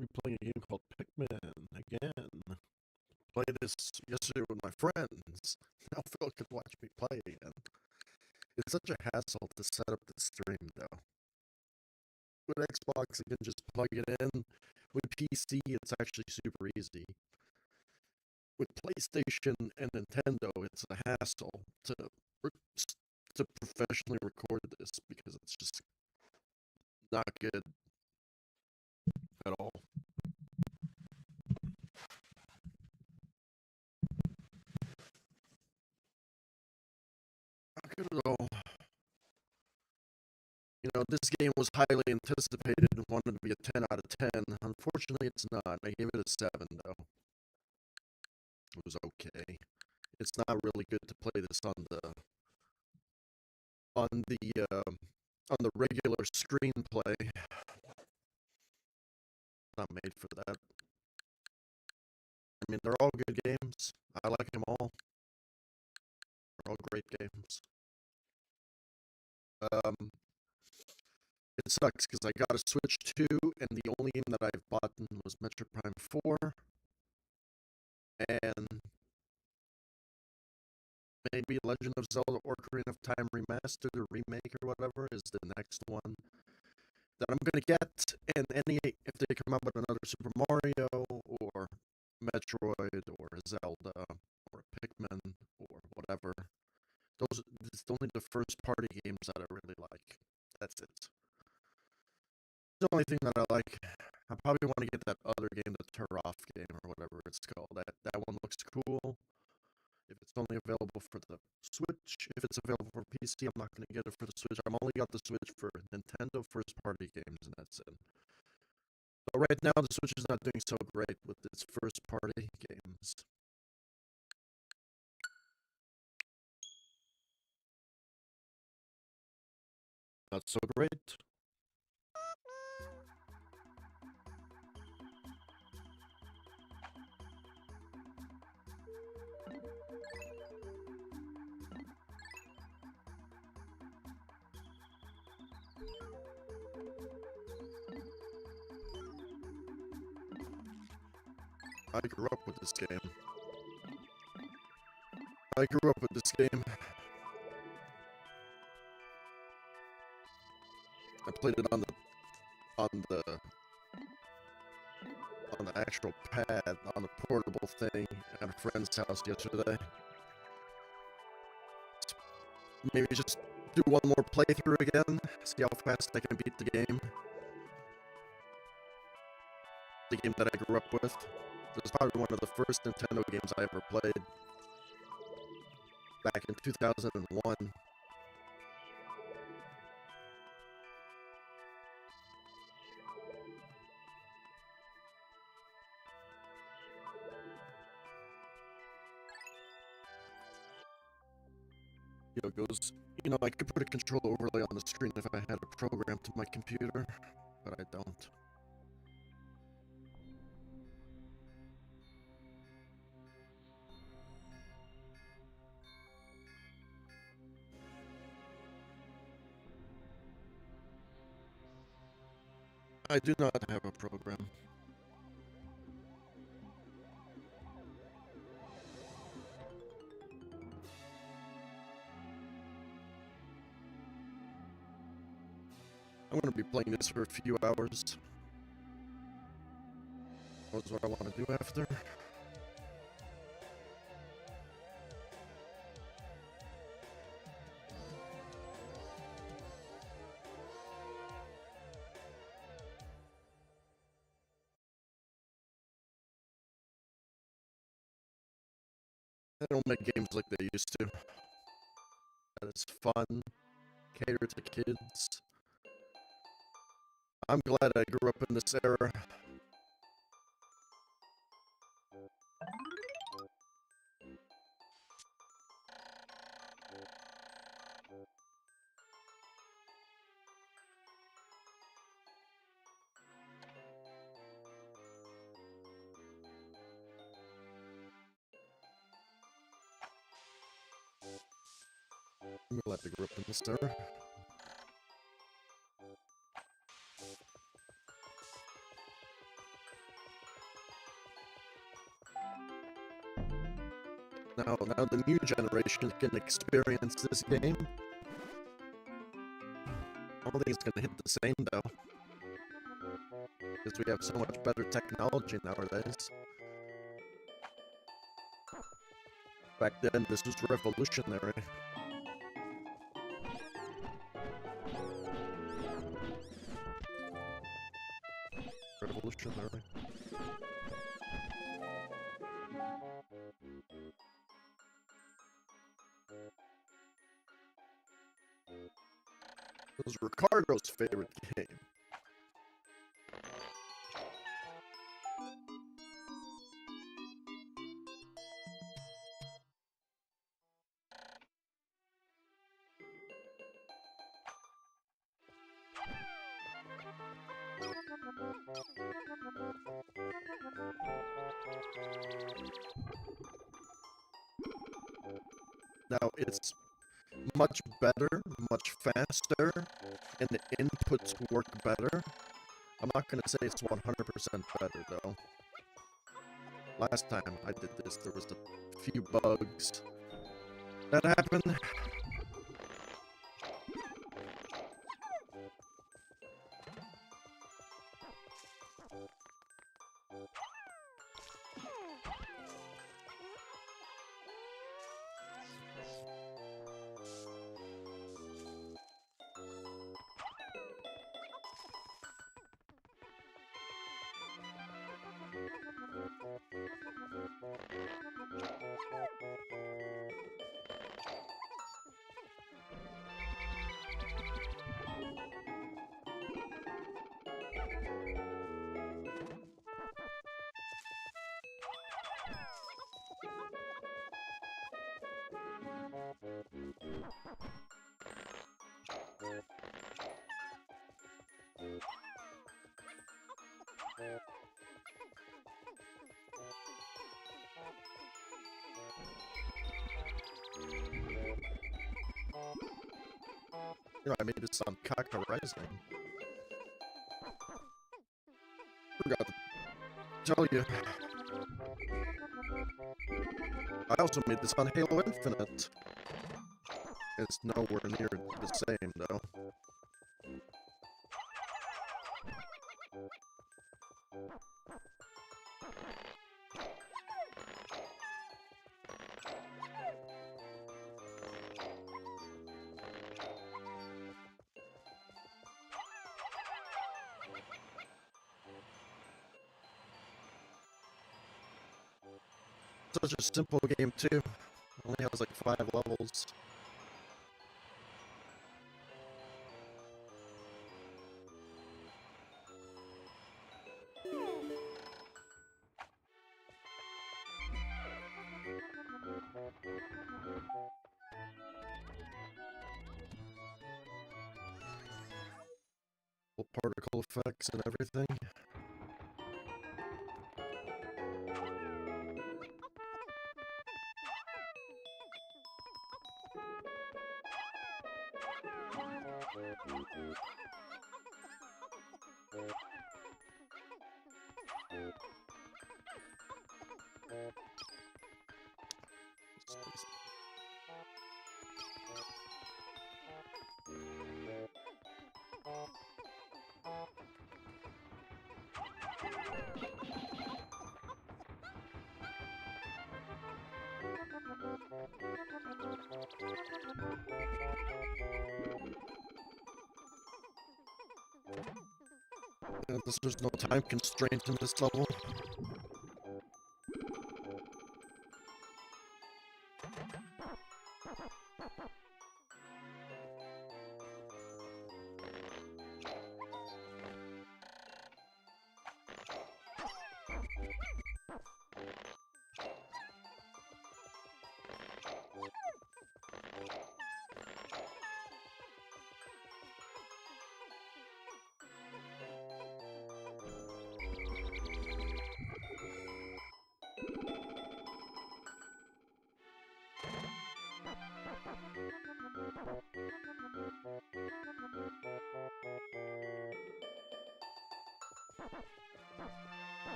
I'll be playing a game called Pikmin again. Played this yesterday with my friends. Now Phil could watch me play again. It's such a hassle to set up the stream, though. With Xbox, you can just plug it in. With PC, it's actually super easy. With PlayStation and Nintendo, it's a hassle to professionally record this because it's just not good at all. Not good at all. You know, this game was highly anticipated and wanted to be a 10 out of 10. Unfortunately, it's not. I gave it a 7, though. It was okay. It's not really good to play this on the on the regular screenplay. Not made for that. I mean, they're all good games. I like them all. They're all great games. Um, it sucks because I got a Switch 2, and the only game that I've bought was Metro Prime 4, and maybe Legend of Zelda Ocarina of Time Remastered or Remake or whatever is the next one that I'm gonna get. And if they come up with another Super Mario or Metroid or Zelda or Pikmin or whatever, it's only the first party games that I really like. That's it. The only thing that I like. I probably want to get that other game, the Turok game or whatever it's called. That one looks cool. If it's only available for the Switch, if it's available for PC, I'm not going to get it for the Switch. I've only got the Switch for Nintendo first party games, and that's it. But right now, the Switch is not doing so great with its first party games. Not so great. I grew up with this game. I grew up with this game. I played it on the on the actual pad, on the portable thing at a friend's house yesterday. Maybe just do one more playthrough again, see how fast I can beat the game. The game that I grew up with. This was probably one of the first Nintendo games I ever played. Back in 2001. I could put a controller overlay on the screen if I had a program to my computer, but I don't. I do not have a program. I'm going to be playing this for a few hours. That's what I want to do after. They don't make games like they used to. That is fun, cater to kids. I'm glad I grew up in this era. I'm glad I grew up in this era. Now the new generation can experience this game. I don't think it's gonna hit the same though, because we have so much better technology nowadays. Back then, this was revolutionary. Revolutionary. It was Ricardo's favorite game. Now it's much better, much faster, and the inputs work better. I'm not gonna say it's 100% better though. Last time I did this, there was a few bugs that happened. You know, I made this sound cock rising. Forgot to tell you. I also made this on Halo Infinite. It's nowhere near the same, though. Such a simple game, too. Only has like 5 levels. Particle effects and everything. There's no time constraint in this level.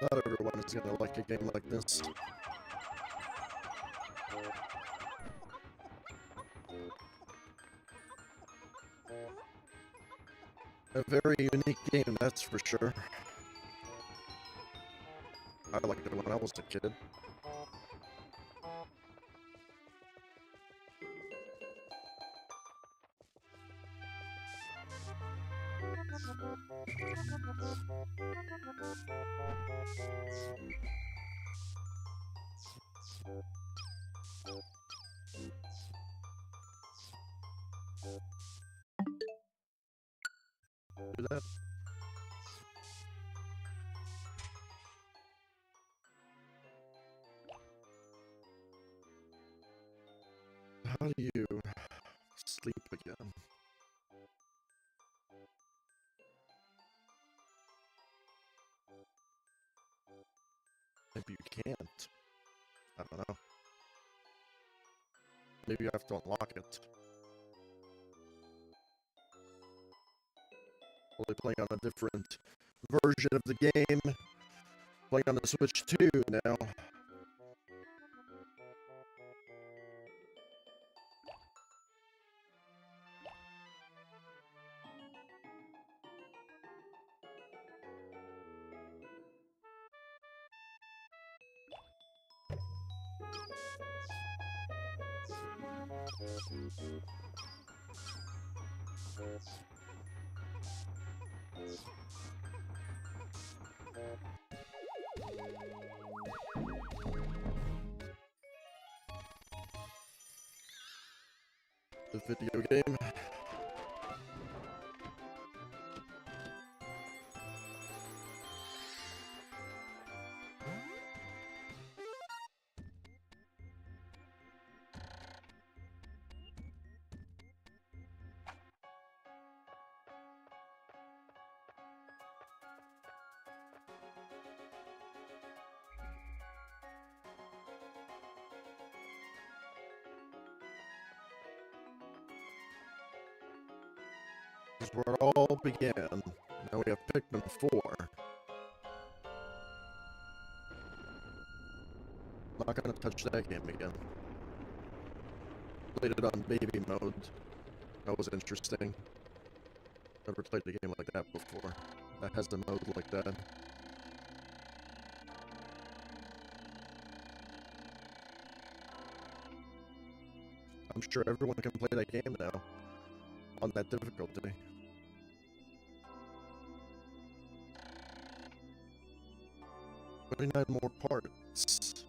Not everyone is gonna like a game like this. A very unique game, that's for sure. I liked it when I was a kid. Do that. How do you sleep again? Maybe you can't. I don't know. Maybe you have to unlock it. Probably playing on a different version of the game. Playing on the Switch 2 now. The video game. This is where it all began. Now we have Pikmin 4. Not gonna touch that game again. Played it on baby mode. That was interesting. Never played a game like that before. That has a mode like that. I'm sure everyone can play that game now. On that difficulty. "29 more parts."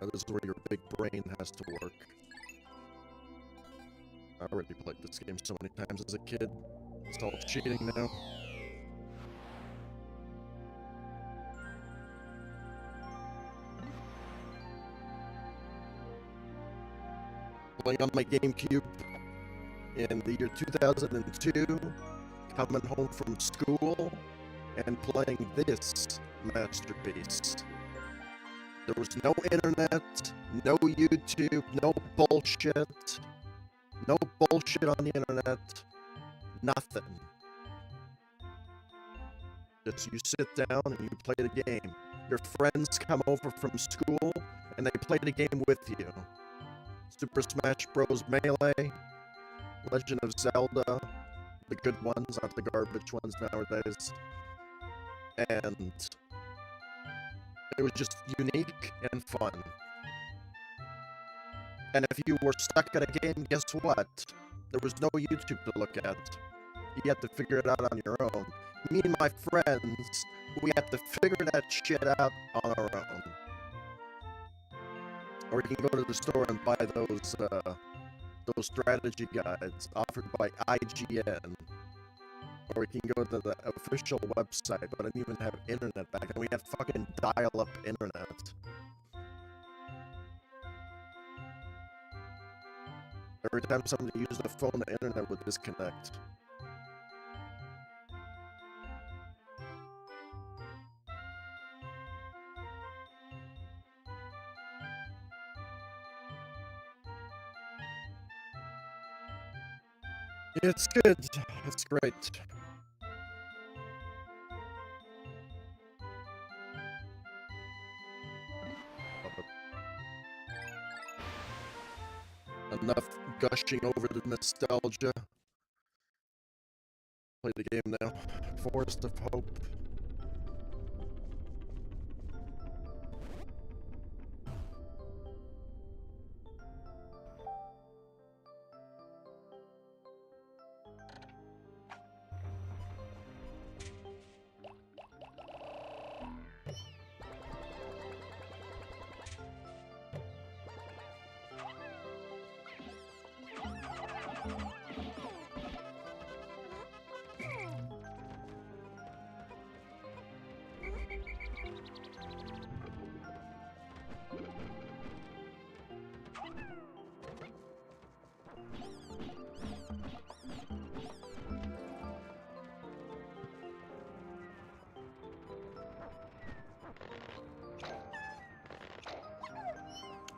Now this is where your big brain has to work. I already played this game so many times as a kid. It's all cheating now. Playing on my GameCube in the year 2002, coming home from school, and playing this masterpiece. There was no internet, no YouTube, no bullshit. No bullshit on the internet. Nothing. Just you sit down and you play the game. Your friends come over from school and they play the game with you. Super Smash Bros. Melee, Legend of Zelda, the good ones, not the garbage ones nowadays. And it was just unique and fun. And if you were stuck at a game, guess what? There was no YouTube to look at. You had to figure it out on your own. Me and my friends, we had to figure that shit out on our own. Or you can go to the store and buy those strategy guides offered by IGN. Or you can go to the official website, but I didn't even have internet back then. We had fucking dial-up internet. Every time somebody used the phone, the internet would disconnect. It's good. It's great. But enough gushing over the nostalgia. Play the game now. Forest of Hope.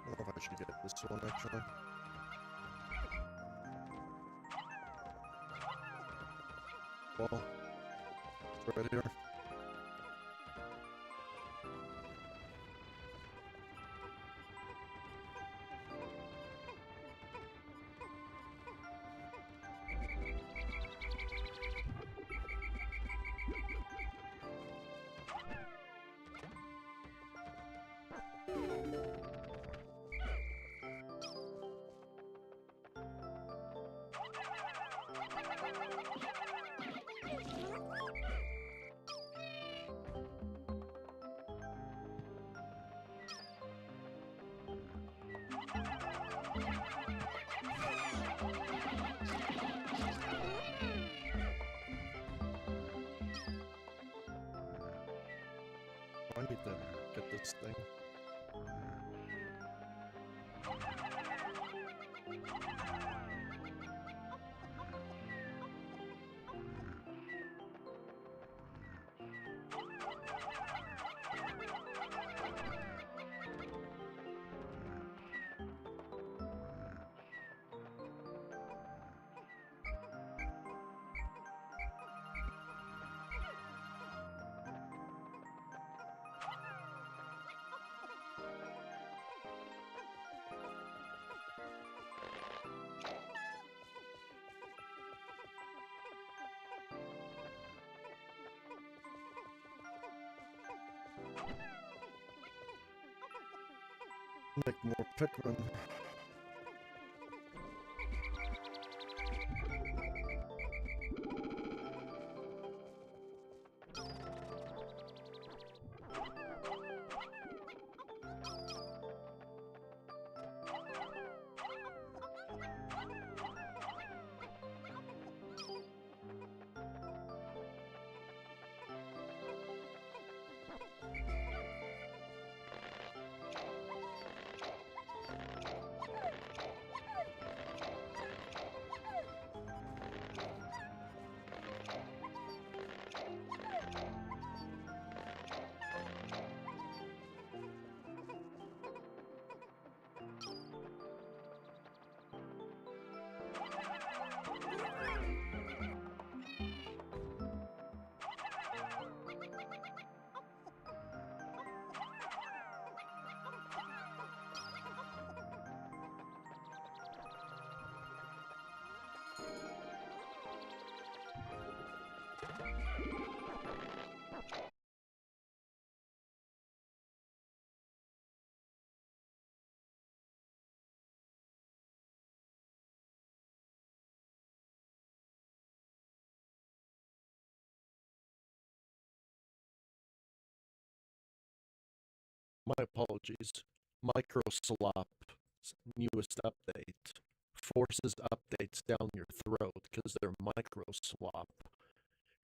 I don't know if I should get this one actually. Well, it's right here. I need to get this thing. Make more Pikmin. My apologies. Micro Slop newest update forces updates down your throat because they're micro slop.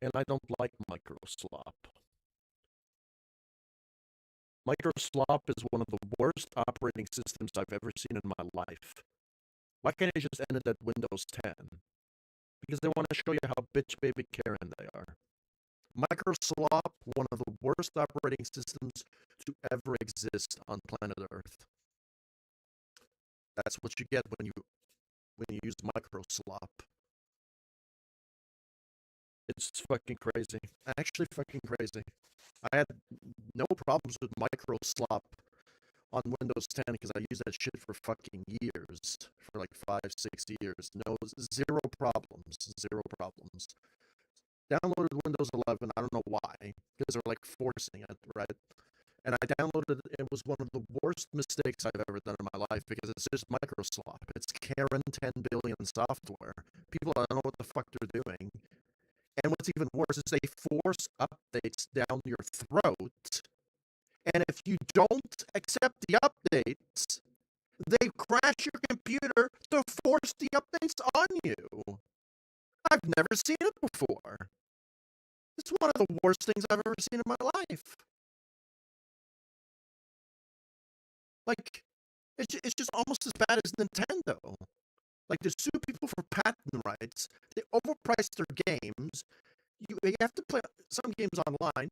And I don't like micro slop. Micro slop is one of the worst operating systems I've ever seen in my life. Why can't I just end it at Windows 10? Because they want to show you how bitch baby Karen they are. Micro slop, one of the worst operating systems to ever exist on planet Earth. That's what you get when you use micro slop. It's fucking crazy. Actually, fucking crazy. I had no problems with micro slop on Windows 10 because I used that shit for fucking years, for like 5, 6 years. No, zero problems, zero problems. Downloaded Windows 11. I don't know why, because they're like forcing it, right? And I downloaded it. It was one of the worst mistakes I've ever done in my life because it's just microslop. It's Karen 10 billion software. People don't know what the fuck they're doing. And what's even worse is they force updates down your throat. And if you don't accept the updates, they crash your computer to force the updates on you. I've never seen it before. It's one of the worst things I've ever seen in my life. Like, it's just almost as bad as Nintendo. Like, they sue people for patent rights. They overprice their games. You have to play some games online.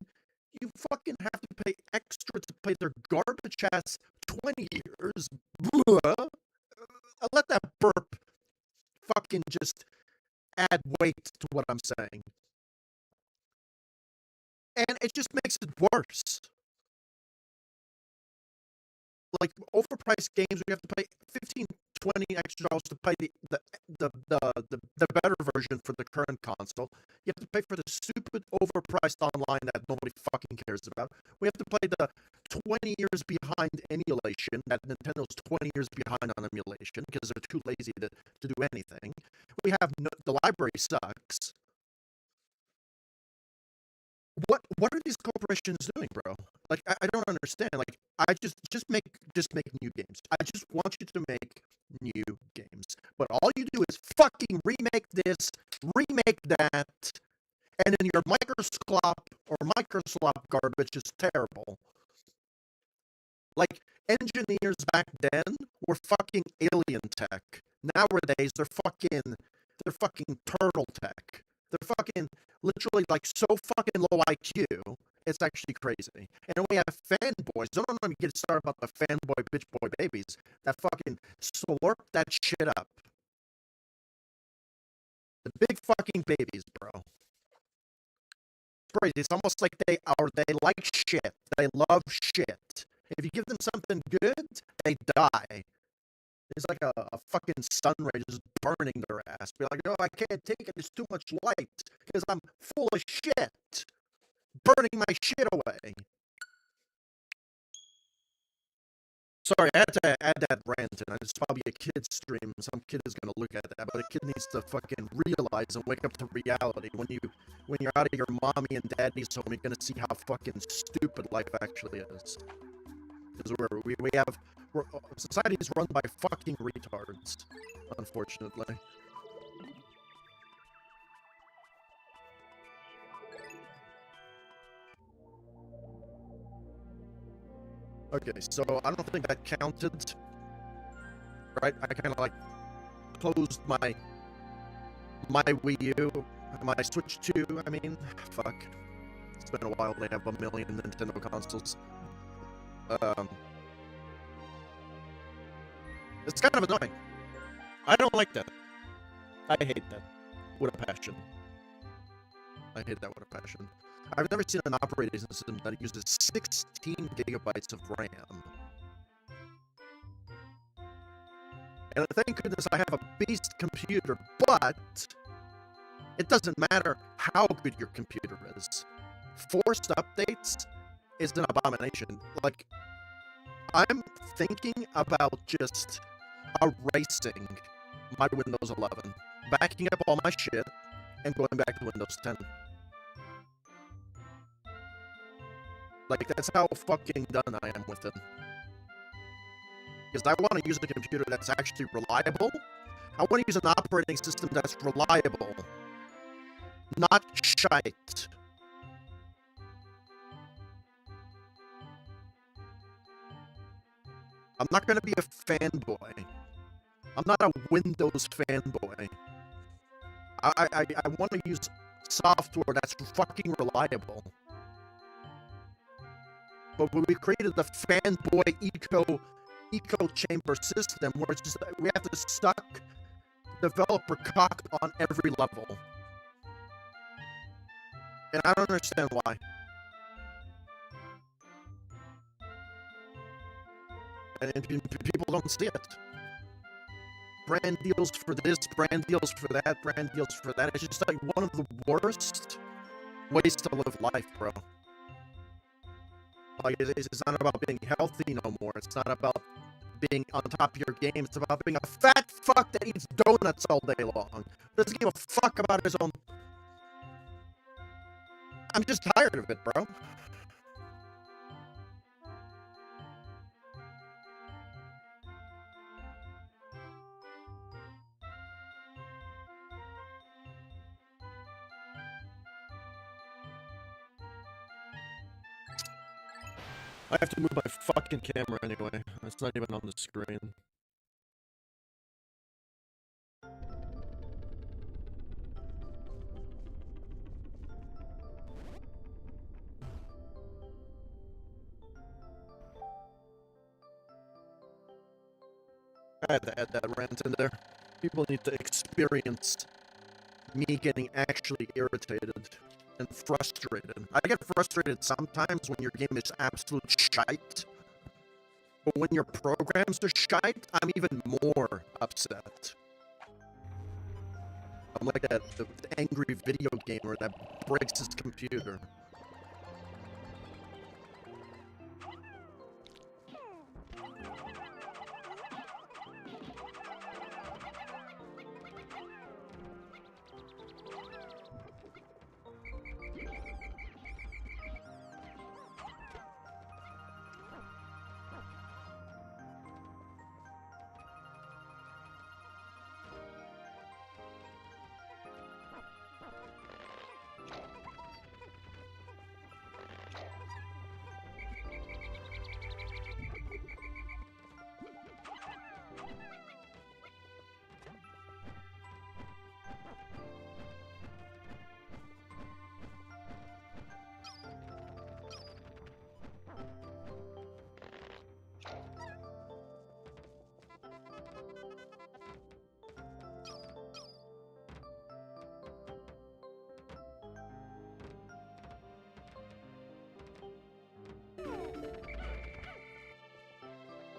You fucking have to pay extra to play their garbage ass 20 years. Blah. I let that burp fucking just add weight to what I'm saying. And it just makes it worse. Like overpriced games, we have to pay 15, 20 extra dollars to play the better version for the current console. You have to pay for the stupid overpriced online that nobody fucking cares about. We have to play the 20 years behind emulation, that Nintendo's 20 years behind on emulation because they're too lazy to do anything. We have the library sucks. What are these corporations doing, bro? Like I don't understand. Like I just make new games. I just want you to make new games. But all you do is fucking remake this, remake that, and then your Microslop garbage is terrible. Like engineers back then were fucking alien tech. Nowadays they're fucking turtle tech. They're fucking literally like so fucking low IQ. It's actually crazy. And then we have fanboys. Don't let me get started about the fanboy bitch boy babies that fucking slurp that shit up. The big fucking babies, bro. It's crazy. It's almost like they like shit. They love shit. If you give them something good, they die. It's like a fucking sun ray just burning their ass. Be like, no, I can't take it. It's too much light because I'm full of shit. Burning my shit away. Sorry, I had to add that rant, and it's probably a kid's stream. Some kid is gonna look at that, but a kid needs to fucking realize and wake up to reality. When you're out of your mommy and daddy's home, you're gonna see how fucking stupid life actually is. Because society is run by fucking retards, unfortunately. Okay, so I don't think that counted, right? I kind of like closed my Wii U, my Switch 2, I mean, fuck. It's been a while, they have 1 million Nintendo consoles. It's kind of annoying. I don't like that. I hate that with a passion. I hate that with a passion. I've never seen an operating system that uses 16 gigabytes of RAM. And thank goodness I have a beast computer, but it doesn't matter how good your computer is. Forced updates is an abomination. Like, I'm thinking about just erasing my Windows 11, backing up all my shit, and going back to Windows 10. Like, that's how fucking done I am with it. Because I want to use a computer that's actually reliable. I want to use an operating system that's reliable, not shite. I'm not going to be a fanboy. I'm not a Windows fanboy. I want to use software that's fucking reliable. But when we created the fanboy echo chamber system where it's just we have to suck developer cock on every level. And I don't understand why. And people don't see it. Brand deals for this, brand deals for that, brand deals for that. It's just like one of the worst ways to live life, bro. Like, it's not about being healthy no more. It's not about being on top of your game. It's about being a fat fuck that eats donuts all day long. Doesn't give a fuck about his own. I'm just tired of it, bro. I have to move my fucking camera anyway. It's not even on the screen. I had to add that rant in there. People need to experience me getting actually irritated and frustrated. I get frustrated sometimes when your game is absolute shite. But when your programs are shite, I'm even more upset. I'm like the angry video gamer that breaks his computer.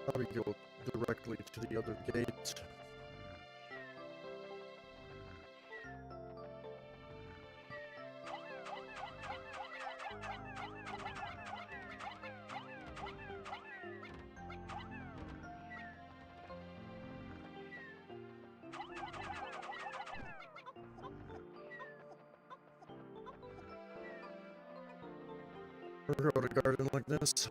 Probably go directly to the other gate. Or go to a garden like this.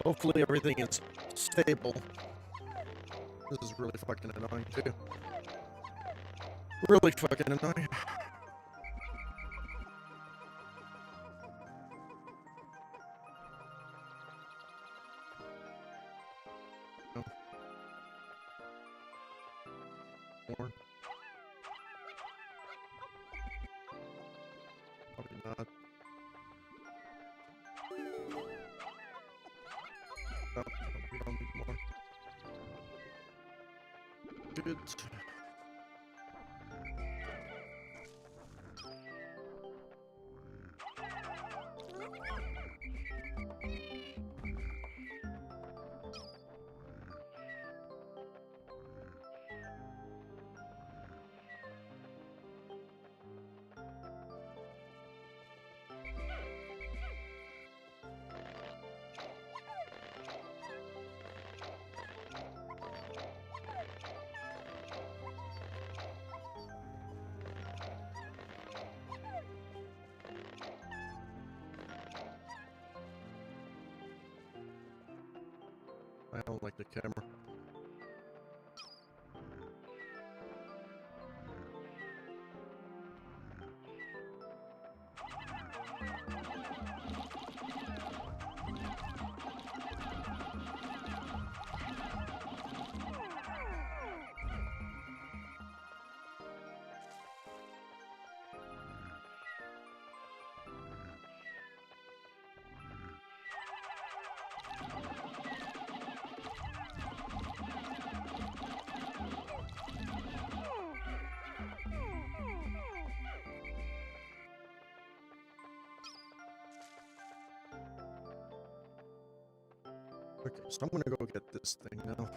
Hopefully everything is stable. This is really fucking annoying too. Really fucking annoying. No. More. Probably not. No, we don't need more. Good. don't like the camera. Okay, so I'm gonna go get this thing now.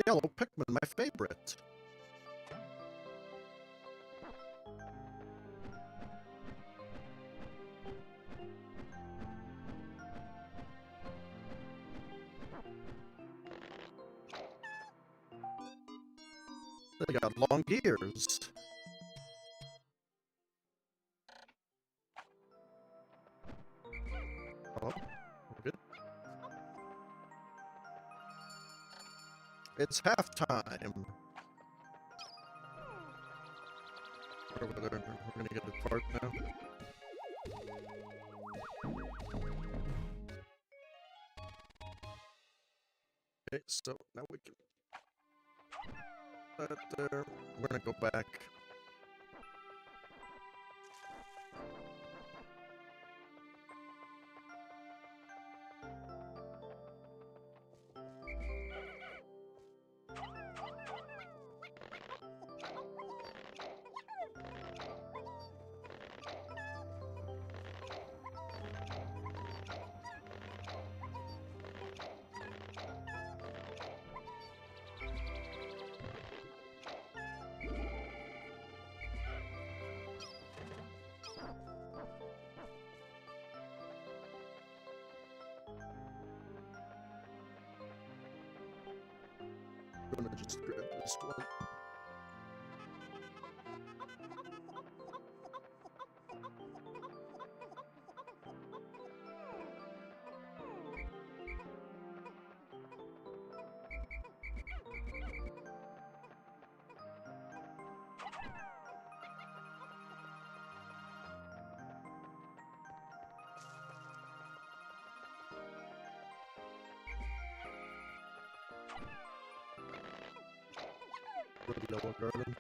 Yellow Pikmin, my favorite. They got long ears. Hello? We're good. It's halftime. We're gonna get the part now. Okay, so now we can put that there. We're gonna go back. I'm gonna just grab this one. For the yellow garden.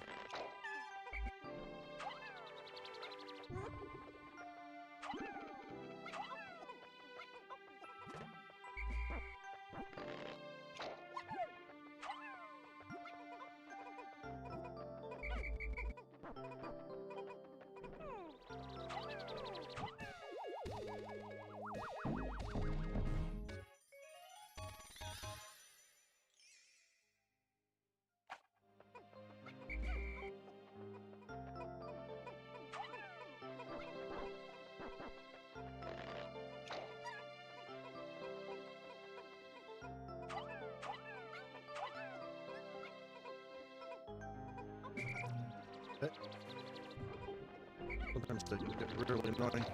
Sometimes they get really annoying.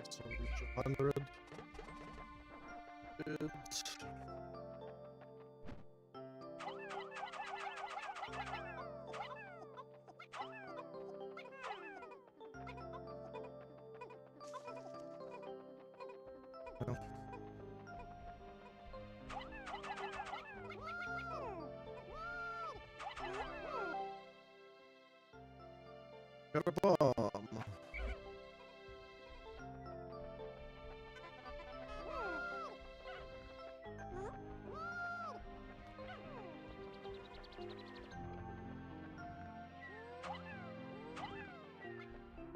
So reach 100. Good. No. Got a bomb.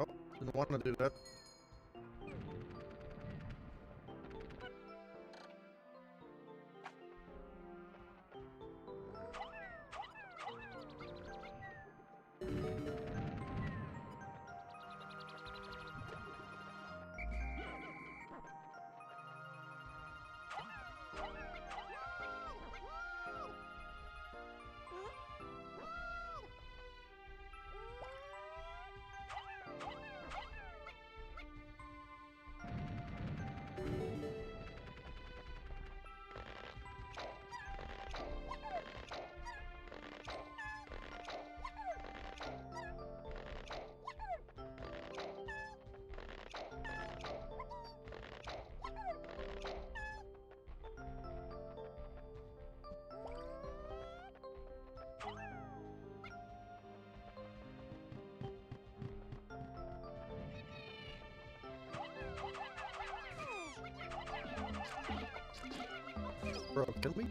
Oh, didn't want to do that. Bro, can we?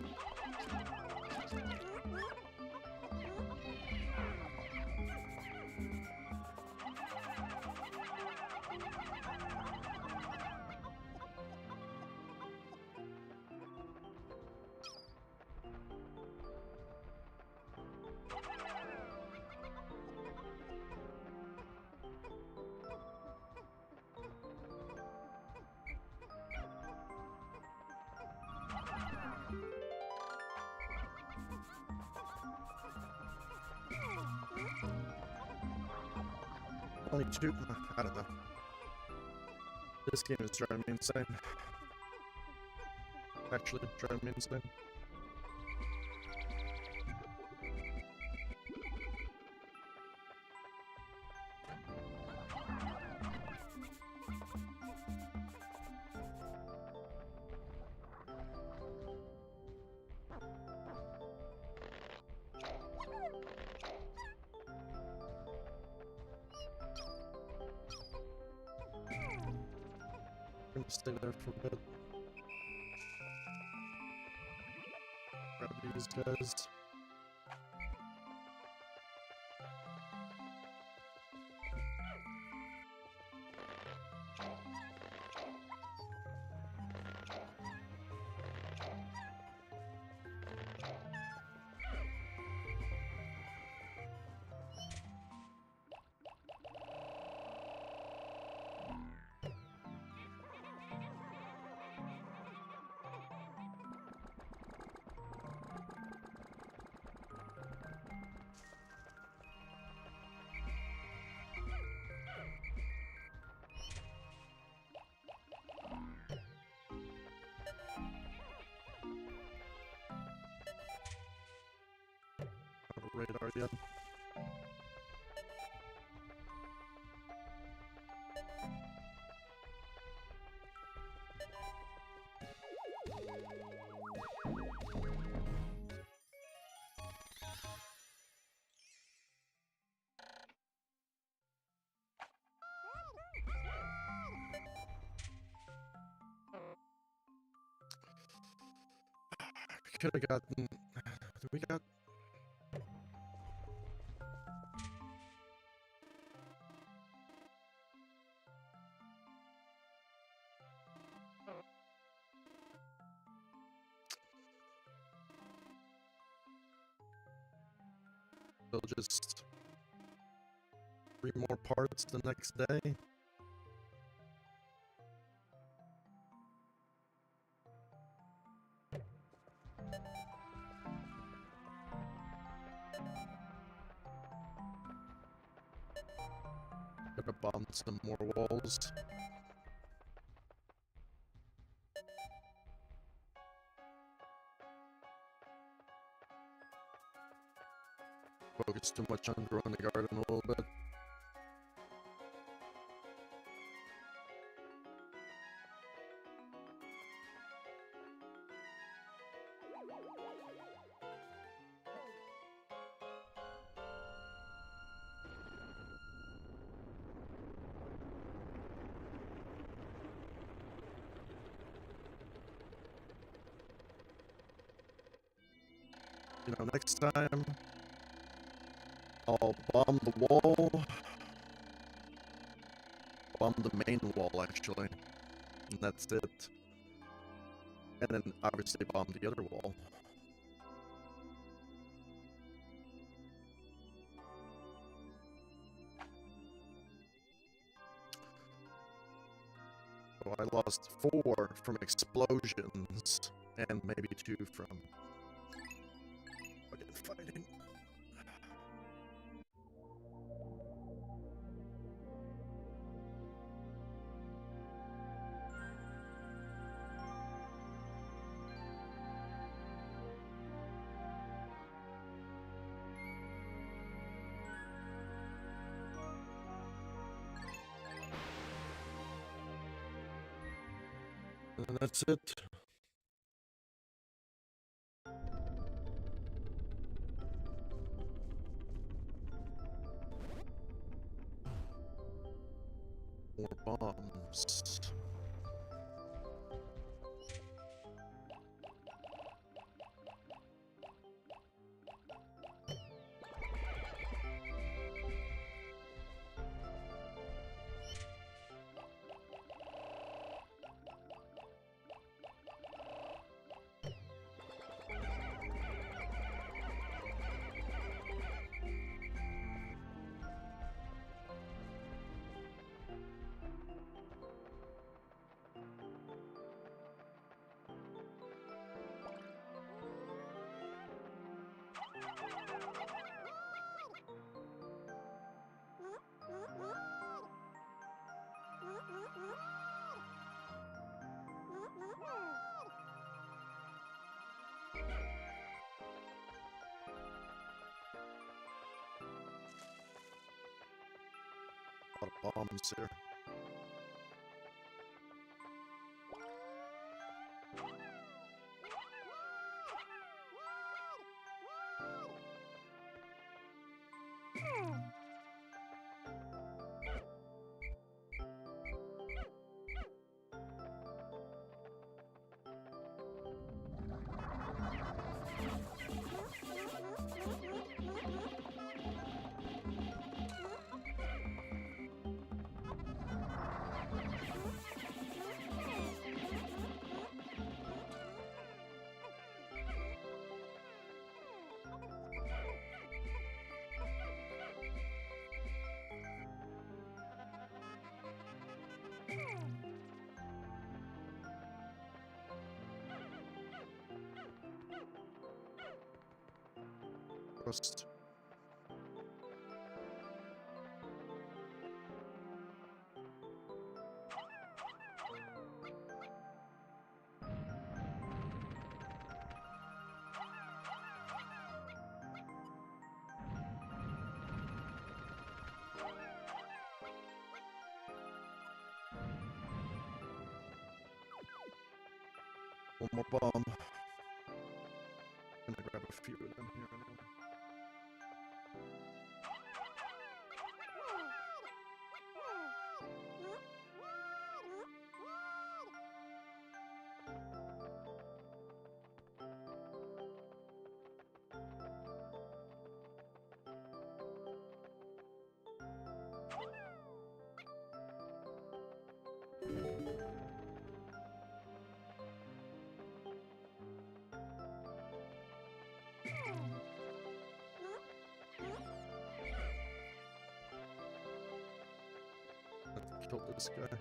Only two? I don't know. This game is driving me insane. Actually, driving me insane. I'm gonna stay there for a bit. Grab these guys. Radar yet. could have gotten... We got... They'll just... 3 more parts the next day. Gotta bomb some more walls. Focus too much on growing the garden a little bit. You know, next time I'll bomb the wall. Bomb the main wall, actually. And that's it. And then obviously bomb the other wall. So I lost 4 from explosions, and maybe 2 from fighting. And that's it. More bombs. A lot of bombs here. Just one more bomb. I'm gonna grab a few of them here anyway. kill this guy.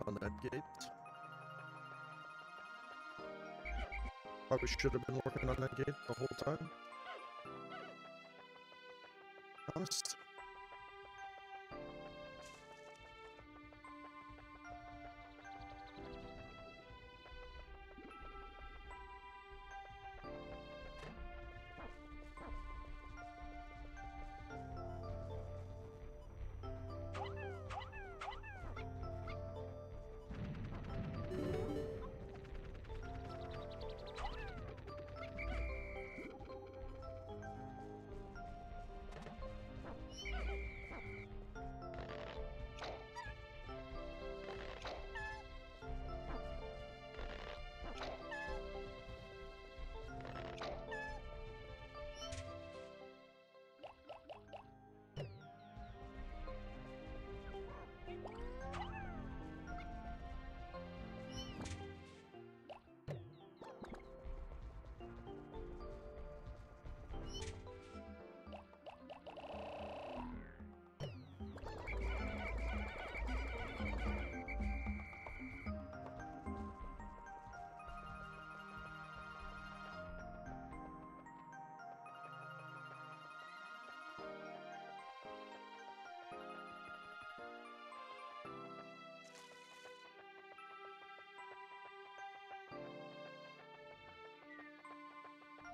On that gate. Probably should have been working on that gate the whole time. Honest.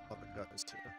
Other guys here.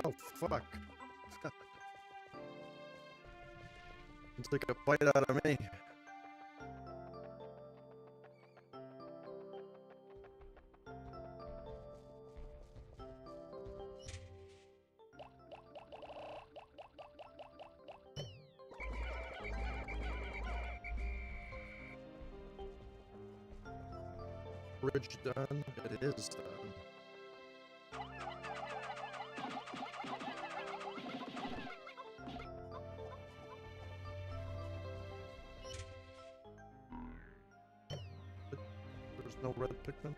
Oh, fuck. It's like a bite out of me. bridge done? It is done. There's no red Pikmin?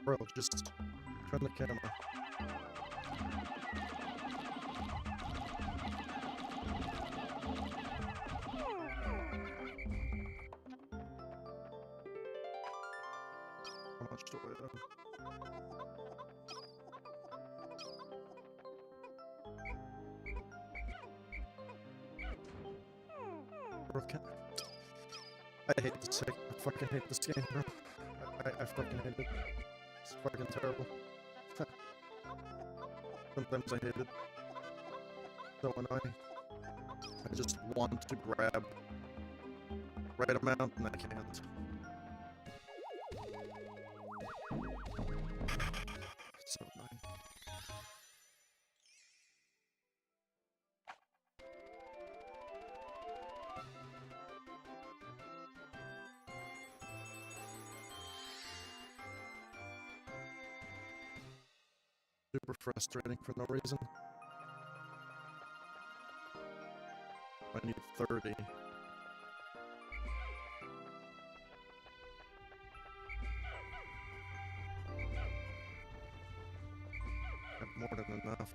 Bro, just turn the camera. How much do I have? Bro, I hate this game. I fucking hate this game, bro. I fucking hate it. It's fucking terrible. Sometimes I hate it. So annoying. I just want to grab right amount and I can't. So annoying. Super frustrating for no reason. I need 30. I have more than enough.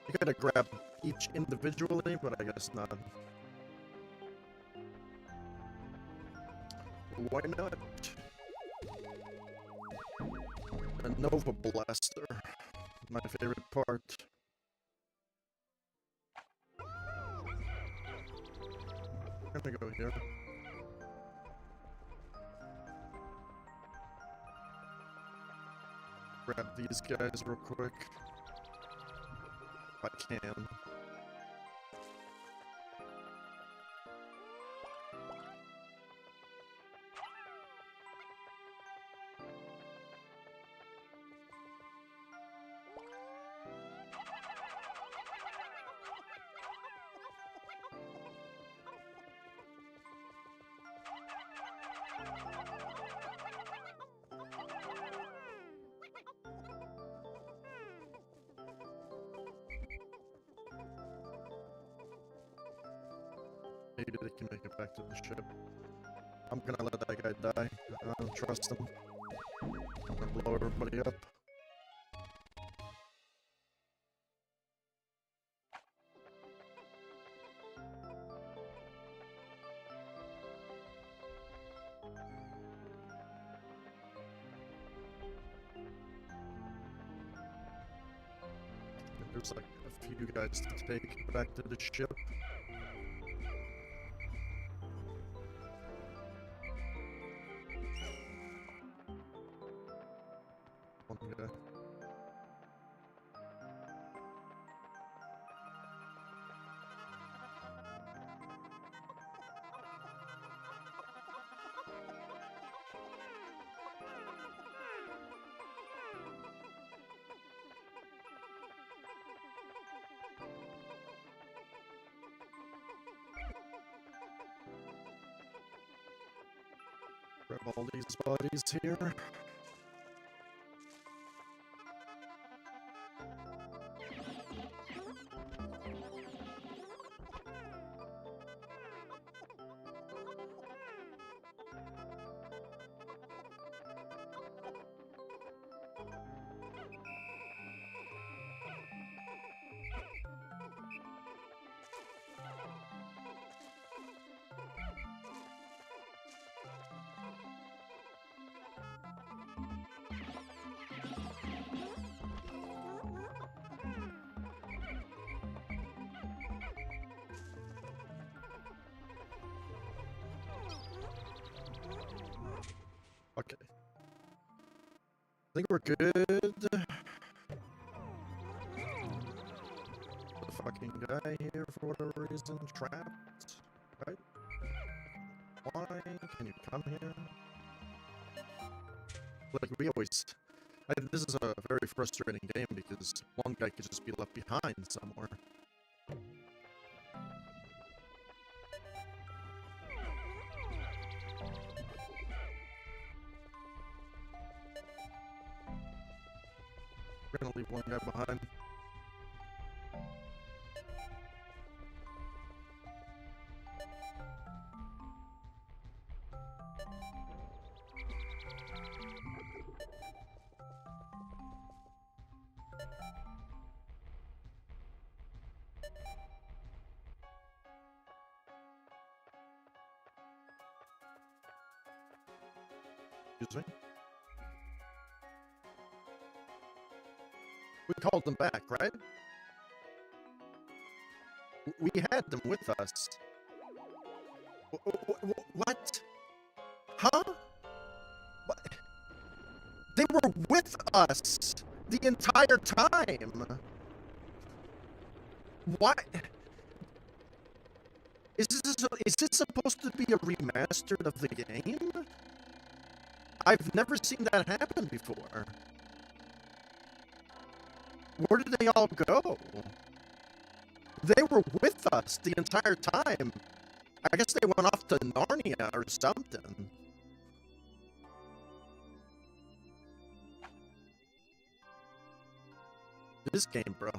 You gotta grab each individually, but I guess not. Why not? A Nova Blaster. My favorite part. I'm gonna go here. Grab these guys real quick. If I can. Maybe they can make it back to the ship. I'm gonna let that guy die. I don't trust him. I'm gonna blow everybody up. And there's like a few guys to take back to the ship. One guy. Grab all these bodies here. Okay. I think we're good. The fucking guy here, for whatever reason, trapped. Right? Why? Can you come here? Like, we always... this is a very frustrating game because one guy could just be left behind somewhere. We're gonna leave one guy behind. Excuse me? We called them back, right? We had them with us. What? Huh? What? They were with us the entire time. What? Is this supposed to be a remaster of the game? I've never seen that happen before. Where did they all go? They were with us the entire time. I guess they went off to Narnia or something. This game, bro.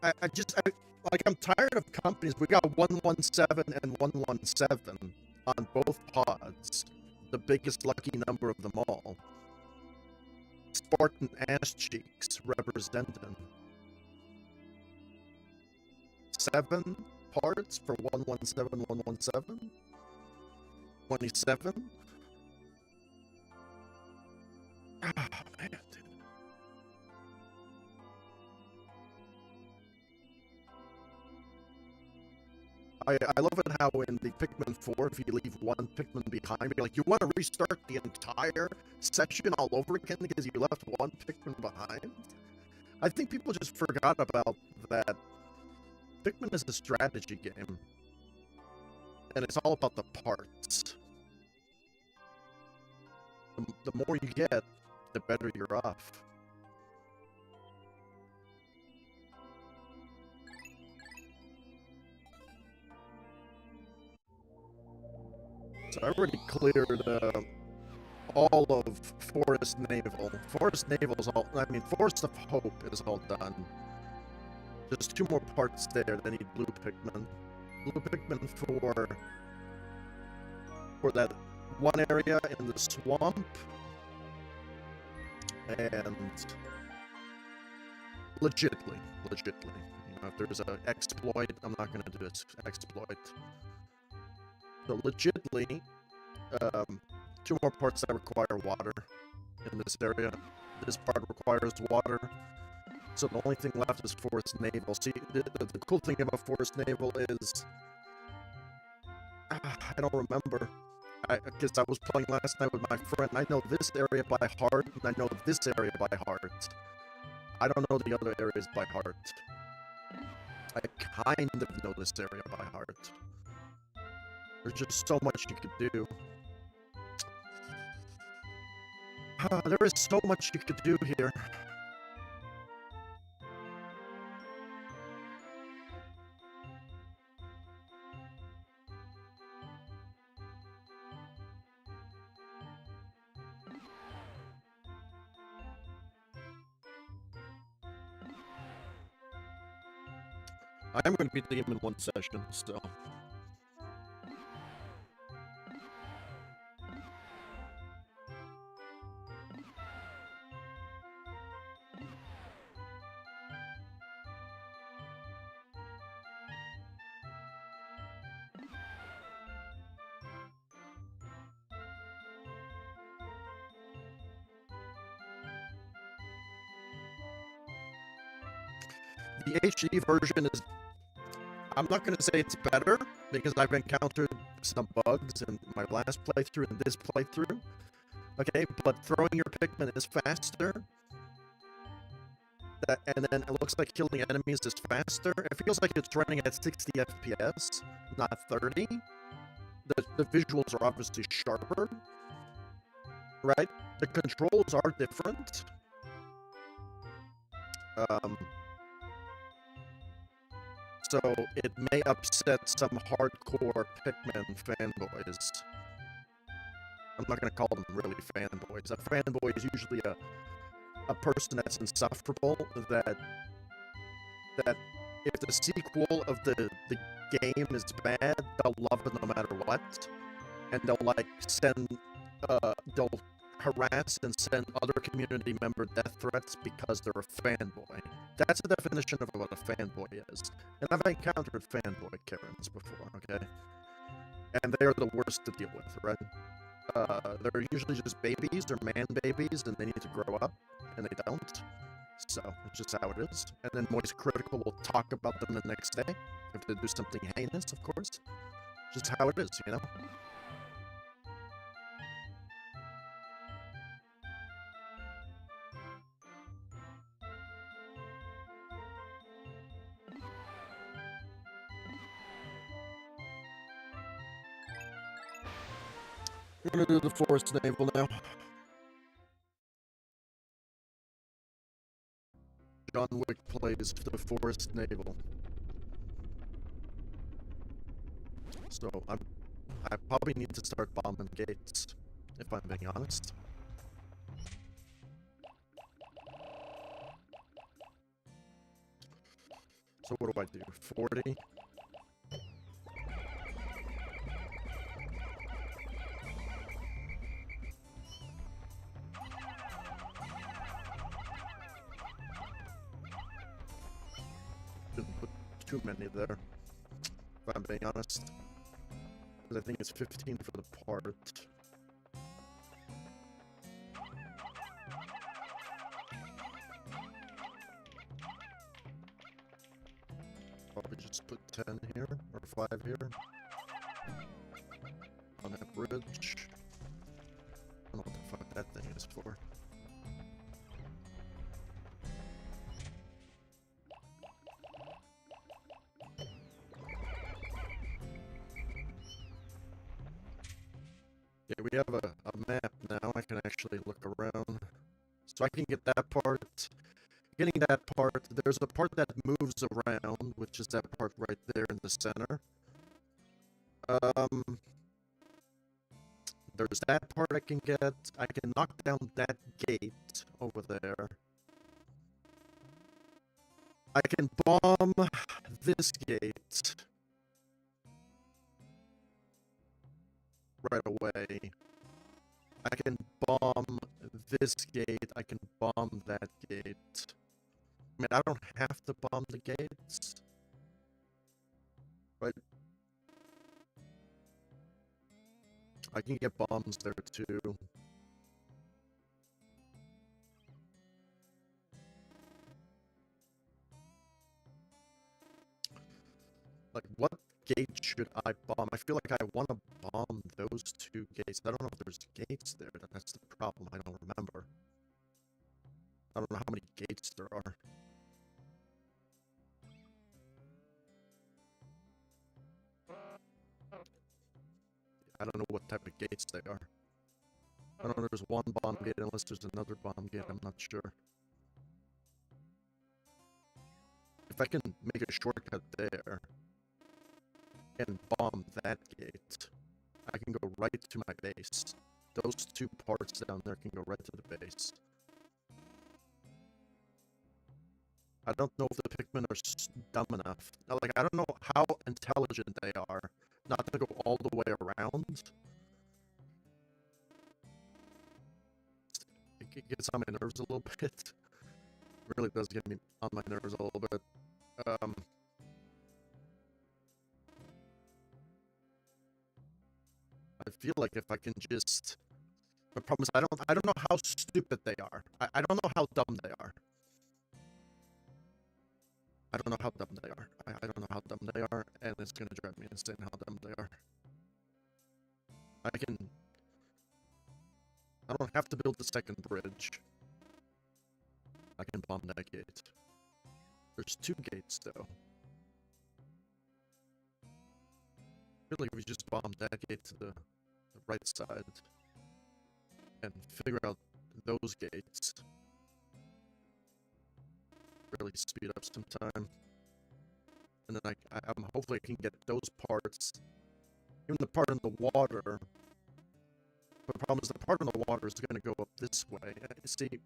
I'm tired of companies. We got 117 and 117 on both pods. The biggest lucky number of them all. Spartan ass cheeks representing. 7 parts for 117, 117? 27? Ah, man, dude. I love it how in the Pikmin 4, if you leave one Pikmin behind, you're like, you want to restart the entire session all over again because you left one Pikmin behind? I think people just forgot about that. Pikmin is a strategy game. And it's all about the parts. The more you get, the better you're off. So I already cleared all of Forest Naval. Forest Naval's all... I mean, Forest of Hope is all done. Just 2 more parts there. They need Blue Pikmin. Blue Pikmin for that one area in the swamp. And... Legitly. You know, if there's an exploit, I'm not going to do this exploit. So legitly, 2 more parts that require water in this area. This part requires water. So the only thing left is Forest Naval. See, the cool thing about Forest Naval is... I don't remember. Because I was playing last night with my friend. I know this area by heart, and I know this area by heart. I don't know the other areas by heart. I kind of know this area by heart. There's just so much you could do. There is so much you could do here. I am going to beat the game in one session, still. The HD version is, I'm not going to say it's better, because I've encountered some bugs in my last playthrough and this playthrough. Okay, but throwing your Pikmin is faster. And then it looks like killing enemies is faster. It feels like it's running at 60 FPS, not 30. The visuals are obviously sharper, right? The controls are different. So it may upset some hardcore Pikmin fanboys. I'm not going to call them really fanboys. A fanboy is usually a person that's insufferable, that if the sequel of the game is bad, they'll love it no matter what. And they'll like they'll harass and send other community member death threats because they're a fanboy. That's the definition of what a fanboy is. And I've encountered fanboy Karens before, okay? And they are the worst to deal with, right? They're usually just babies, they're man babies, and they need to grow up, and they don't. So, it's just how it is. And then Moist Critical will talk about them the next day, if they do something heinous, of course. Just how it is, you know? We're gonna do the Forest Naval now. John Wick plays the Forest Naval. So I probably need to start bombing gates, if I'm being honest. So what do I do? 40? Didn't put too many there, if I'm being honest. Because I think it's 15 for the part. Probably just put 10 here, or 5 here. On that bridge. I don't know what the fuck that thing is for. Yeah, we have a map now. I can actually look around. So I can get that part. Getting that part, there's a part that moves around, which is that part right there in the center. There's that part I can get. I can knock down that gate over there. I can bomb this gate right away. I can bomb this gate. I can bomb that gate. I mean, I don't have to bomb the gates. Right? I can get bombs there too. Like, what gate should I bomb? I feel like I want to bomb those two gates. I don't know if there's gates there. That's the problem. I don't remember. I don't know how many gates there are. I don't know what type of gates they are. I don't know if there's one bomb gate unless there's another bomb gate. I'm not sure. If I can make a shortcut there and bomb that gate, I can go right to my base. Those two parts down there can go right to the base. I don't know if the Pikmin are dumb enough. Like, I don't know how intelligent they are not to go all the way around. It gets on my nerves a little bit. It really does get me on my nerves a little bit. I feel like if I can just... The problem is I don't know how stupid they are. I don't know how dumb they are. I don't know how dumb they are. I don't know how dumb they are, and it's gonna drive me insane how dumb they are. I don't have to build the second bridge. I can bomb that gate. There's 2 gates, though. I feel like we just bombed that gate to the right side and figure out those gates. Really speed up some time. And then I'm hopefully I can get those parts. Even the part in the water. But the problem is the part in the water is going to go up this way. See,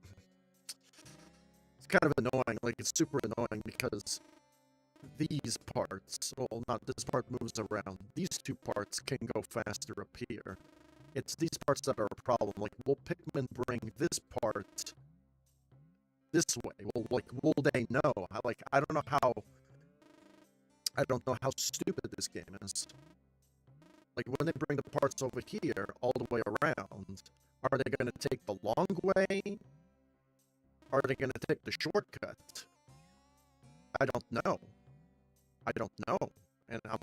it's kind of annoying. Like, it's super annoying because these parts, well, not this part moves around. These 2 parts can go faster up here. It's these parts that are a problem. Like, will Pikmin bring this part this way? Well, like, will they know? I don't know how stupid this game is. Like, when they bring the parts over here, all the way around, are they going to take the long way? Are they going to take the shortcut? I don't know. I don't know. And I'm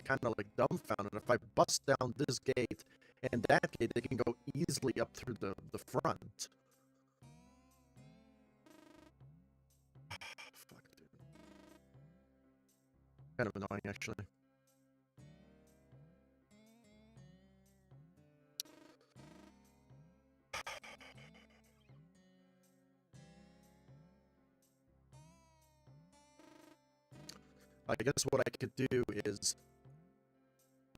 kind of like dumbfounded. If I bust down this gate and that gate, they can go easily up through the front. Fuck, dude. Kind of annoying, actually. I guess what I could do is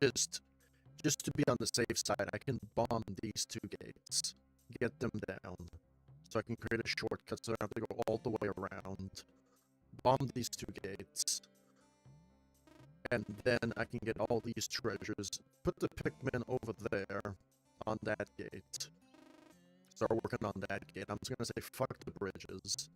just to be on the safe side, I can bomb these 2 gates, get them down, so I can create a shortcut so I don't have to go all the way around, bomb these 2 gates, and then I can get all these treasures, put the Pikmin over there on that gate, start working on that gate. I'm just gonna say fuck the bridges.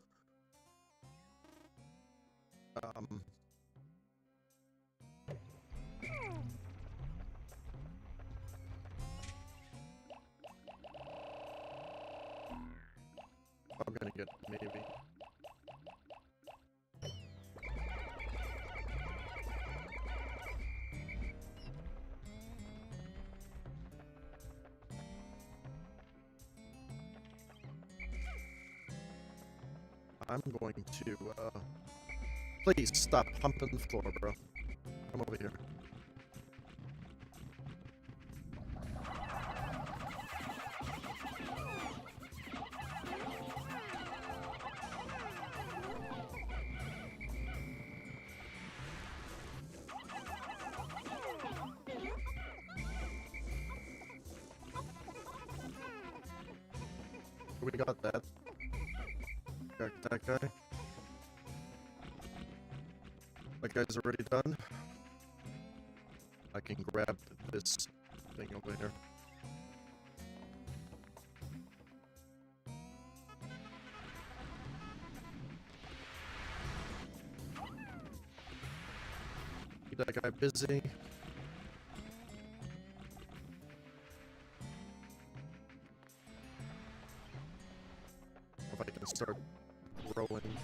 I'm gonna get maybe. I'm going to, please stop humping the floor, bro. Come over here. We got that. Got that guy. That guy's already done. I can grab this thing over here. Keep that guy busy. If I can start growing.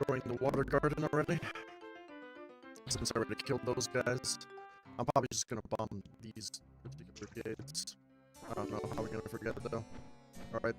Growing the water garden already. Since I already killed those guys, I'm probably just gonna bomb these particular gates. I don't know how we're gonna forget it though. Alright.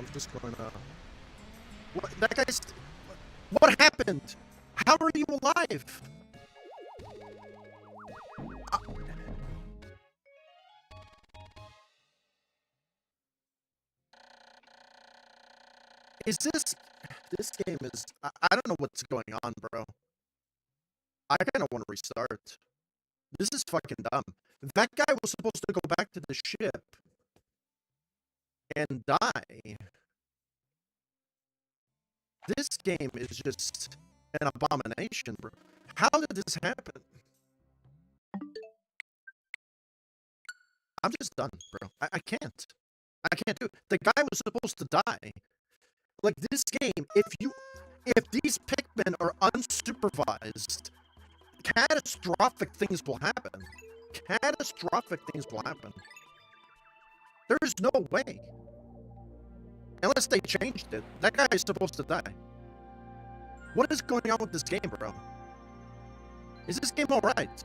I'm just going to... What? That guy's... What happened? How are you alive? Is this... This game is... I don't know what's going on, bro. I kind of want to restart. This is fucking dumb. That guy was supposed to go back to the ship and die. This game is just an abomination, bro. How did this happen? I'm just done, bro. I can't. I can't do it. The guy was supposed to die. Like, this game, if these Pikmin are unsupervised, catastrophic things will happen. Catastrophic things will happen. There is no way. Unless they changed it. That guy is supposed to die. What is going on with this game, bro? Is this game alright?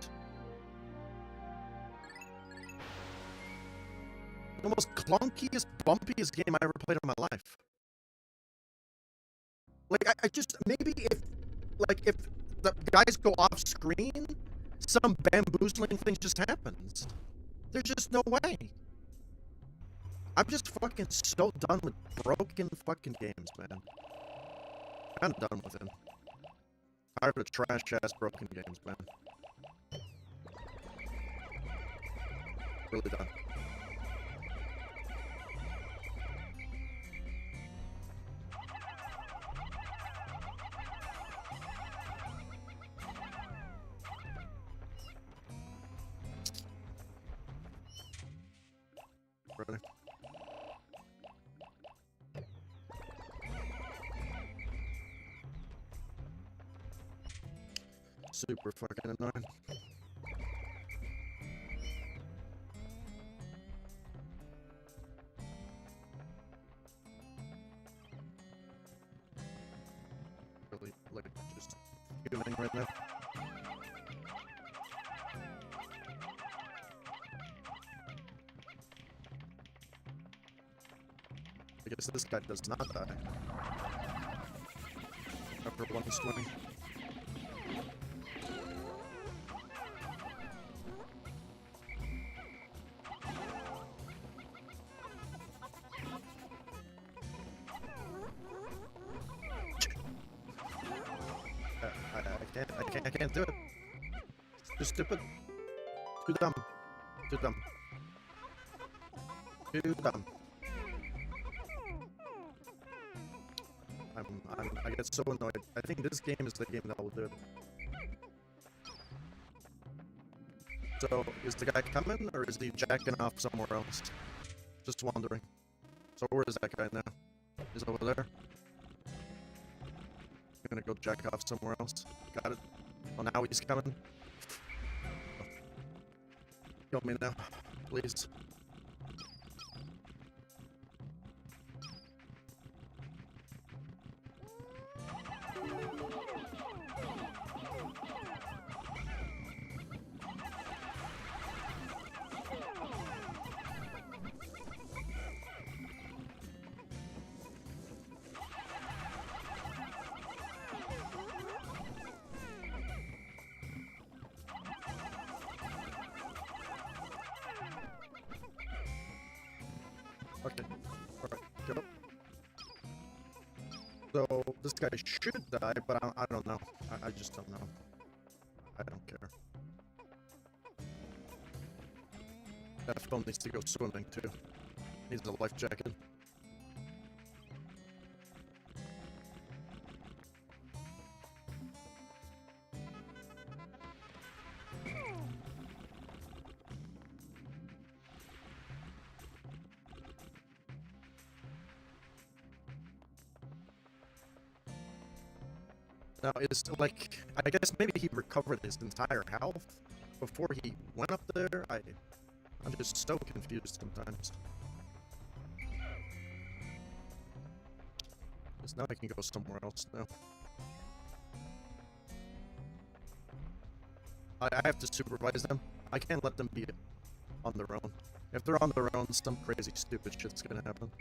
The most clunkiest, bumpiest game I ever played in my life. Like, I just, maybe if the guys go off screen, some bamboozling thing just happens. There's just no way. I'm just fucking so done with broken fucking games, man. I'm done with it. Tired of trash-ass broken games, man. Really done. Really? Super fucking annoying. Really, like, just feeling right now. I guess this guy does not die. After one swing. I can't do it. Too stupid. Too dumb. Too dumb. Too dumb. I get so annoyed. I think this game is the game that will do it. So, is the guy coming, or is he jacking off somewhere else? Just wondering. So where is that guy now? He's over there? I'm gonna go jack off somewhere else. Got it. Oh, now he's coming. Kill me now, please. Okay. Alright, go. So, this guy should die, but I don't know. I just don't know. I don't care. That phone needs to go swimming, too. Needs a life jacket. Now, it's like, I guess maybe he recovered his entire health before he went up there. I'm just so confused sometimes. Because now I can go somewhere else now. I have to supervise them. I can't let them be on their own. If they're on their own, some crazy stupid shit's gonna happen.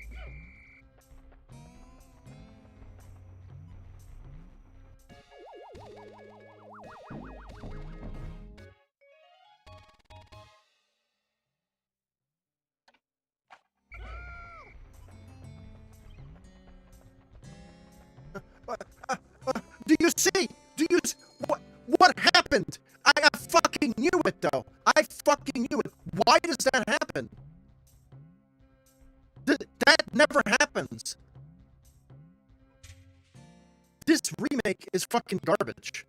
you see? Do you see? What happened? I fucking knew it, though. I fucking knew it. Why does that happen? That never happens. This remake is fucking garbage.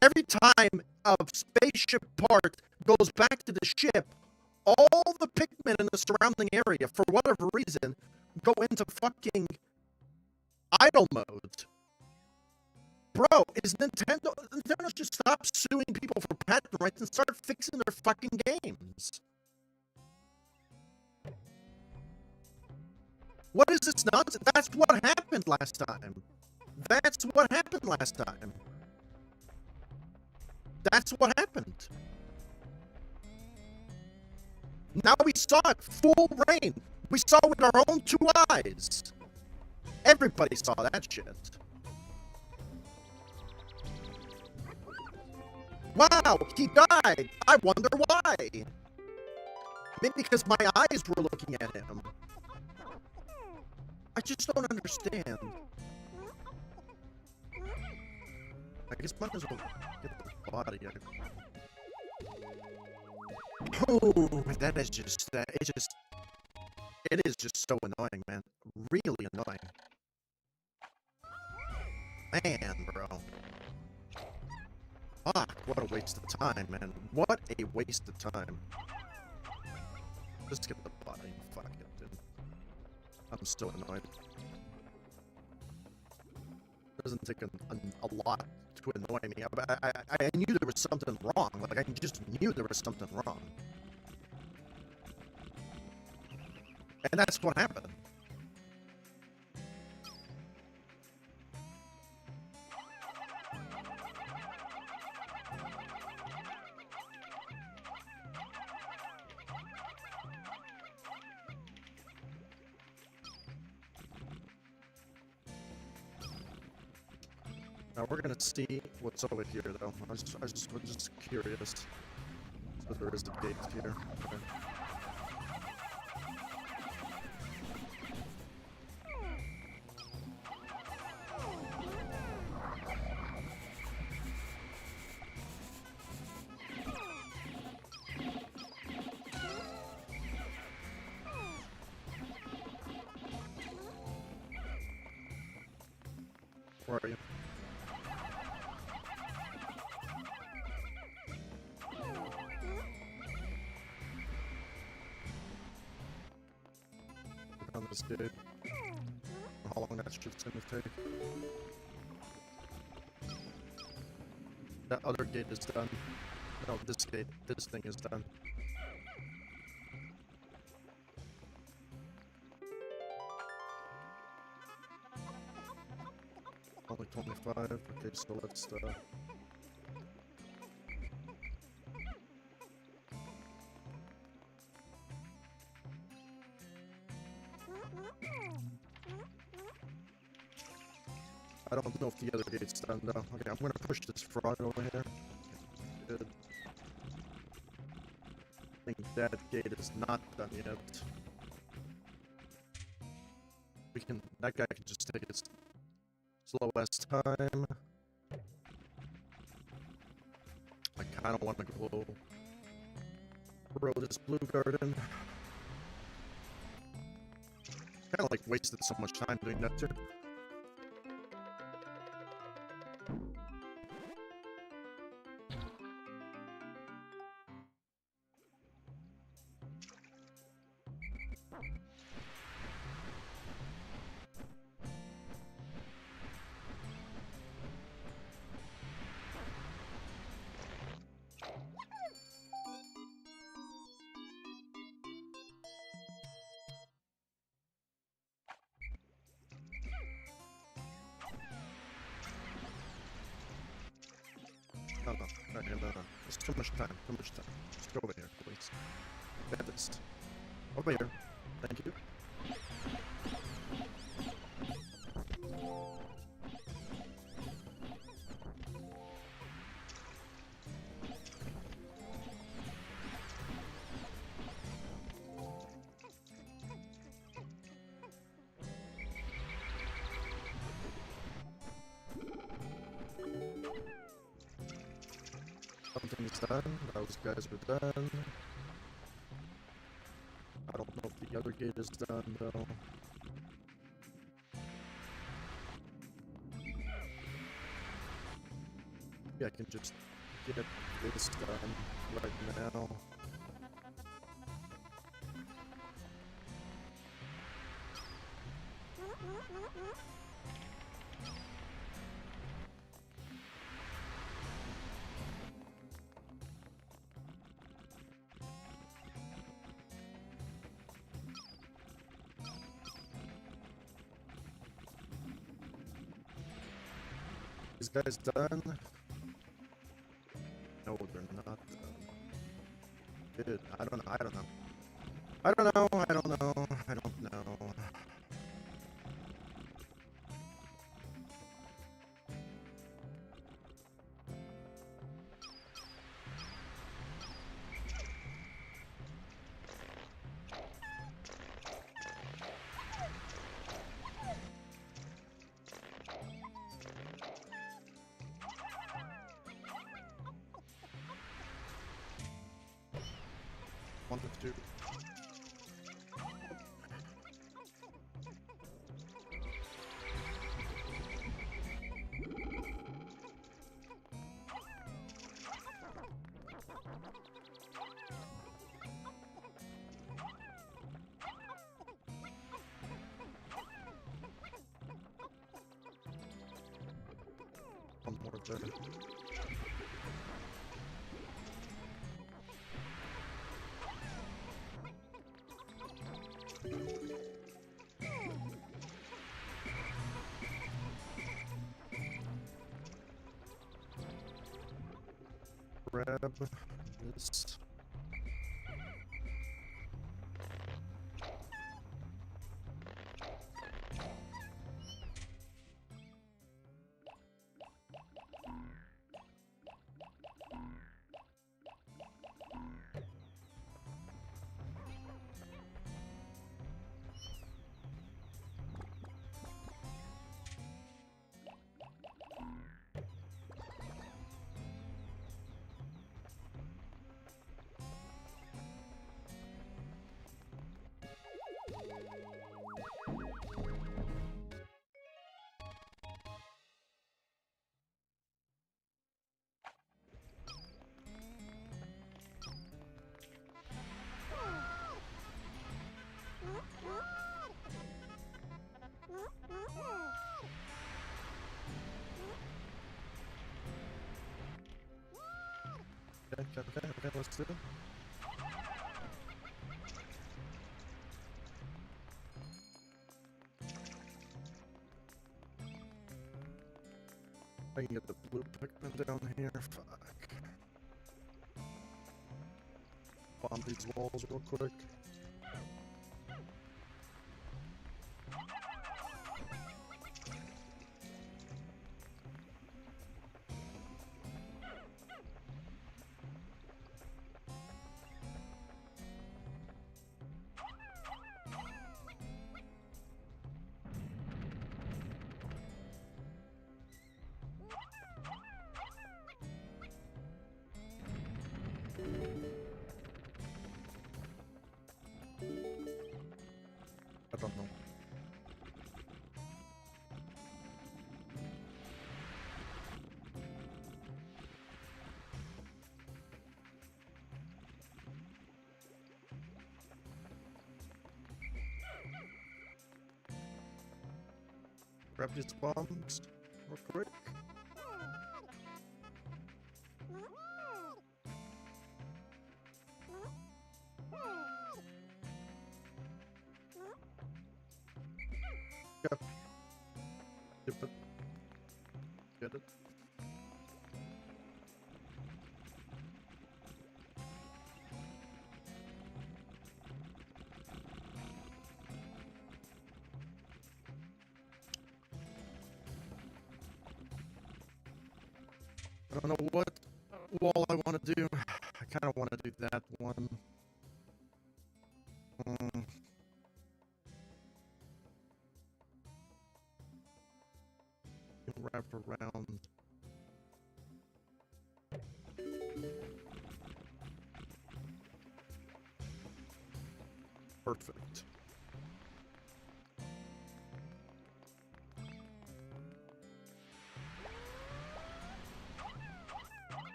Every time a spaceship part goes back to the ship, all the Pikmin in the surrounding area, for whatever reason, go into fucking idle mode. Bro, is Nintendo should stop suing people for patent rights and start fixing their fucking games. What is this nonsense? That's what happened last time. That's what happened last time. That's what happened. Now we saw it full rain. We saw it with our own 2 eyes. Everybody saw that shit. Wow, he died. I wonder why. Maybe because my eyes were looking at him. I just don't understand. I guess might as well get the body. Oh, that is just it is just so annoying, man. Really annoying. Man, bro. Fuck, what a waste of time, man. What a waste of time. Just get the body. Fuck it, dude. I'm so annoyed. It doesn't take a lot to annoy me. I knew there was something wrong. Like, I just knew there was something wrong. And that's what happened. Now we're gonna see what's over here, though. I was just curious. So there is a gate here. Okay. Where are you? On this gate. How long that shit's gonna take. That other gate is done. No, this thing is done. Only 25. Okay, so let's I don't know if the other gate's done though. Okay, I'm gonna push this frog over here. Good. I think that gate is not done yet. That guy can just take his slow ass time. I kinda wanna go grow this blue garden. Kinda like wasted so much time doing that too. No. It's too much time. Just go over here, please. Dentist. Over here. Thank you. thing's done. Those guys are done. I don't know if the other gate is done, though. Yeah, I can just get this done right now. These guys done? No, they're not done. Dude, I don't know. I don't know. I don't know. I don't know. I don't know. One to two. One more there. Grab this. Okay, let's do it. I can get the blue Pikmin down here. Fuck. Bomb these walls real quick. I don't know. Grab these bombs real quick. Yep. Yep. Get it. I don't know what wall I want to do. I kind of want to do that one. Wrap around. Perfect.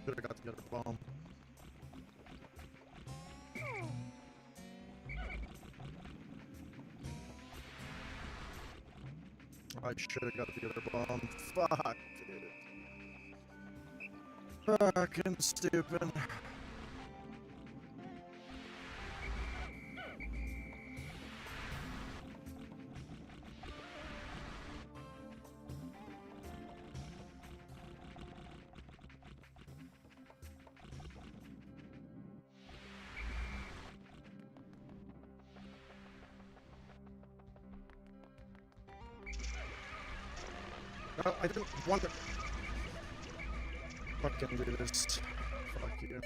Could have got the other bomb. I should have got the other bomb. Fuck it. Fucking stupid. No, I didn't want to fucking do this. Fuck you.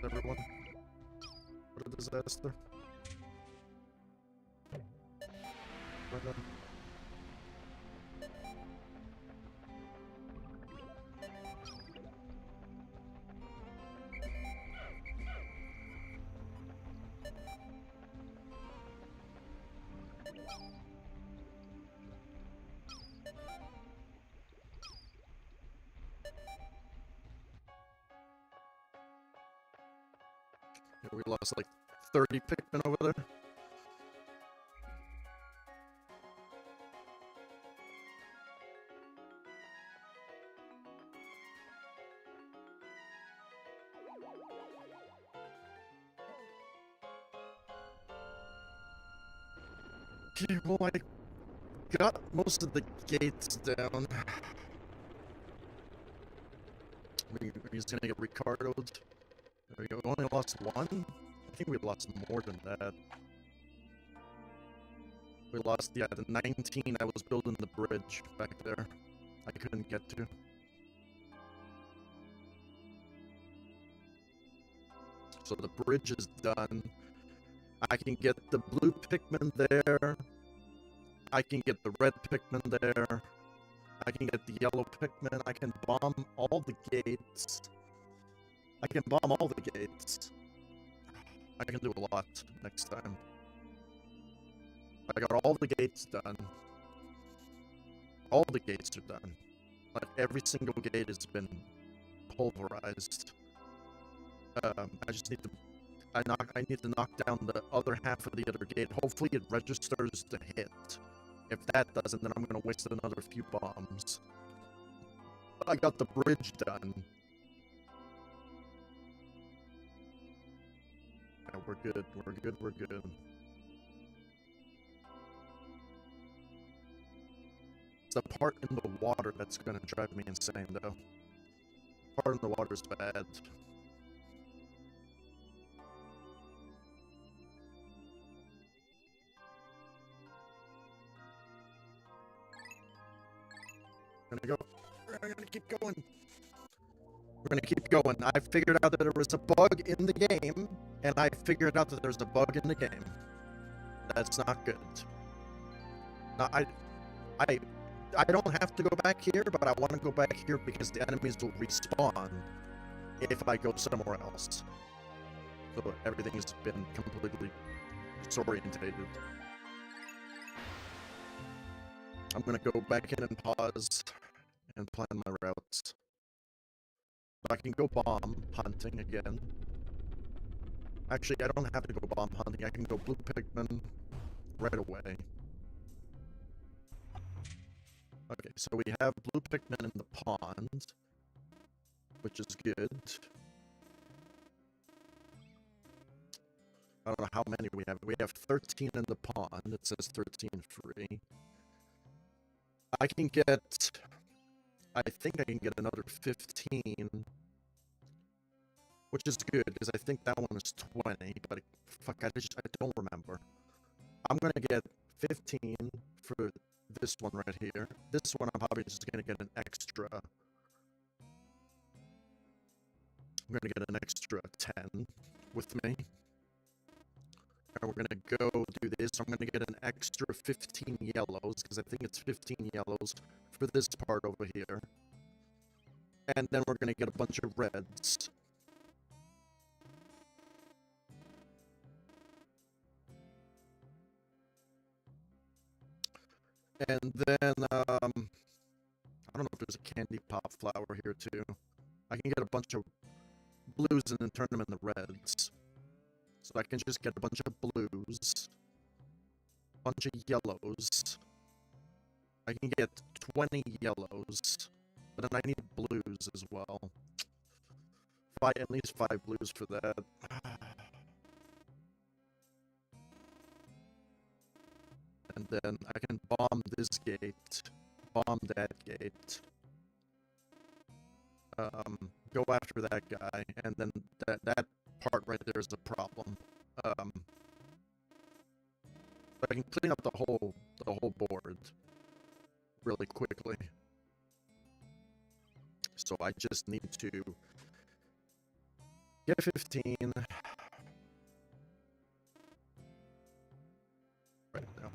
Everyone. What a disaster. Right then. Yeah, we lost like 30 Pikmin over there. Okay, well, I got most of the gates down. We're just gonna get Ricardo'd. We only lost one? I think we lost more than that. We lost, yeah, the 19 I was building the bridge back there. I couldn't get to. So the bridge is done. I can get the blue Pikmin there. I can get the red Pikmin there. I can get the yellow Pikmin. I can bomb all the gates. I can bomb all the gates. I can do a lot next time. I got all the gates done. All the gates are done. Like, every single gate has been pulverized. I just need to... I need to knock down the other half of the other gate. Hopefully it registers the hit. If that doesn't, then I'm gonna waste another few bombs. But I got the bridge done. Yeah, we're good, we're good, we're good. It's the part in the water that's gonna drive me insane, though. Part in the water's bad. We're gonna keep going. We're gonna keep going. I figured out that there was a bug in the game, and I figured out that there's a bug in the game. That's not good. Now, I don't have to go back here, but I want to go back here because the enemies will respawn if I go somewhere else. So everything has been completely disorientated. I'm gonna go back in and pause and plan my routes. I can go bomb hunting again. Actually, I don't have to go bomb hunting. I can go blue Pikmin right away. Okay, so we have blue Pikmin in the pond, which is good. I don't know how many we have. We have 13 in the pond. It says 13 free. I can get... I think I can get another 15, which is good, because I think that one is 20, but fuck, I don't remember. I'm gonna get 15 for this one right here. This one I'm probably just gonna get an extra I'm gonna get an extra 10 with me. And we're gonna go do this. I'm gonna get an extra 15 yellows, because I think it's 15 yellows for this part over here. And then we're gonna get a bunch of reds. And then, I don't know if there's a candy pop flower here too. I can get a bunch of blues and then turn them into reds. So I can just get a bunch of blues, a bunch of yellows. I can get 20 yellows, but then I need blues as well. At least 5 blues for that. And then I can bomb this gate, bomb that gate, go after that guy, and then that part right there is a problem. But I can clean up the whole board really quickly. So I just need to get 15 right now.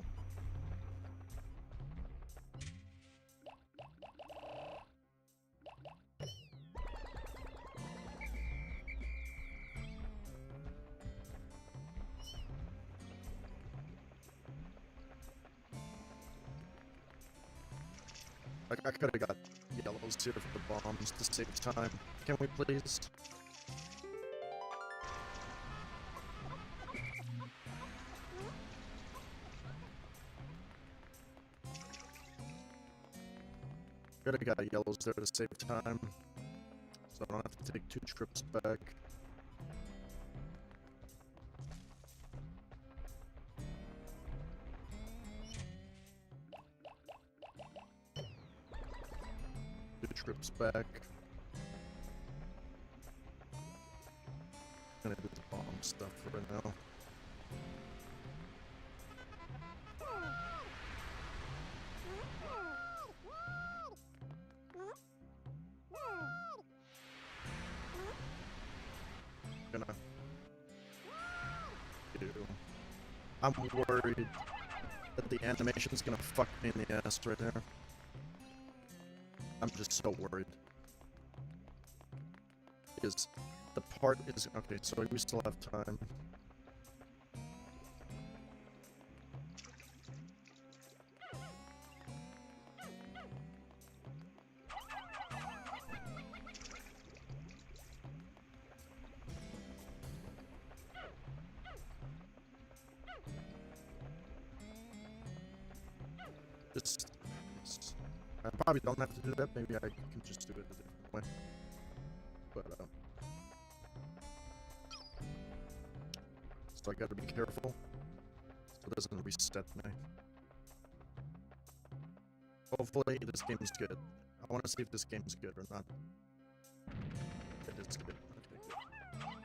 I could have got yellows here for the bombs to save time. Can we please? Could have got yellows there to save time, so I don't have to take 2 trips back. Trips back. I'm gonna do the bomb stuff for now. I'm worried that the animation's gonna fuck me in the ass right there. I'm just so worried. Because the part is... Okay, so we still have time. I probably don't have to do that. Maybe I can just do it a different way. But, so I gotta be careful so it doesn't reset me. Hopefully this game's good. I want to see if this game's good or not. It is good. Okay, good.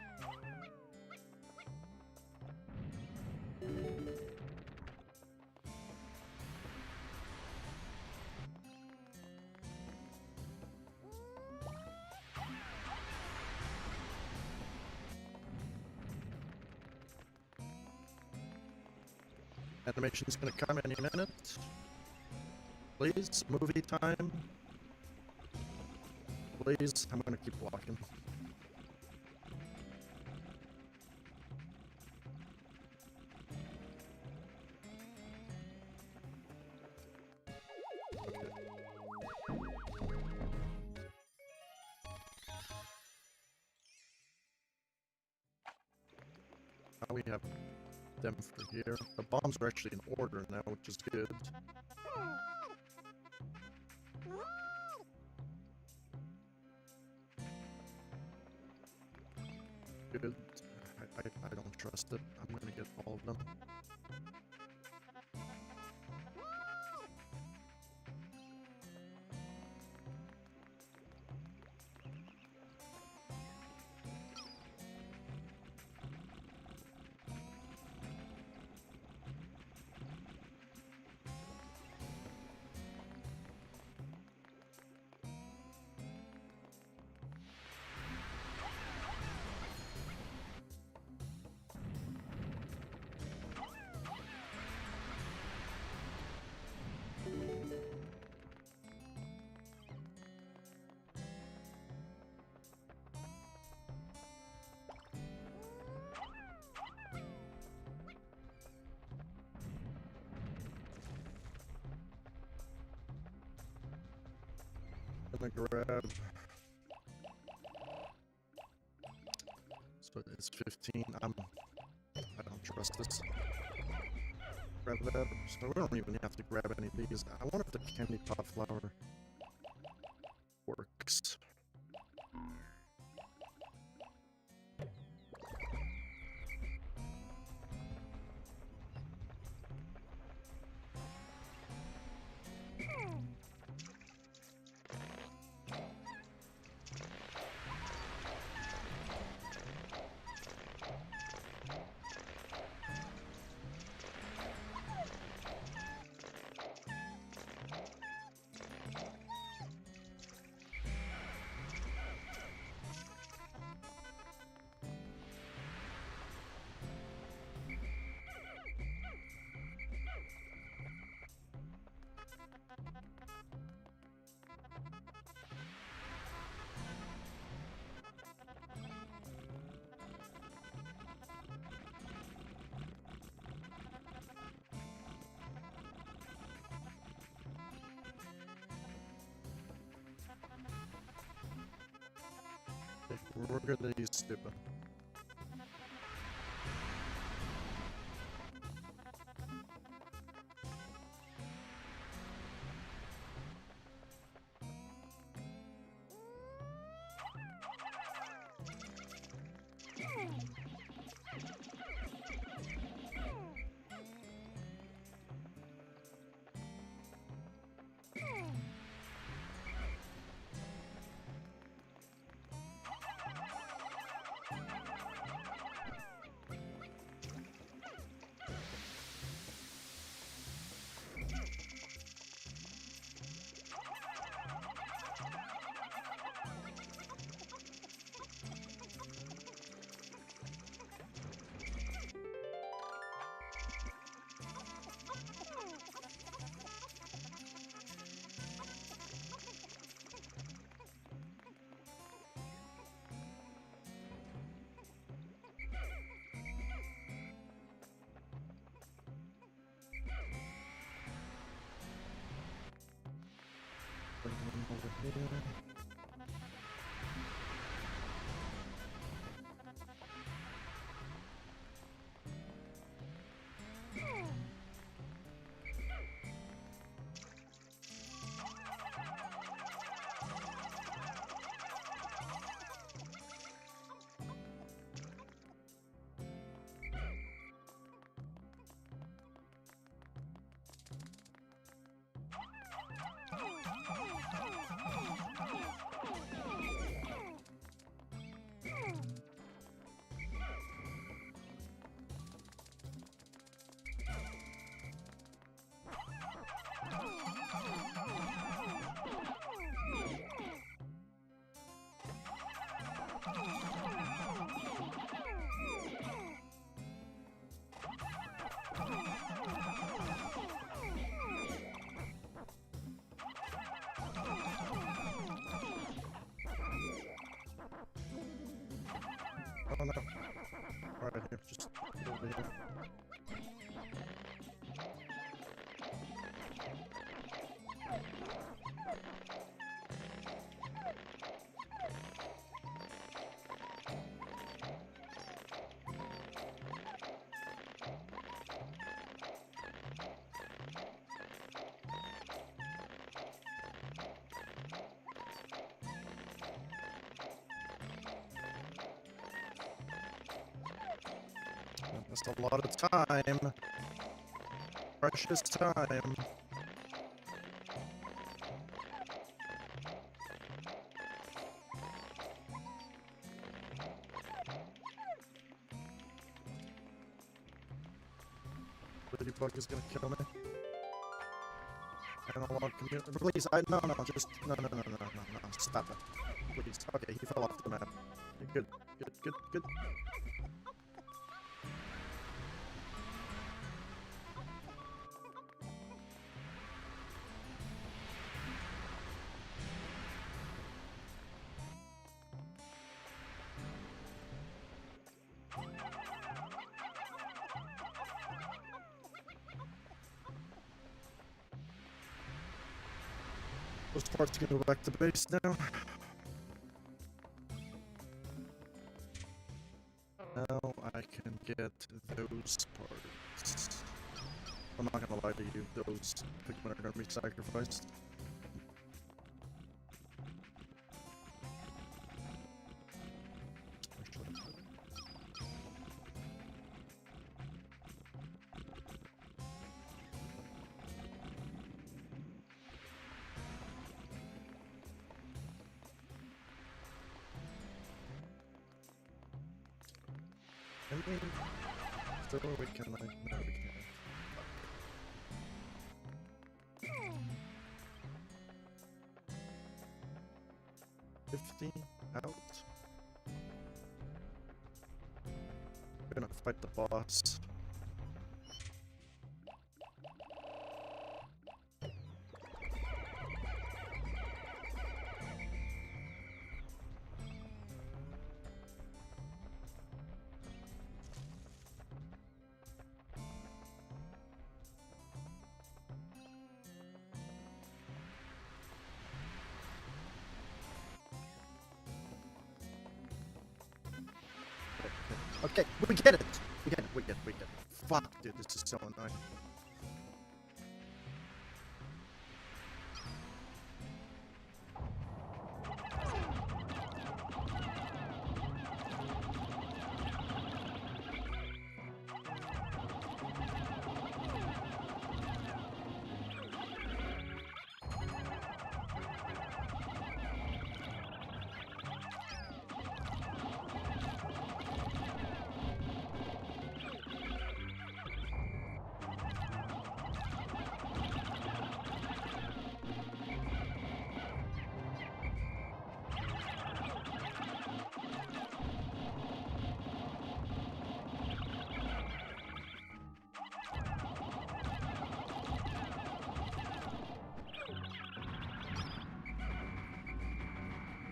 Animation's gonna come any minute. Please, movie time. Please, I'm gonna keep walking. Okay. Now we have them for here. The bombs are actually in order now, which is good. Good. I don't trust it. I'm gonna get all of them. gonna grab. So it's 15. I don't trust this. Grab that. So we don't even have to grab any of these. I wonder if the candy pot flower works. We're gonna use stupid. Over here. Oh no. Right here, just over here. That's a lot of time. Precious time. Ladybug is gonna kill me. Analog community. Please, no, stop it. Please. Okay, he fell off the map. Good. Those parts can go back to base now. Now I can get those parts. I'm not gonna lie to you, those Pikmin are gonna be sacrificed. I mean, still we can, like, no, we can't. 50 out. We're gonna fight the boss. Okay, we get it! We get it. Fuck, dude, this is so annoying.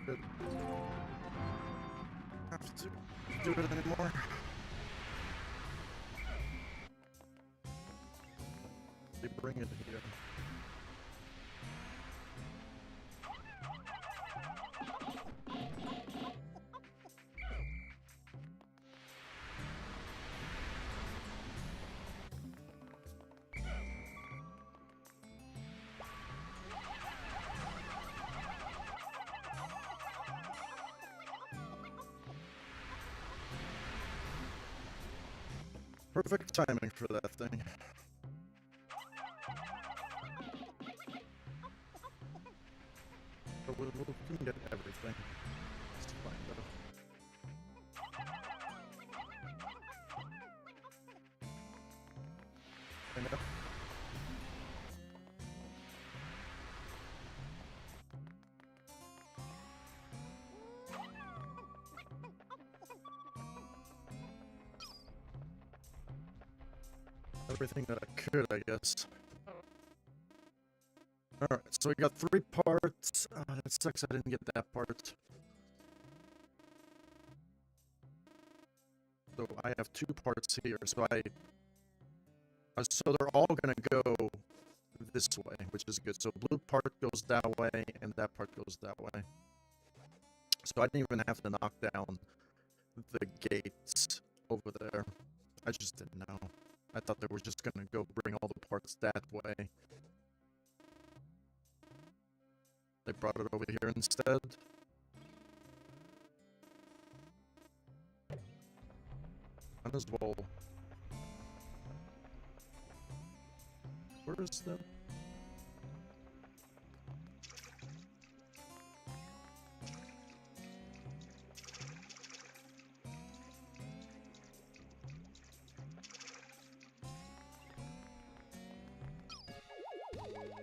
Good. Have to do it anymore. They bring it here. Perfect timing for that thing. But we can get everything. It's fine though. I know. Everything that I could, I guess. Alright, so we got 3 parts. That sucks I didn't get that part. So I have 2 parts here, so so they're all gonna go this way, which is good. So blue part goes that way, and that part goes that way. So I didn't even have to knock down the gates over there. I just didn't know. I thought they were just gonna go bring all the parts that way. They brought it over here instead. Might as well. Where is that?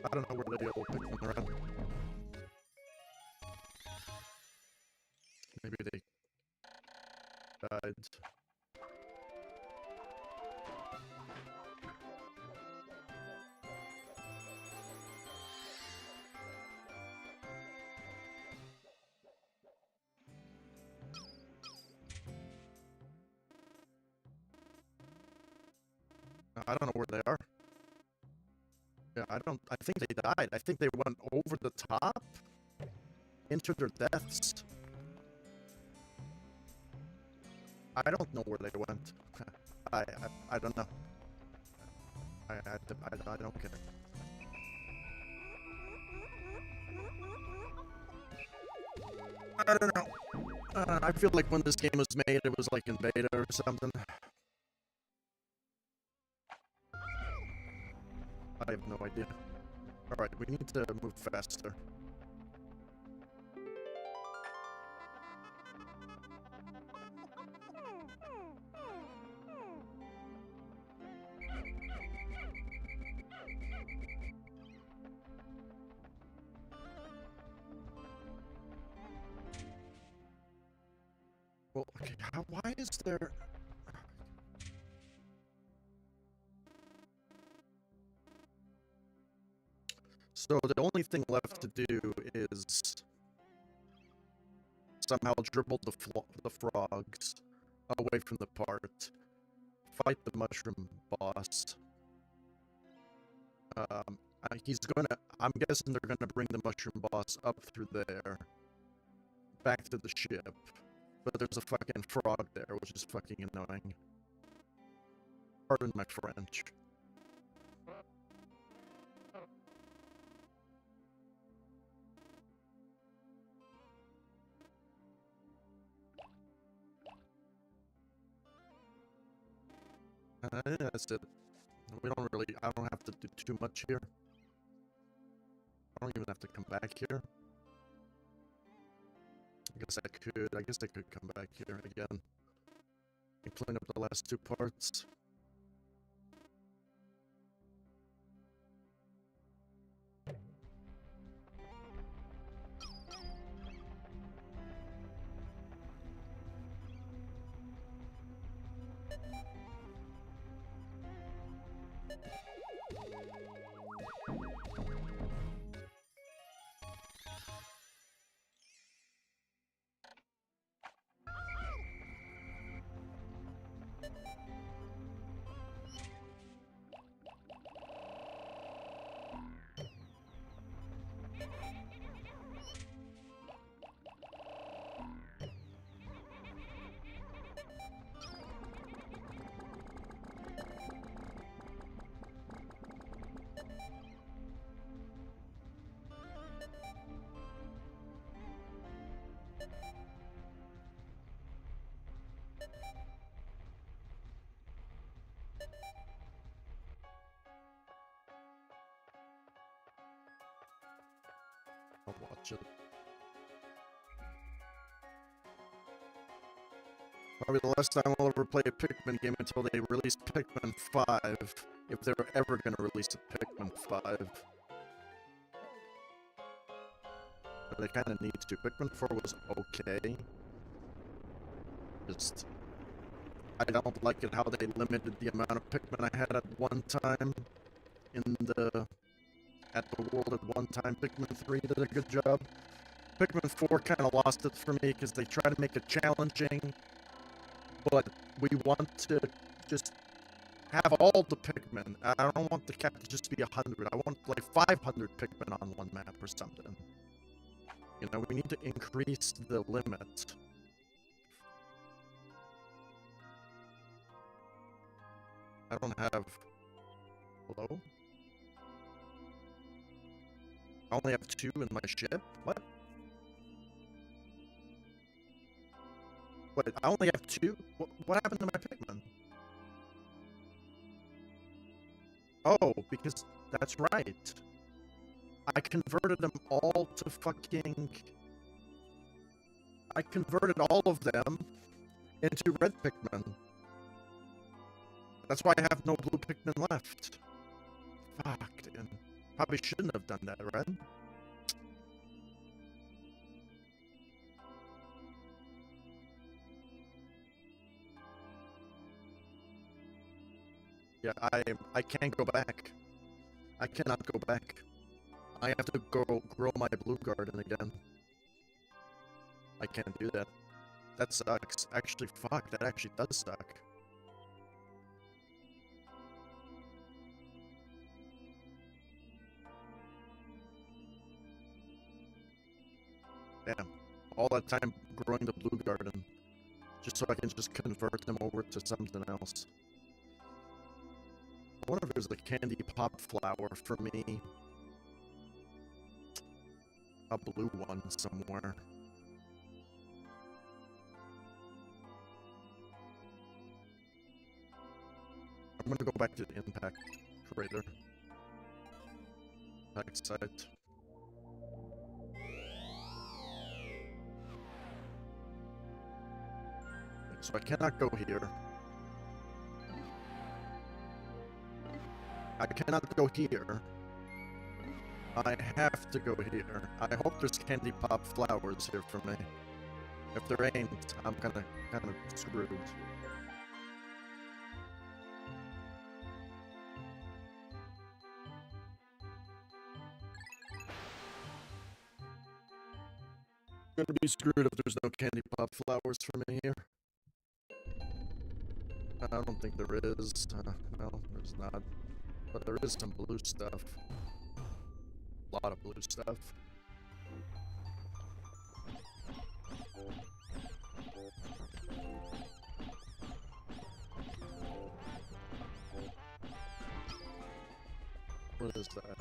I don't know where they all Pikmin are at. Maybe they died. I don't know where they are. Yeah, I think they died. I think they went over the top into their deaths. I don't know where they went. I don't know. I don't get it. I don't know. I feel like when this game was made, it was like in beta or something. I have no idea. Alright, we need to move faster. Well, okay, why is there... So the only thing left to do is somehow dribble the frogs away from the part, fight the mushroom boss. I'm guessing they're gonna bring the mushroom boss up through there, back to the ship. But there's a fucking frog there, which is fucking annoying. Pardon my French. That's it. I don't have to do too much here. I don't even have to come back here. I guess I could come back here again and clean up the last two parts. I'll watch it. Probably the last time I'll ever play a Pikmin game until they release Pikmin 5. If they're ever gonna release a Pikmin 5. But they kinda need to. Pikmin 4 was okay. Just... I don't like it how they limited the amount of Pikmin I had at one time at the world at one time. Pikmin 3 did a good job. Pikmin 4 kind of lost it for me because they try to make it challenging, but we want to just have all the Pikmin. I don't want the cap to just be 100. I want like 500 Pikmin on one map or something. You know, we need to increase the limit. I don't have... Hello? I only have 2 in my ship? What? Wait, I only have 2? What happened to my Pikmin? Oh, because that's right. I converted them all to fucking... I converted all of them into red Pikmin. That's why I have no blue Pikmin left. Fuck, dude. Probably shouldn't have done that, right? Yeah, I can't go back. I cannot go back. I have to go grow my blue garden again. I can't do that. That sucks. Actually, fuck, that actually does suck. Yeah, all that time growing the blue garden, just so I can just convert them over to something else. I wonder if there's a candy pop flower for me. A blue one somewhere. I'm gonna go back to the impact crater. Impact site. So I cannot go here. I cannot go here. I have to go here. I hope there's candy pop flowers here for me. If there ain't, I'm kind of screwed. I'm gonna be screwed if there's no candy pop flowers for me here. I don't think there is. No, there's not. But there is some blue stuff. A lot of blue stuff. What is that? I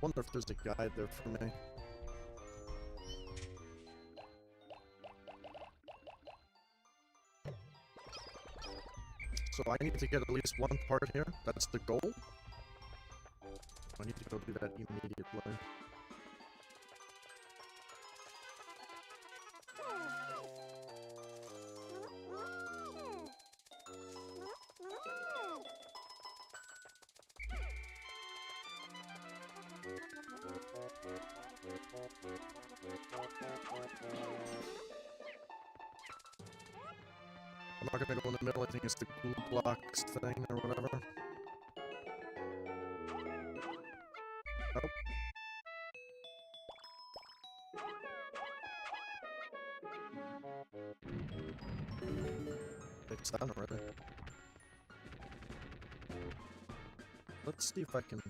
wonder if there's a guide there for me. So I need to get at least one part here. That's the goal. I need to go do that immediately. I'm not gonna go in the middle. I think it's the glue blocks thing or whatever. Nope. It's done already. Let's see if I can...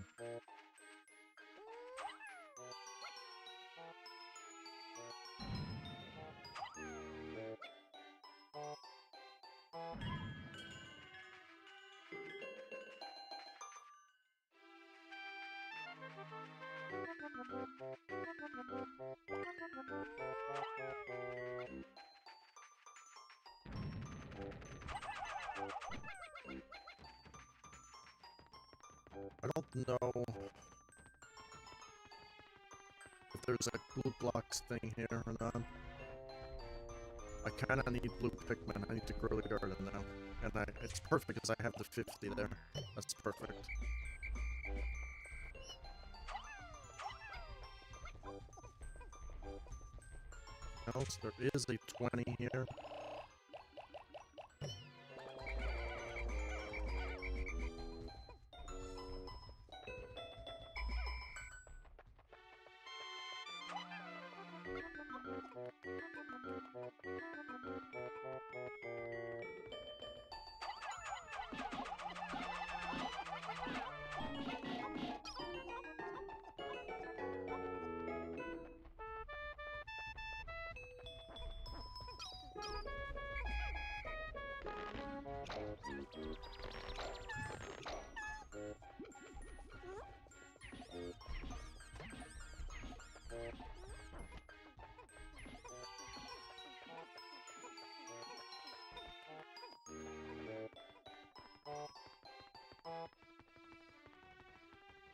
I don't know if there's a glue blocks thing here or not. I kinda need blue Pikmin. I need to grow the garden now. And it's perfect because I have the 50 there. That's perfect. Else, there is a 20 here.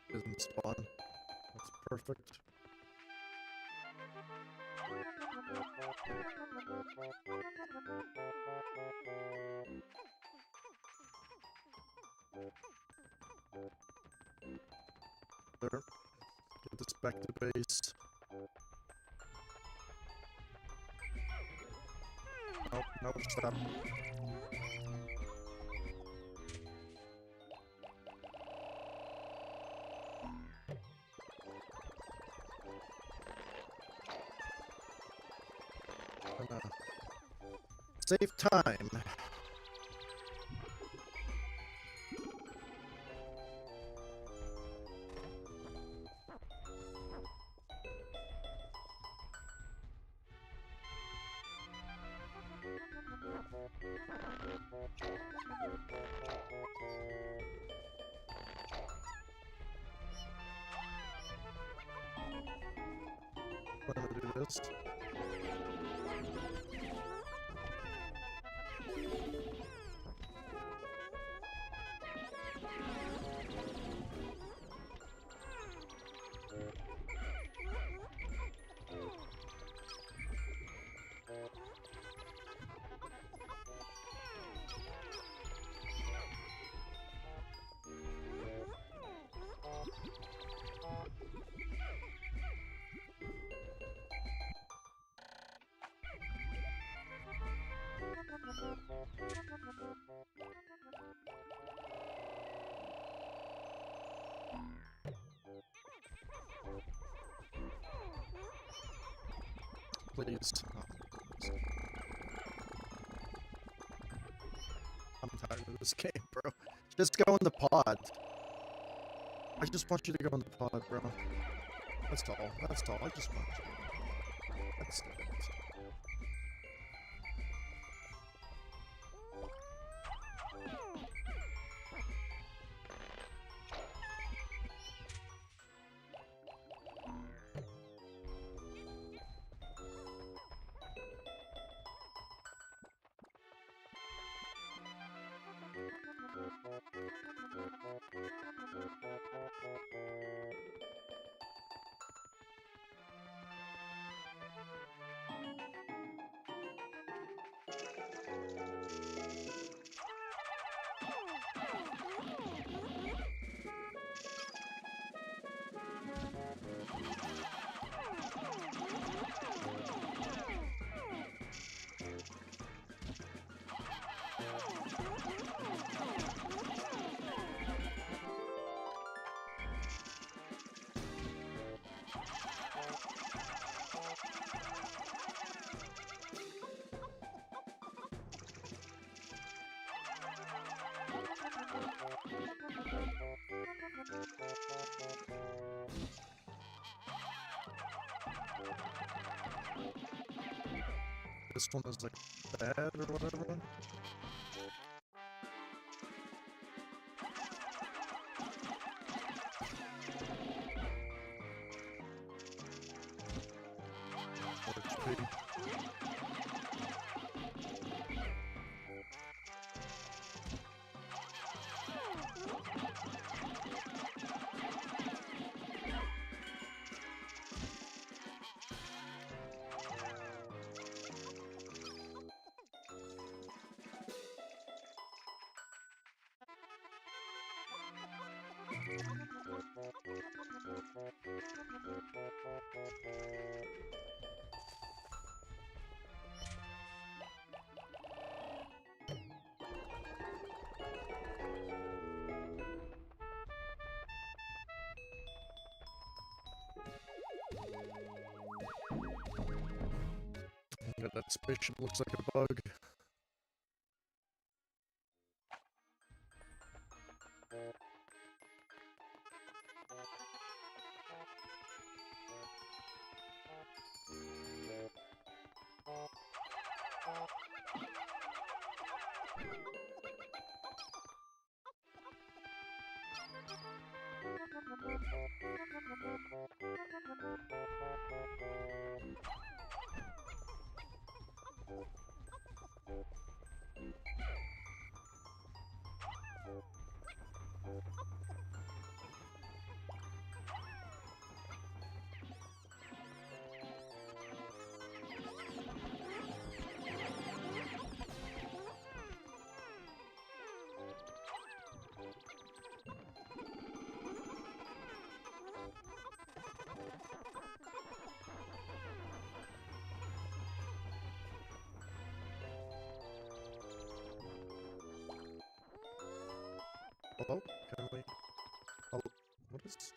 Isn't spawn. That's perfect. There. Get this back to base. Nope, nope, stop. Save time. I'm gonna do this. Please. I'm tired of this game, bro. Just go in the pod. I just want you to go in the pod, bro. That's all. That's all. I just want you. That's it. This one is like bad or whatever. HP. Yeah, that spaceship looks like a bug. Hello? Can we? Oh, what is?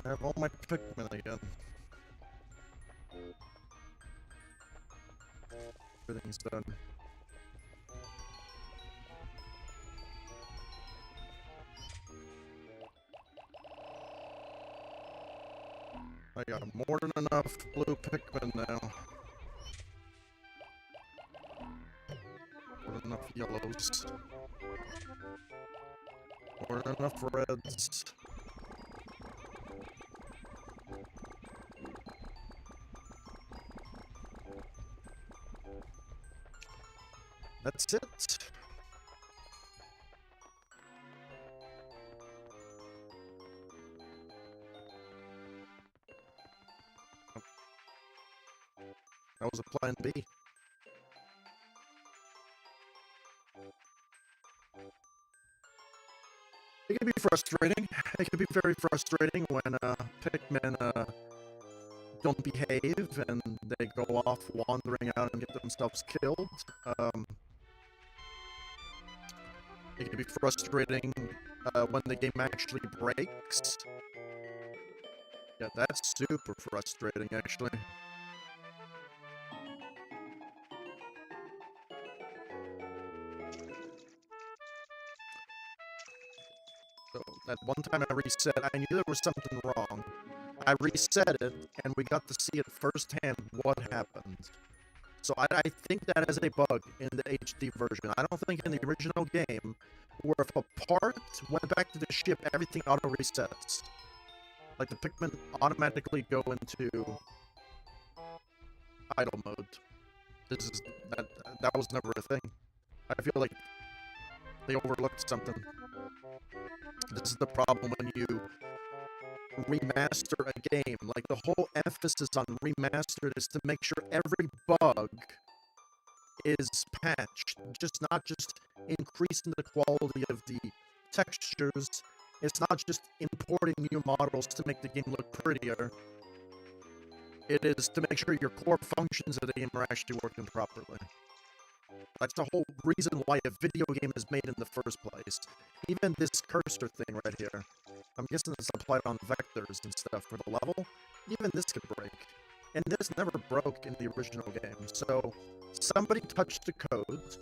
I have all my Pikmin again. Everything's done. I got more than enough blue Pikmin now. More than enough yellows. More than enough reds. That's it. That was a plan B. It can be frustrating. It can be very frustrating when Pikmin don't behave and they go off wandering out and get themselves killed. It can be frustrating when the game actually breaks. Yeah, that's super frustrating, actually. So, that one time I reset, I knew there was something wrong. I reset it, and we got to see it firsthand what happened. So I think that is a bug in the HD version. I don't think in the original game, where if a part went back to the ship, everything auto-resets. Like, the Pikmin automatically go into idle mode. That was never a thing. I feel like they overlooked something. This is the problem when you remaster a game. Like, the whole emphasis on remastered is to make sure every bug is patched. Not just increasing the quality of the textures. It's not just importing new models to make the game look prettier. It is to make sure your core functions of the game are actually working properly. That's the whole reason why a video game is made in the first place. Even this cursor thing right here, I'm guessing it's applied on vectors and stuff for the level. Even this could break. And this never broke in the original game. So, somebody touched the code,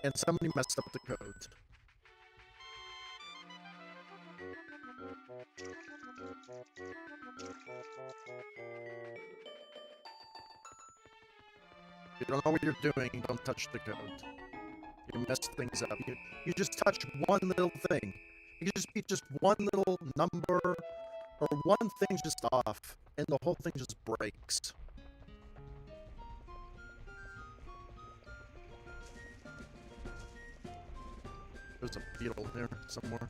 and somebody messed up the code. If you don't know what you're doing, don't touch the code. You mess things up. You just touch one little thing. It could just be just one little number, or one thing just off, and the whole thing just breaks. There's a beetle here somewhere.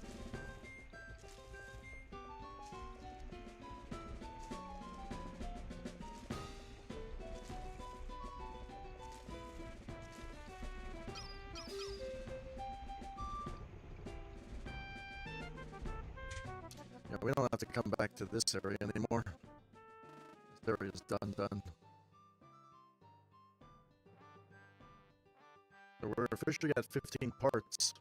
Yeah, we don't have to come back to this area anymore. This area is done. So we're officially at 15 parts.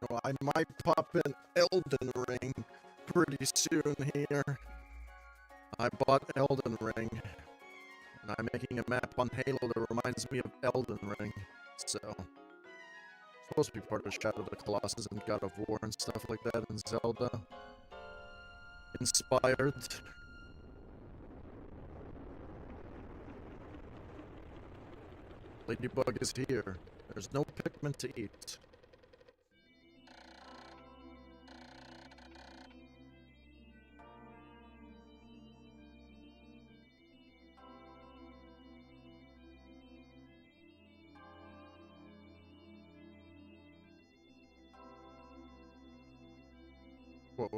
Well, I might pop an Elden Ring pretty soon here. I bought Elden Ring, and I'm making a map on Halo that reminds me of Elden Ring. So, it's supposed to be part of Shadow of the Colossus and God of War and stuff like that, and Zelda. Inspired. Ladybug is here. There's no Pikmin to eat. Wait.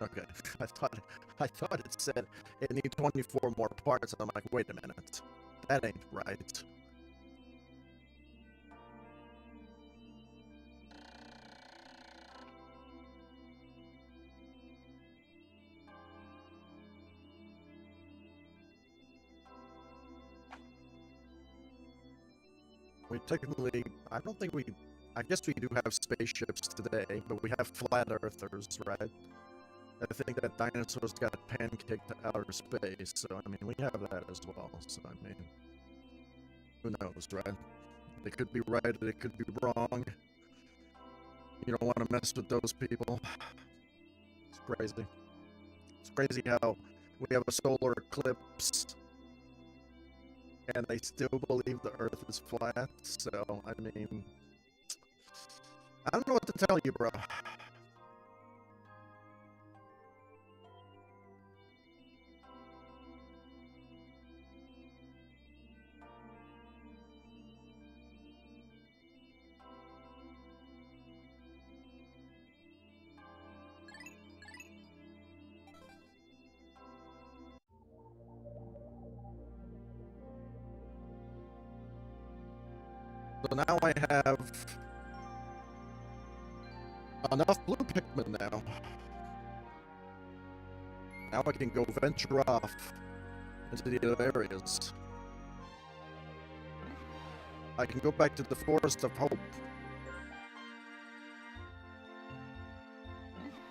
Okay, I thought it said it needs 24 more parts. I'm like, wait a minute, that ain't right. We technically, I don't think we, I guess we do have spaceships today, but we have flat earthers, right? I think that dinosaurs got pancaked to outer space, so I mean, we have that as well, so I mean, who knows, right? They could be right, or they could be wrong. You don't want to mess with those people. It's crazy. It's crazy how we have a solar eclipse and they still believe the Earth is flat. So, I mean, I don't know what to tell you, bro. So now I have enough blue Pikmin now. Now I can go venture off into the other areas. I can go back to the Forest of Hope.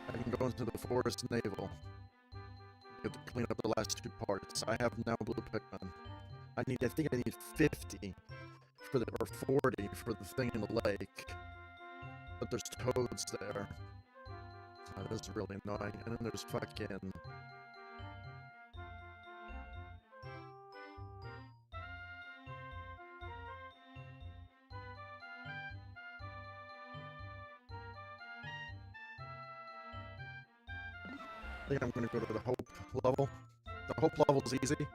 I can go into the Forest Naval. Get to clean up the last 2 parts. I have now blue Pikmin. I think I need 50 for the, or 40 for the thing in the lake. But there's toads there. Oh, that's really annoying. And then there's fucking... I think I'm gonna go to the Hope level. The Hope level's easy.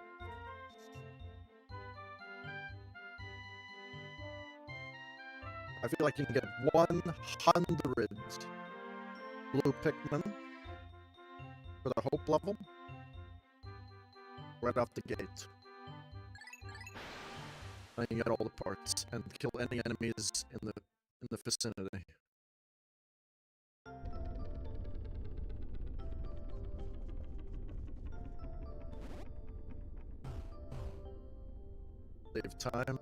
I feel like you can get 100 blue Pikmin for the Hope level right off the gate. And you get all the parts and kill any enemies in the vicinity. Save time.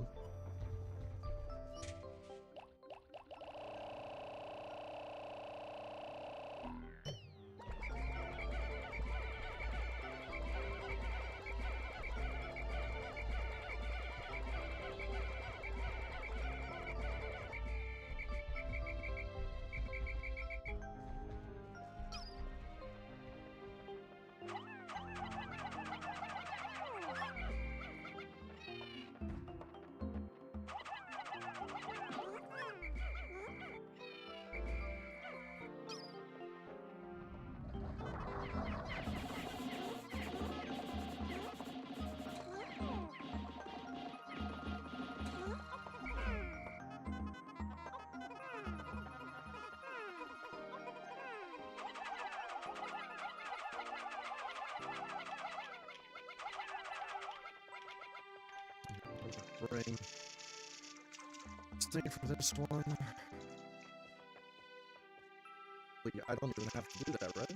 Bring stay for this one. But yeah, I don't even have to do that, right?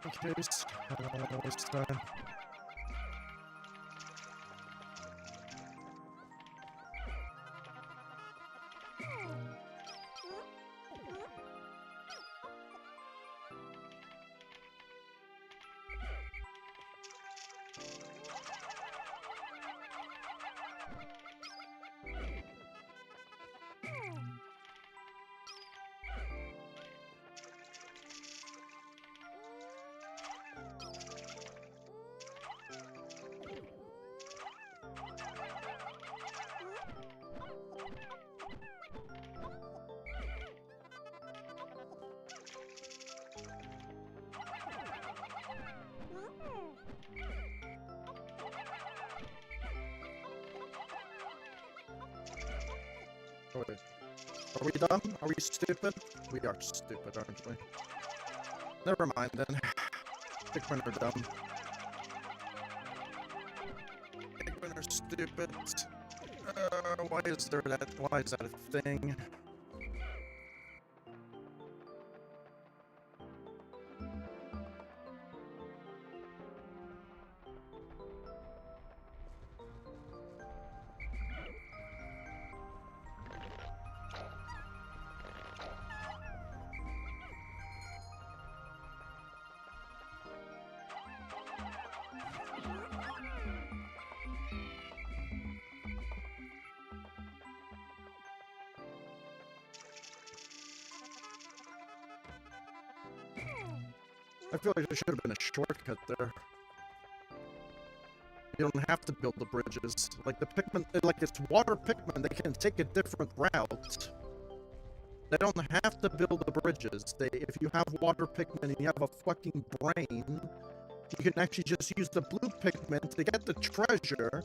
just in case. I don't want to waste time. Wait, are we dumb? Are we stupid? We are stupid, aren't we? Never mind then. Pikmin are dumb. Pikmin are stupid. Why is there that? Why is that a thing? I feel like there should have been a shortcut there. You don't have to build the bridges. Like the Pikmin, like it's water Pikmin, they can take a different route. They don't have to build the bridges. If you have water Pikmin and you have a fucking brain, you can actually just use the blue Pikmin to get the treasure,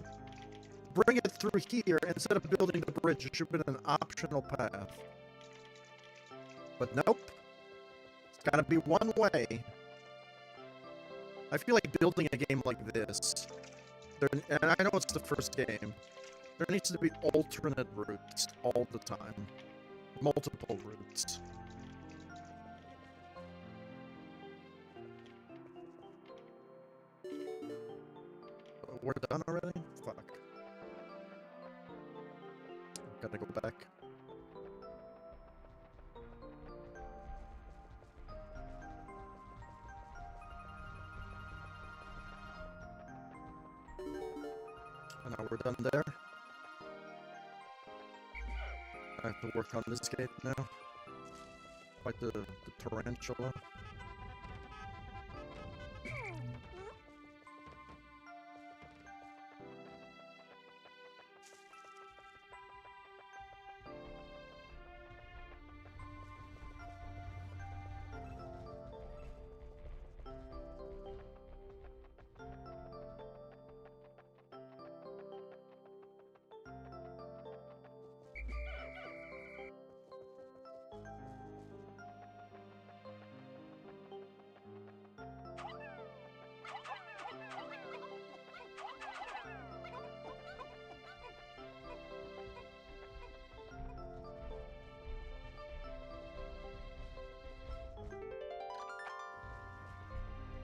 bring it through here instead of building the bridge. It should have been an optional path. But nope. It's gotta be one way. I feel like building a game like this, and I know it's the first game, there needs to be alternate routes all the time. Multiple routes. We're done already? Fuck. Gotta go back. And now we're done there. I have to work on this gate now. Fight the tarantula.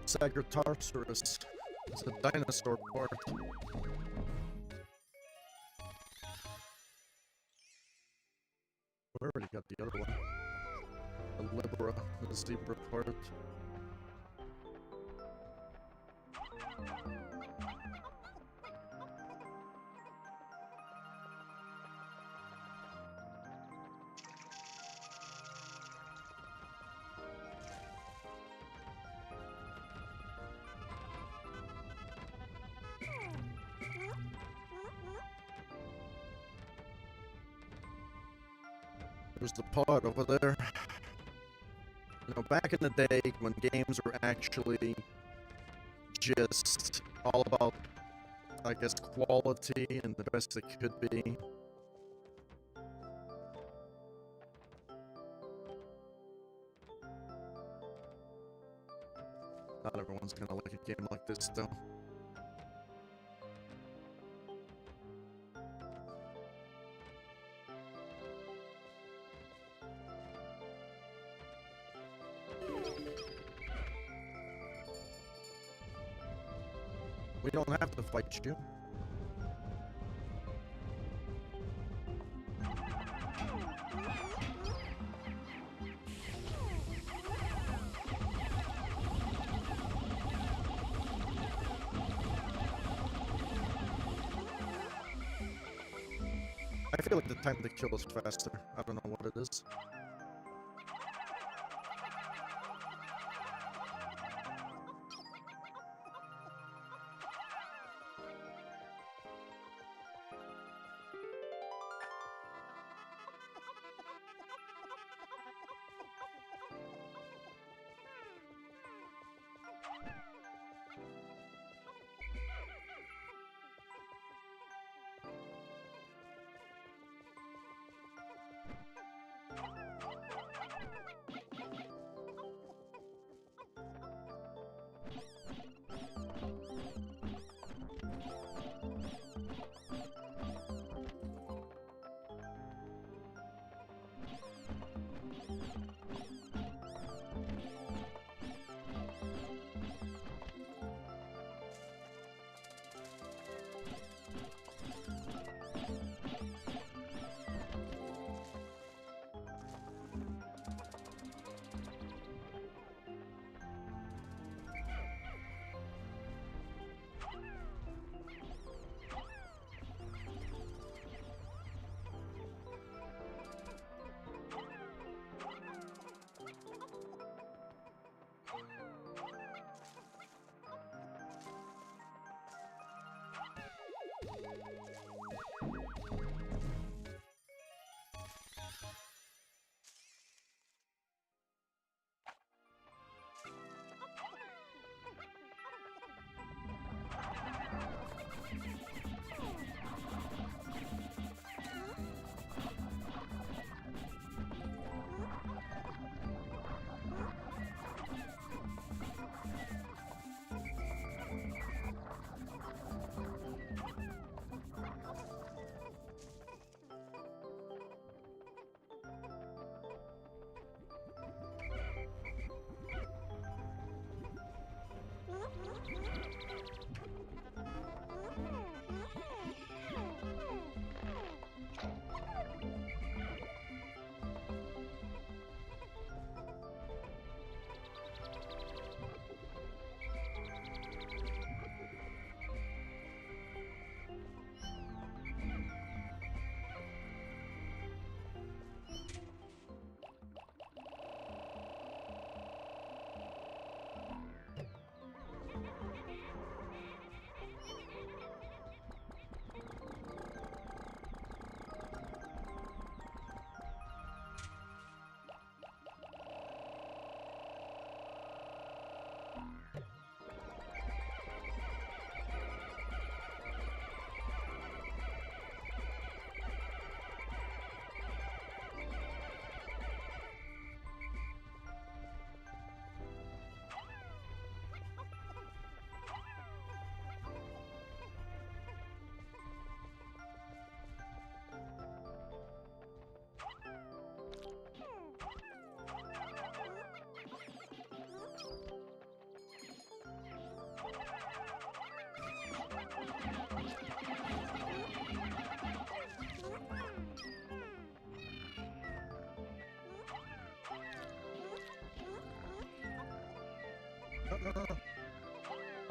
Sagittarius. It's a dinosaur part. We already got the other one. The Libra, the zebra part. There's the pod over there. You know, back in the day when games were actually just all about, I guess, quality and the best it could be. Not everyone's gonna like a game like this, though. We don't have to fight you. I feel like the time to kill is faster. I don't know what it is.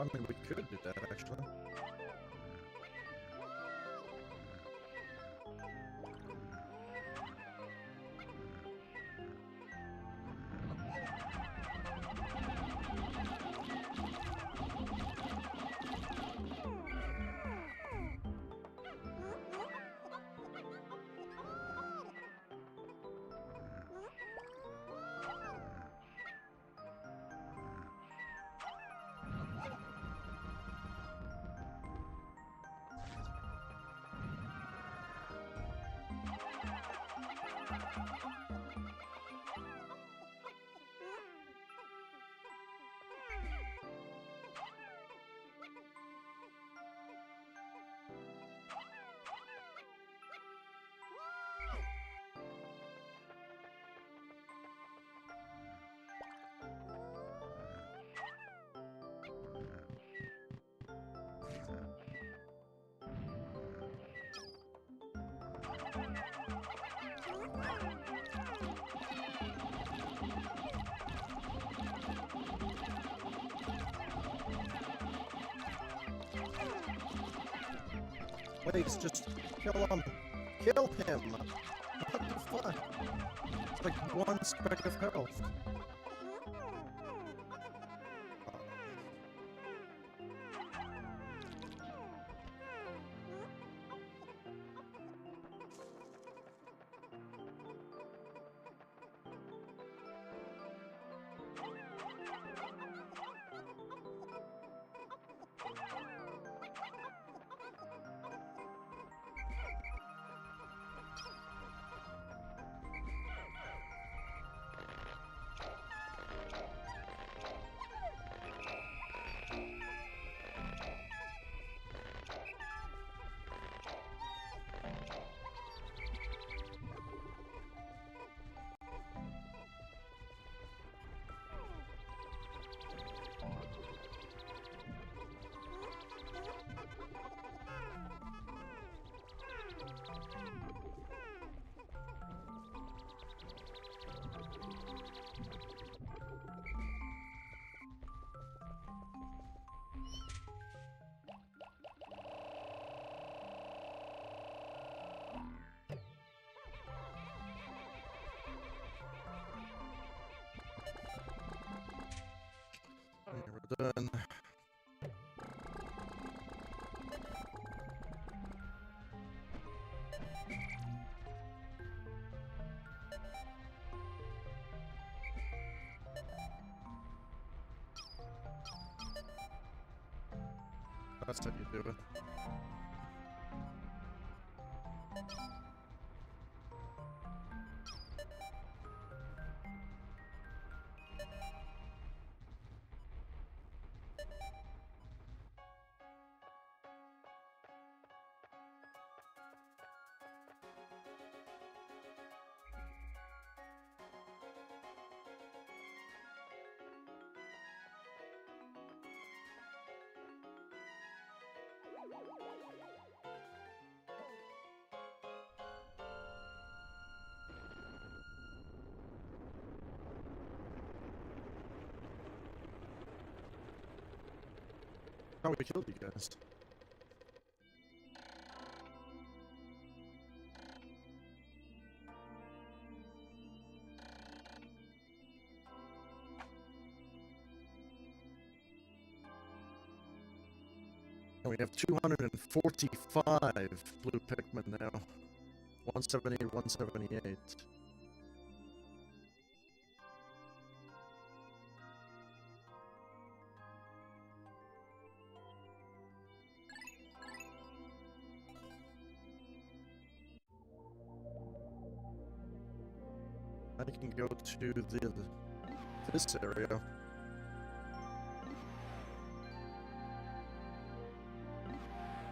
I mean, we could do that, actually. face. Just kill him. Kill him. What the fuck? It's like one speck of health. We're done. That's how you do it. How we killed you guys. And we have 245 blue Pikmin now. 178, 178. I can go to this area.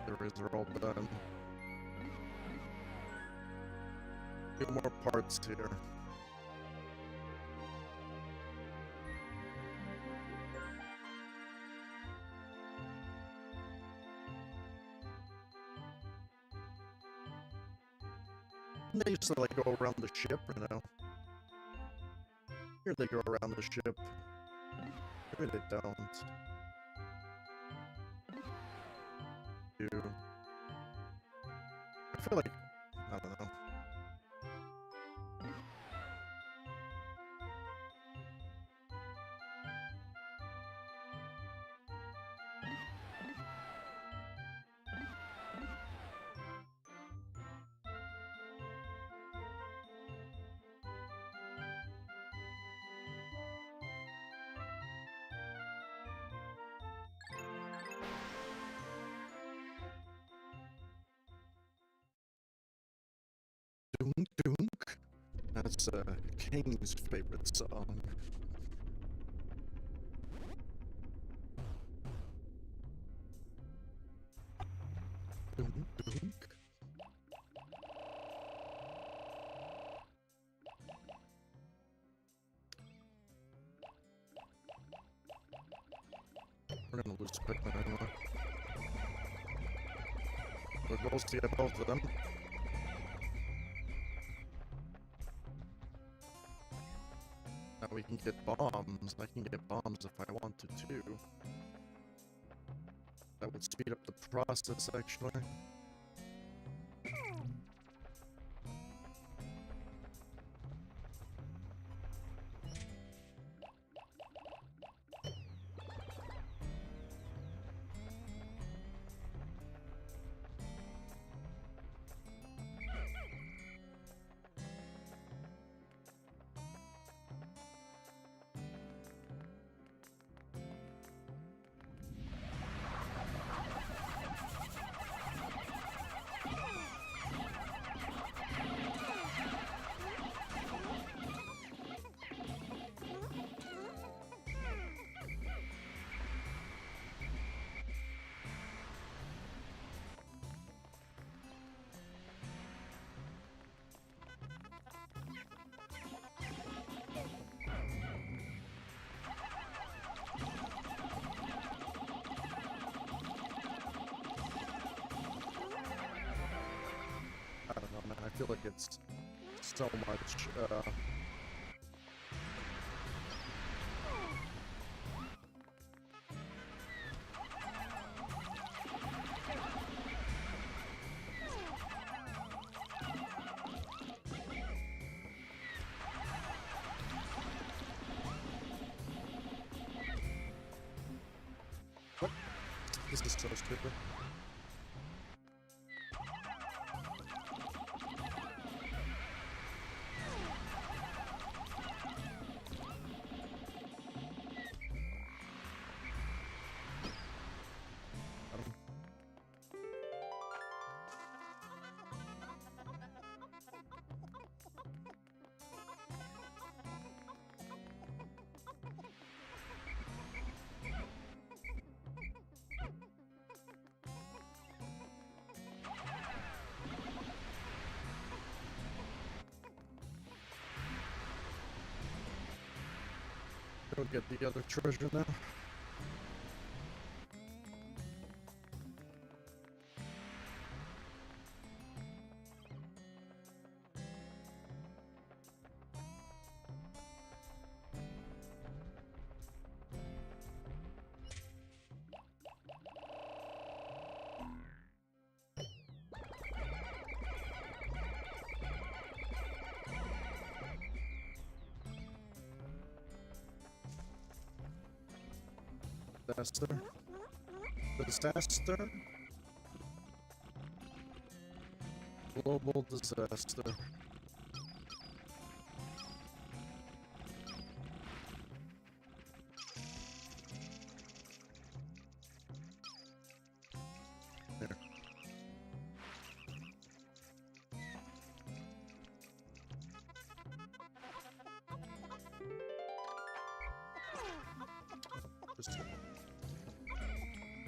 The areas are all done. Two more parts here. They used to like go around the ship, you know. Here they go around the ship. Maybe they don't. Do. I feel like, I don't know. Dunk dunk. That's King's favorite song. Dunk dunk. We're gonna lose Pikmin anyway. The goal's to get both of them. Now we can get bombs. I can get bombs if I wanted to. That would speed up the process, actually. man. I feel like it's so much, what? This is so stupid. Go get the other treasure now. Disaster. Global disaster. There. Just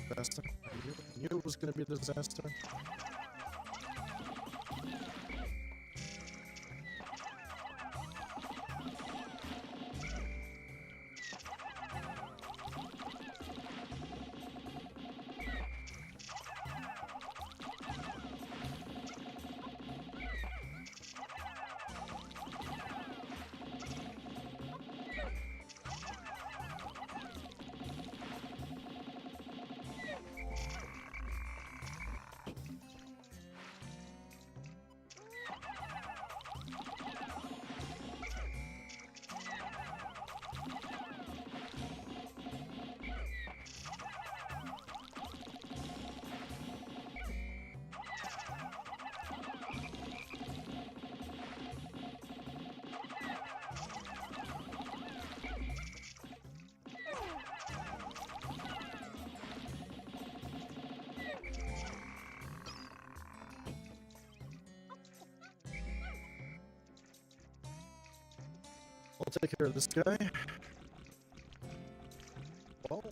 disaster. I knew it was going to be a disaster. I'll take care of this guy. Well.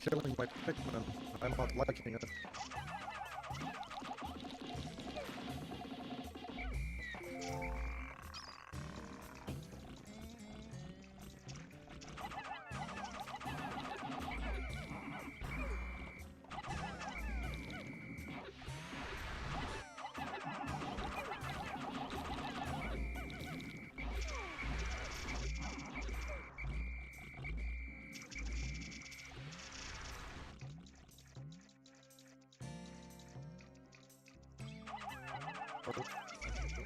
Killing my Pikmin. I'm not liking it.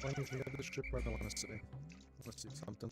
When is the other ship? I don't want to see. I want to see something.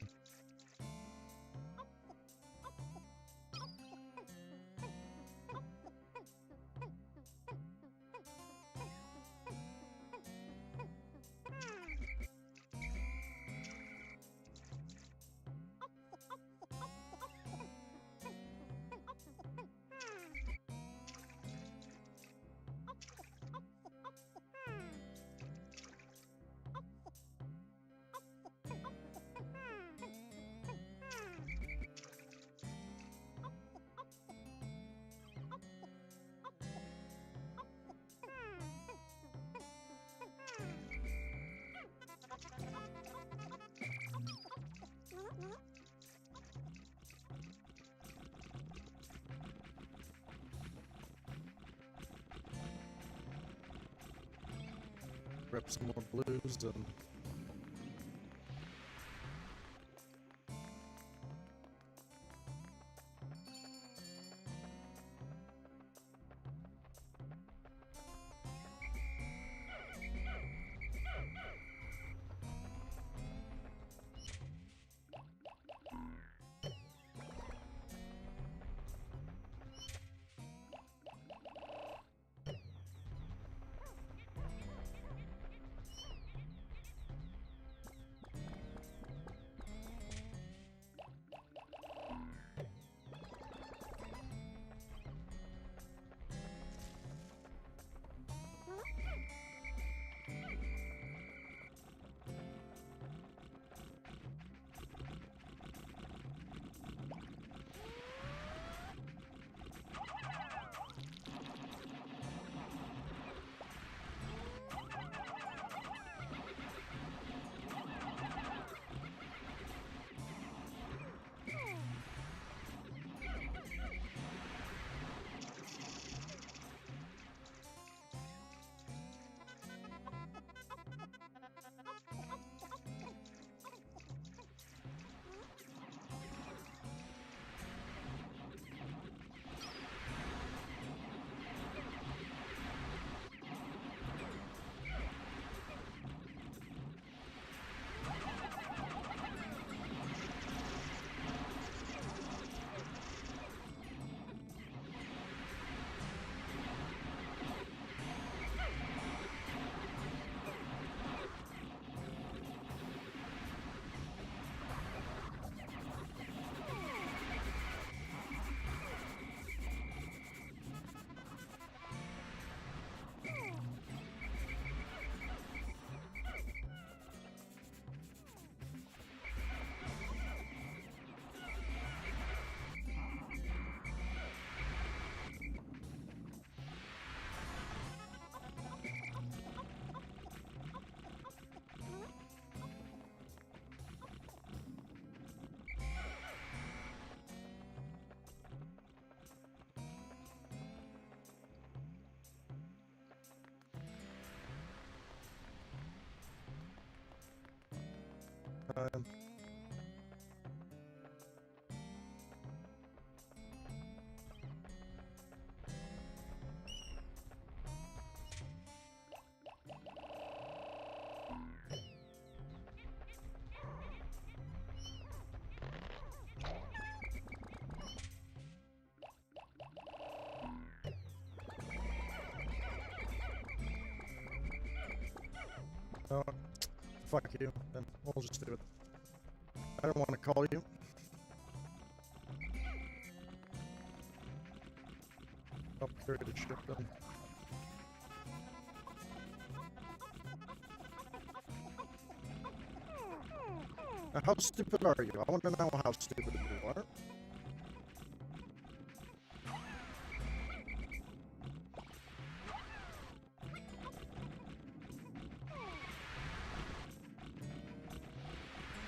Rip some more blues and. time. No, fuck you, then we'll just do it. I don't want to call you. I'll carry the ship then. Now, how stupid are you? I want to know how stupid you are.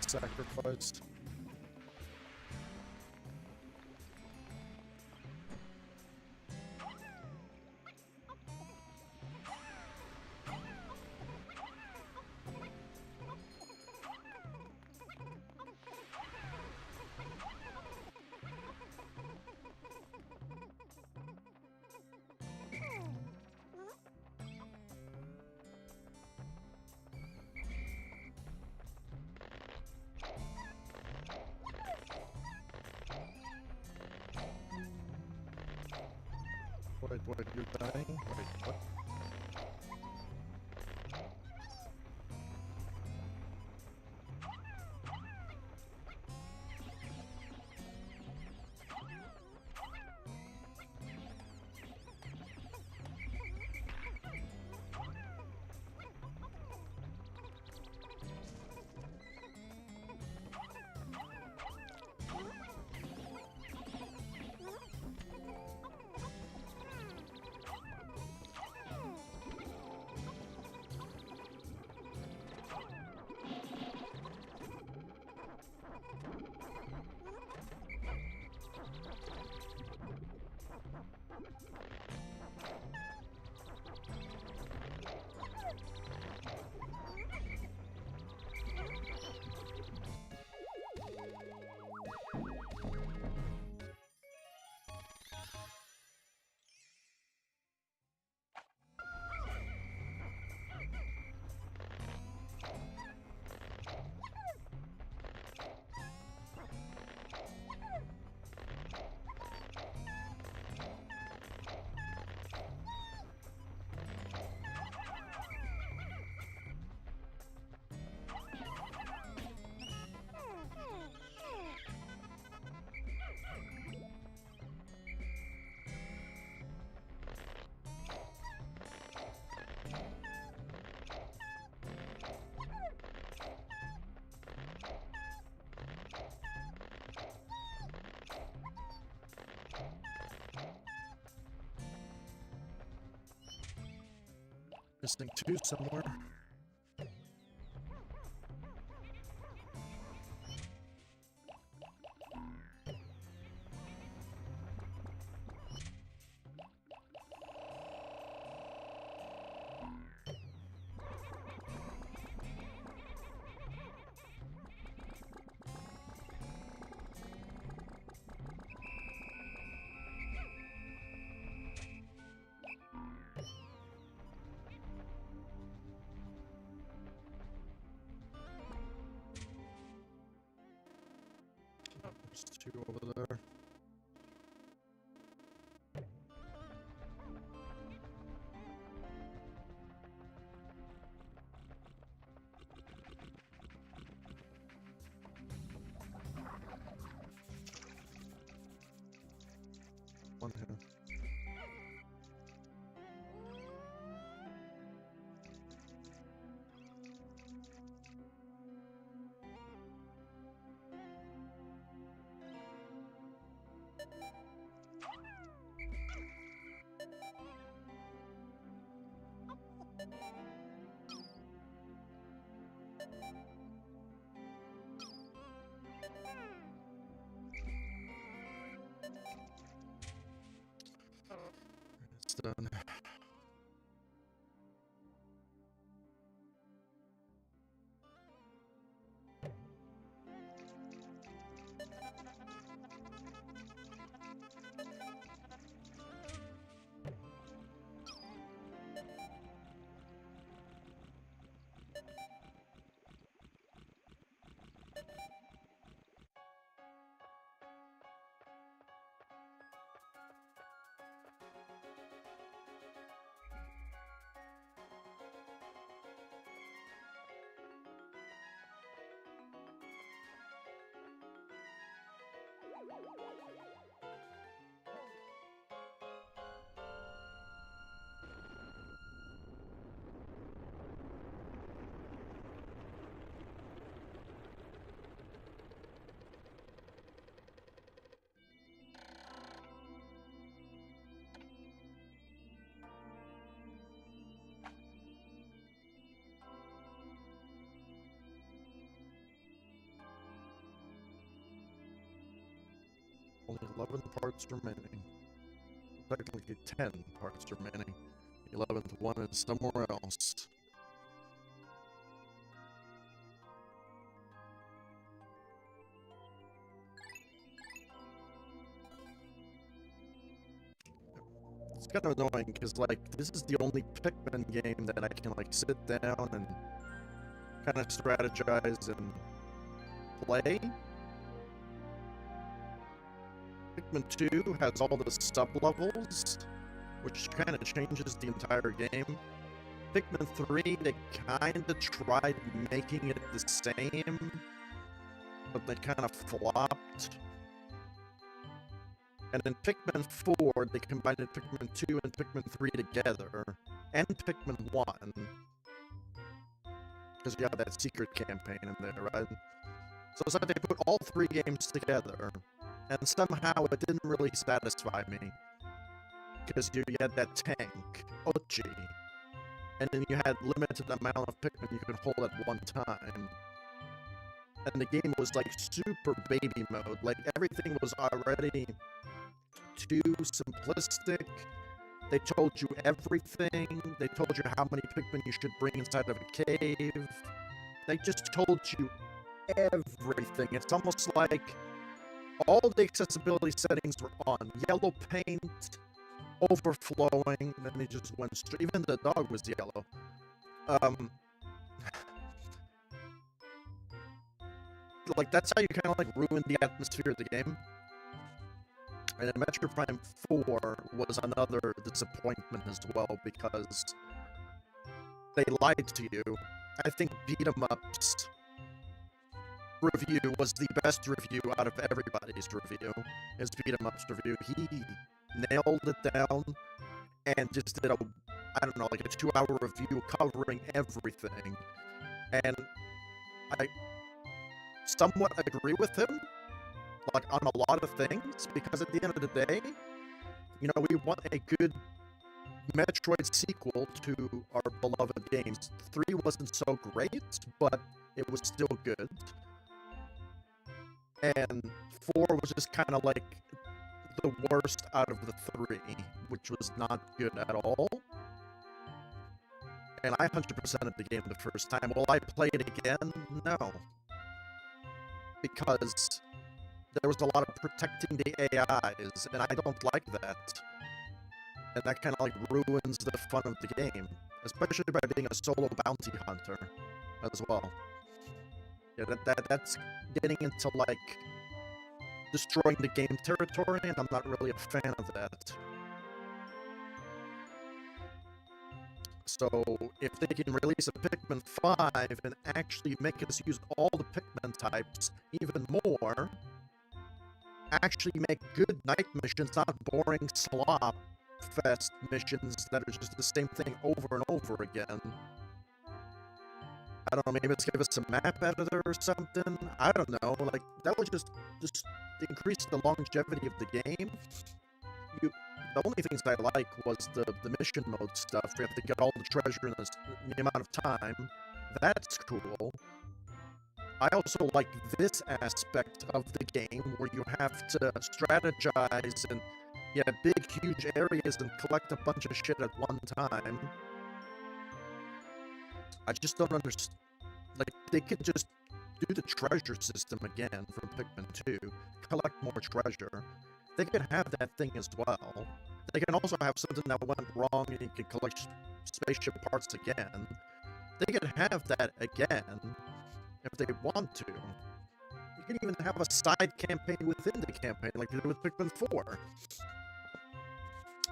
Sacrifice. Wait, you're dying? Wait, what? missing 2 somewhere. There's 2 over there. One here. It's done. Only 11 parts remaining. Technically 10 parts remaining. The 11th one is somewhere else. It's kind of annoying because, like, this is the only Pikmin game that I can, like, sit down and kind of strategize and play. Pikmin 2 has all the sub-levels, which kind of changes the entire game. Pikmin 3, they kind of tried making it the same, but they kind of flopped. And in Pikmin 4, they combined Pikmin 2 and Pikmin 3 together, and Pikmin 1. Because you have that secret campaign in there, right? So it's like they put all 3 games together, and somehow it didn't really satisfy me. Because you had that tank, Ochi, and then you had limited amount of Pikmin you could hold at one time. And the game was like super baby mode, like everything was already too simplistic. They told you everything, they told you how many Pikmin you should bring inside of a cave. They just told you everything. It's almost like all the accessibility settings were on. Yellow paint, overflowing, and then they just went straight. Even the dog was yellow. Like, that's how you kind of like ruin the atmosphere of the game. And Metroid Prime 4 was another disappointment as well because they lied to you. I think Beat 'em Up's review was the best review out of everybody's review. His Beat 'em Up's review. He nailed it down and just did a, I don't know, like a 2-hour review covering everything. And I somewhat agree with him, like, on a lot of things, because at the end of the day, you know, we want a good Metroid sequel to our beloved games. 3 wasn't so great, but it was still good. And 4 was just kind of like the worst out of the 3, which was not good at all. And I 100%ed the game the first time. Will I play it again? No. Because there was a lot of protecting the AIs, and I don't like that. And that kind of like ruins the fun of the game, especially by being a solo bounty hunter as well. Yeah, that's getting into like destroying the game territory, and I'm not really a fan of that. So if they can release a Pikmin 5 and actually make us use all the Pikmin types even more, actually make good night missions, not boring slop fest missions that are just the same thing over and over again. I don't know, maybe let's give us a map editor or something. I don't know, like, that would just increase the longevity of the game. The only things I like was the mission mode stuff. We have to get all the treasure in the amount of time. That's cool. I also like this aspect of the game where you have to strategize and big, huge areas and collect a bunch of shit at one time. I just don't understand. Like, they could just do the treasure system again from Pikmin 2. Collect more treasure. They could have that thing as well. They can also have something that went wrong and you can collect spaceship parts again. They can have that again if they want to. You can even have a side campaign within the campaign like they did with Pikmin 4.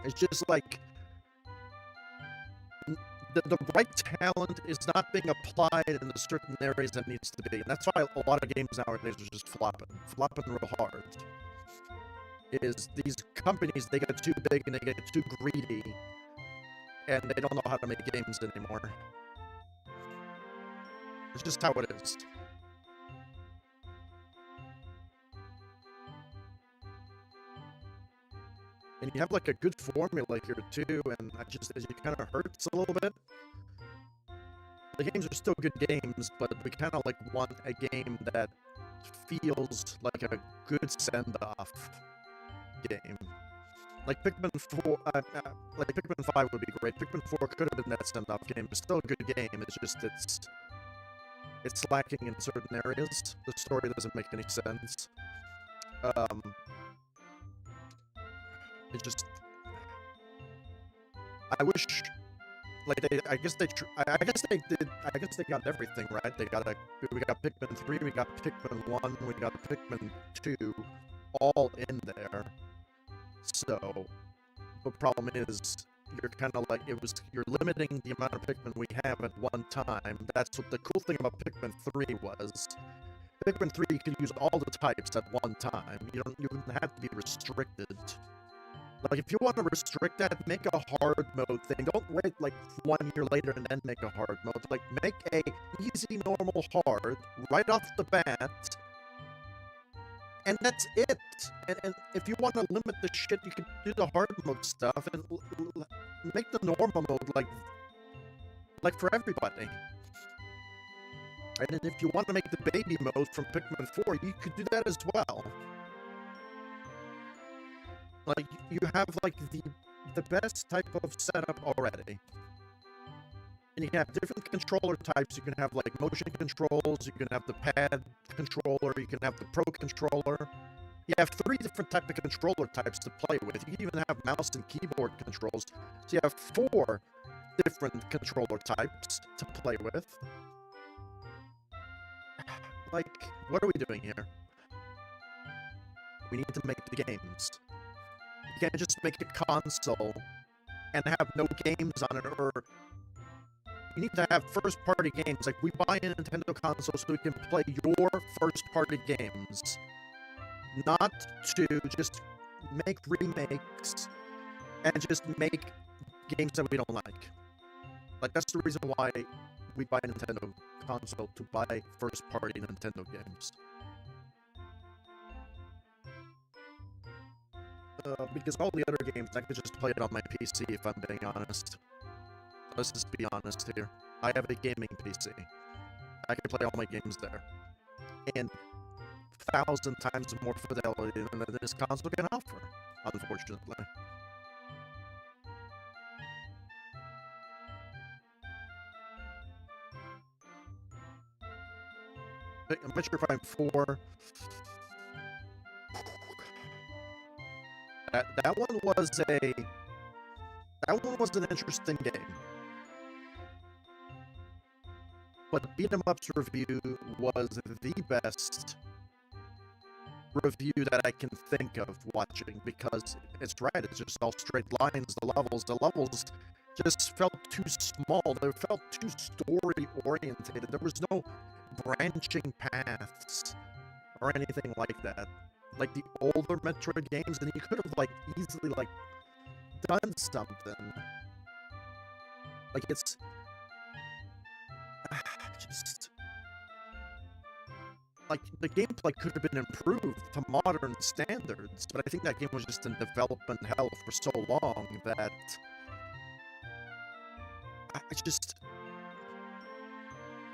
It's just like the right talent is not being applied in the certain areas that needs to be. And that's why a lot of games nowadays are just flopping real hard. Is these companies, they get too big and they get too greedy, and they don't know how to make games anymore. It's just how it is. And you have like a good formula here too, and it kind of hurts a little bit. The games are still good games, but we kind of like want a game that feels like a good send-off game. Like Pikmin 4, like Pikmin 5 would be great. Pikmin 4 could have been that send-off game. It's still a good game. It's just it's lacking in certain areas. The story doesn't make any sense. It just, I wish, like I guess they got everything right. We got Pikmin 3, we got Pikmin 1, we got Pikmin 2, all in there. So the problem is you're kind of like you're limiting the amount of Pikmin we have at one time. That's what the cool thing about Pikmin 3 was. Pikmin 3 you could use all the types at one time. You wouldn't have to be restricted. Like, if you want to restrict that, make a hard mode thing. Don't wait, like, 1 year later and then make a hard mode. Like, make a easy, normal, hard, right off the bat, and that's it. And if you want to limit the shit, you can do the hard mode stuff and make the normal mode, like for everybody. And then if you want to make the baby mode from Pikmin 4, you could do that as well. Like, you have, like, the best type of setup already. And you can have different controller types. You can have, like, motion controls, you can have the pad controller, you can have the pro controller. You have 3 different types of controller types to play with. You can even have mouse and keyboard controls. So you have 4 different controller types to play with. Like, what are we doing here? We need to make the games. You can't just make a console and have no games on it, or you need to have first-party games. Like, we buy a Nintendo console so we can play your first-party games, not to just make remakes and just make games that we don't like. Like, that's the reason why we buy a Nintendo console, to buy first-party Nintendo games. Because all the other games, I could just play it on my PC if I'm being honest. Let's just be honest here. I have a gaming PC. I can play all my games there. And 1,000 times more fidelity than this console can offer, unfortunately. Metroid Prime 4. That one was an interesting game. But Beat 'em Up's review was the best review that I can think of watching, because it's right, it's just all straight lines. The levels just felt too small. They felt too story orientated. There was no branching paths or anything like that. Like the older Metroid games, and you could have like easily like done something. Like it's just like the gameplay could have been improved to modern standards, but I think that game was just in development hell for so long that I just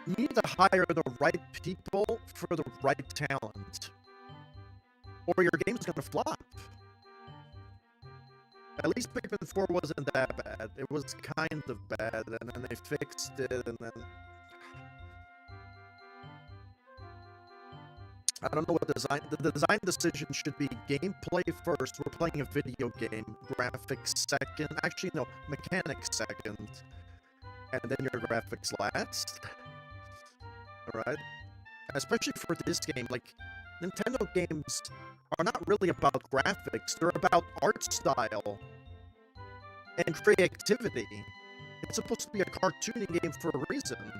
you need to hire the right people for the right talent, or your game's gonna flop. At least Pikmin 4 wasn't that bad. It was kind of bad, and then they fixed it, and then I don't know what design. The design decision should be gameplay first. We're playing a video game. Graphics second. Actually, no, mechanics second, and then your graphics last. All right. Especially for this game, like Nintendo games are not really about graphics. They're about art style and creativity. It's supposed to be a cartoony game for a reason.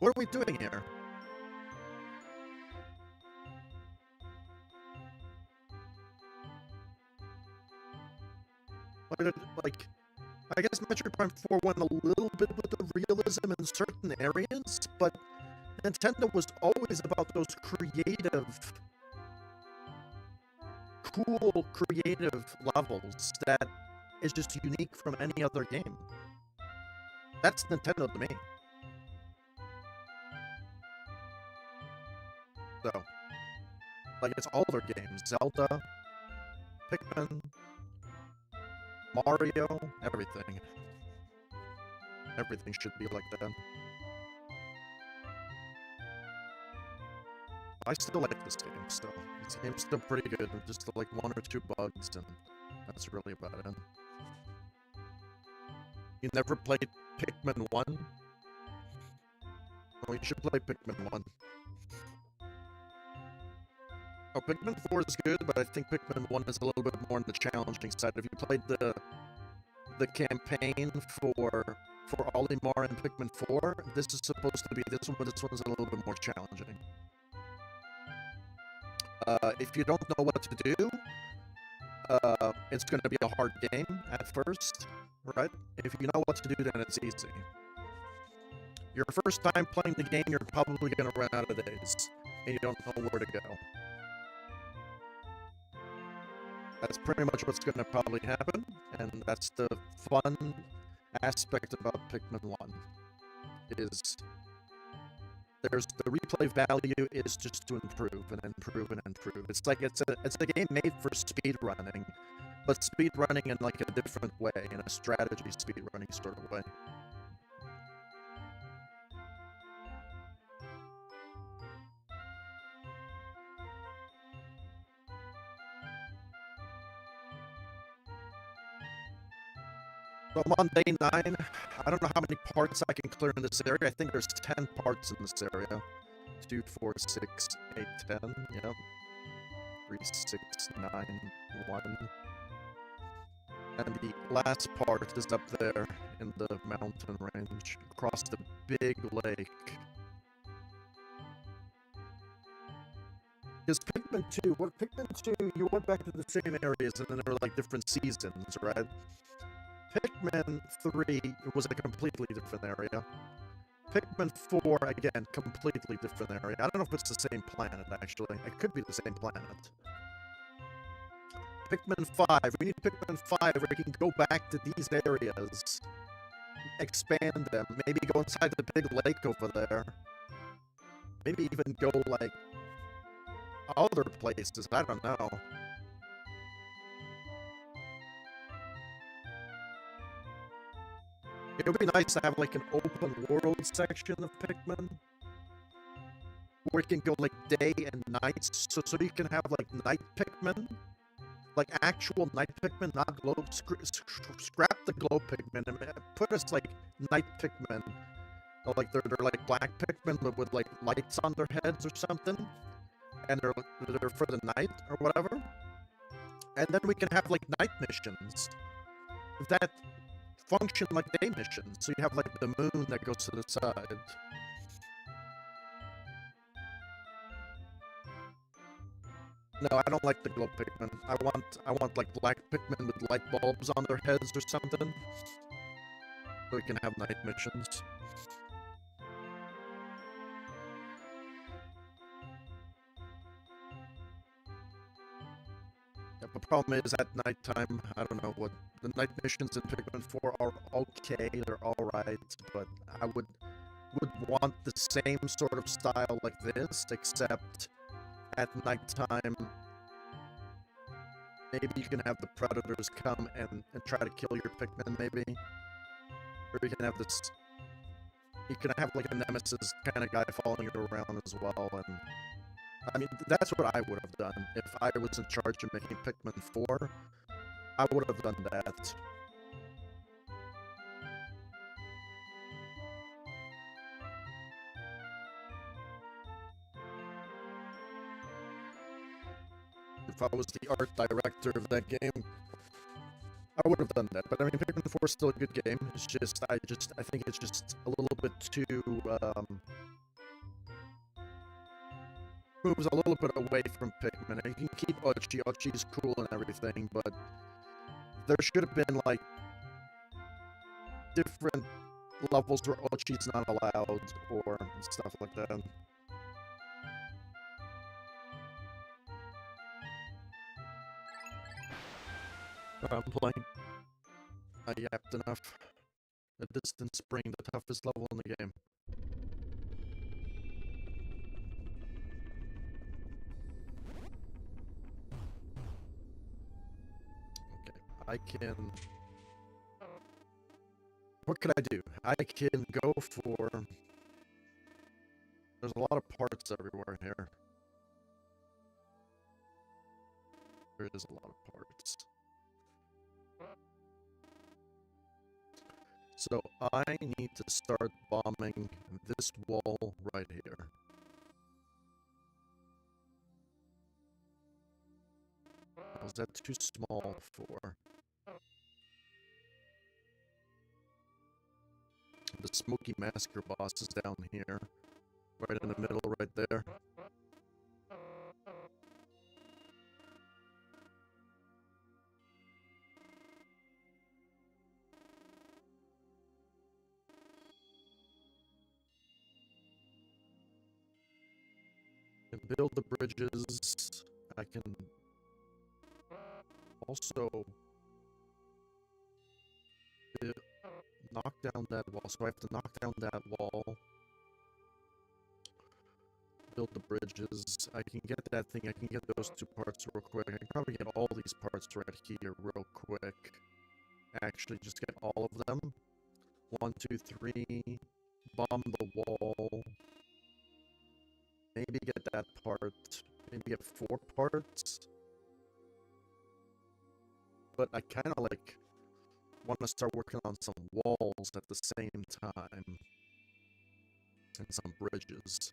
What are we doing here? Like, I guess Metroid Prime 4 went a little bit with the realism in certain areas, but Nintendo was always about those cool, creative levels that is just unique from any other game. That's Nintendo to me. So, like, it's all their games. Zelda, Pikmin, Mario, everything. Everything should be like that. I still like this game, still. This game's still pretty good, just like 1 or 2 bugs, and that's really about it. You never played Pikmin 1? Oh, you should play Pikmin 1. Oh, Pikmin 4 is good, but I think Pikmin 1 is a little bit more on the challenging side. If you played the campaign for Olimar and Pikmin 4, this is supposed to be this one, but this one's a little bit more challenging. If you don't know what to do, it's going to be a hard game at first, right? If you know what to do, then it's easy. Your first time playing the game, you're probably going to run out of days, and you don't know where to go. That's pretty much what's going to probably happen, and that's the fun aspect about Pikmin 1, is there's the replay value is just to improve and improve and improve. It's like it's a game made for speedrunning, but speedrunning in like a different way, in a strategy speedrunning sort of way. So I'm on day 9. I don't know how many parts I can clear in this area. I think there's 10 parts in this area. 2, 4, 6, 8, 10. Yep. 3, 6, 9, 1. And the last part is up there in the mountain range, across the big lake. Because Pikmin 2, Pikmin 2, you went back to the same areas and then there were like different seasons, right? Pikmin 3 was a completely different area. Pikmin 4, again, completely different area. I don't know if it's the same planet, actually. It could be the same planet. Pikmin 5. We need Pikmin 5 where we can go back to these areas. Expand them. Maybe go inside the big lake over there. Maybe even go, like, other places. I don't know. It would be nice to have, like, an open world section of Pikmin. Where you can go, like, day and night. So you can have, like, night Pikmin. Like, actual night Pikmin, not glow... Scrap the glow Pikmin and put us, like, night Pikmin. Or, like, they're like, black Pikmin with, like, lights on their heads or something. And they're for the night or whatever. And then we can have, like, night missions. That function like day missions. So you have, like, the moon that goes to the side. No, I don't like the glow Pikmin. I want like black Pikmin with light bulbs on their heads or something. So we can have night missions. Yeah, but the problem is at nighttime, I don't know what the night missions in Pikmin 4 are okay, they're alright, but I would want the same sort of style like this, except at nighttime, maybe you can have the predators come and try to kill your Pikmin, maybe. Or you can have this... You can have, like, a nemesis kind of guy following you around as well, and... I mean, that's what I would have done. If I was in charge of making Pikmin 4, I would have done that. If I was the art director of that game, I would have done that. But I mean, Pikmin 4 is still a good game. It's just, I think it's just a little bit too, moves a little bit away from Pikmin. You can keep Ochi. Ochi's cool and everything, but there should have been, like, different levels where Ochi's not allowed, or stuff like that. I'm playing. I yapped enough. A distant spring, the toughest level in the game. Okay, I can... What can I do? I can go for... There's a lot of parts everywhere here. There is a lot of parts. So I need to start bombing this wall right here. Was that too small for... The Smoky Massacre boss is down here. Right in the middle, right there. I can build the bridges. I can also knock down that wall. So I have to knock down that wall. Build the bridges. I can get that thing. I can get those two parts real quick. I can probably get all these parts right here real quick. Actually, just get all of them. 1, 2, 3. Bomb the wall. Maybe get that part. Maybe get 4 parts. But I kind of, like, want to start working on some walls at the same time. And some bridges.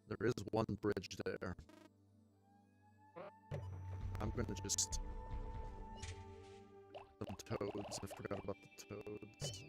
There is one bridge there. I'm gonna just... Some toads. I forgot about the toads.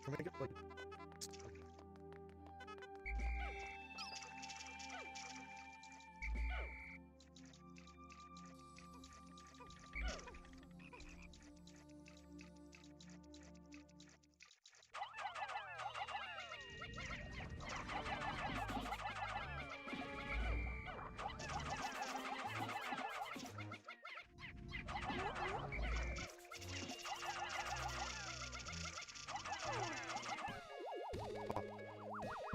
Can we get like...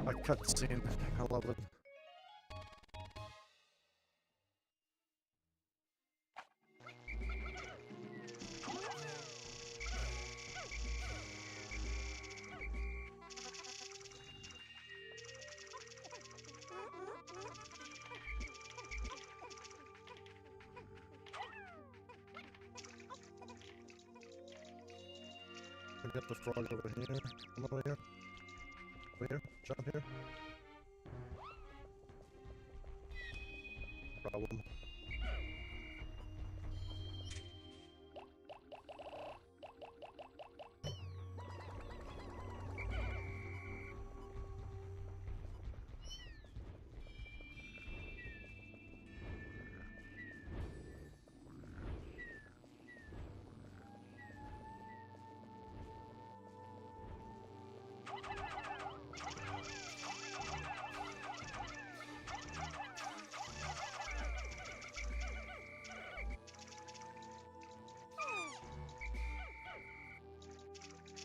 A cutscene. I love it. I get the frog over here. Come over here. Over here. Jump here. Problem.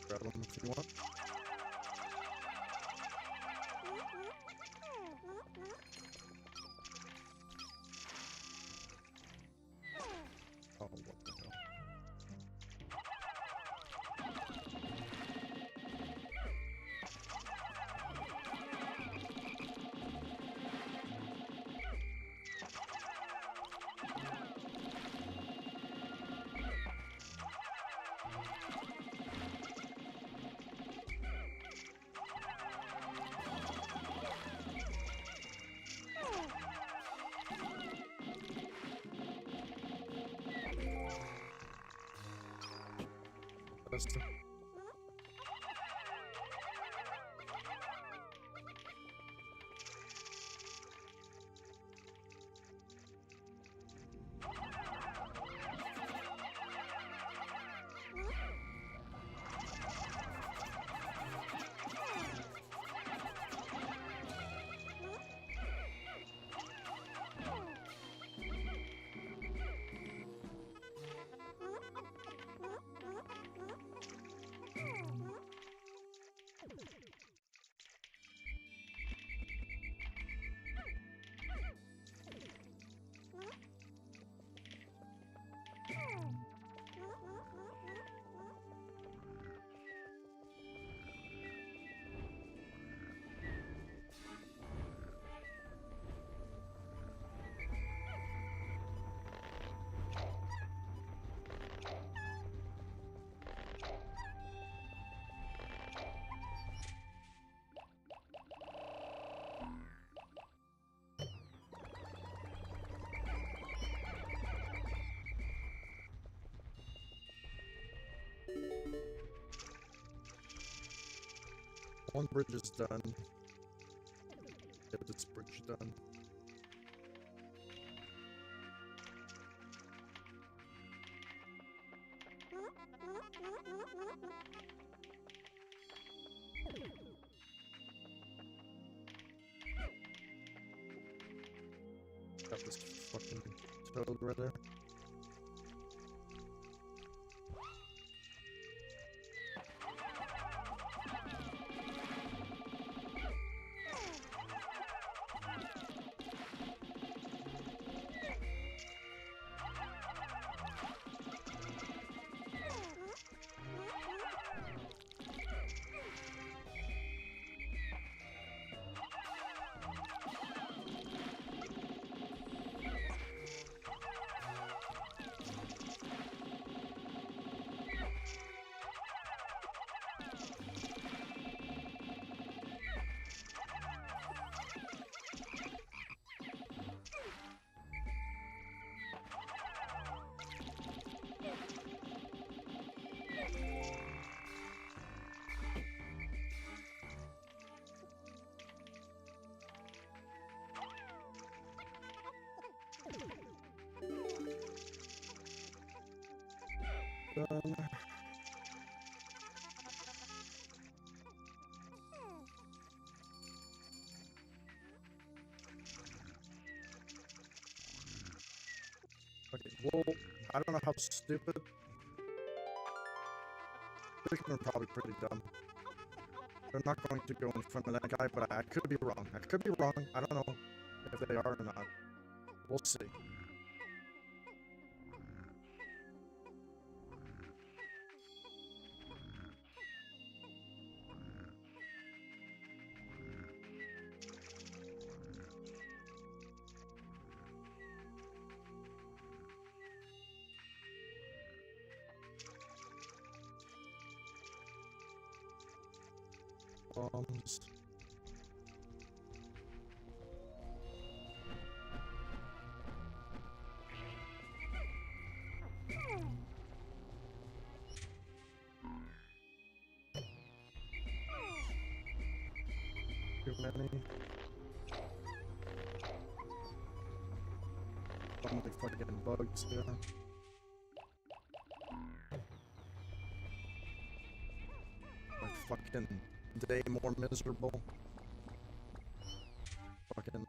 Grab them if you want. Oh, what the hell? One bridge is done. Get this bridge done. Got this fucking toad right there. done. Okay, well, I don't know how stupid. Pikmin are probably pretty dumb. They're not going to go in front of that guy, but I could be wrong. I could be wrong. I don't know if they are or not. We'll see. Bombs. Too many. So many fucking bugs here. My fucking day more miserable. Fucking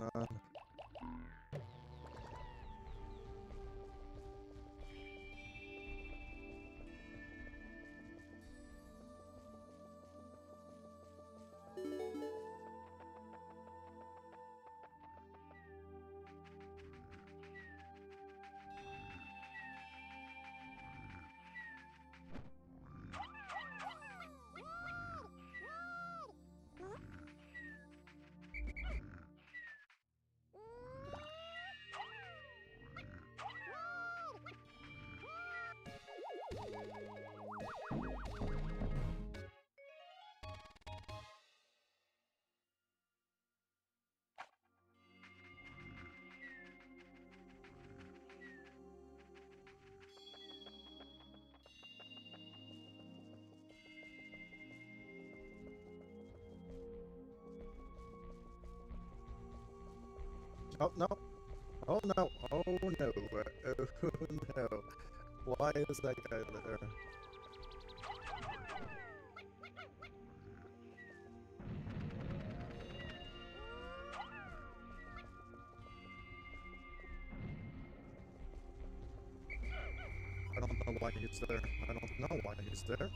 oh no. Oh no. Oh no. Oh no. Why is that guy there? I don't know why he's there. I don't know why he's there.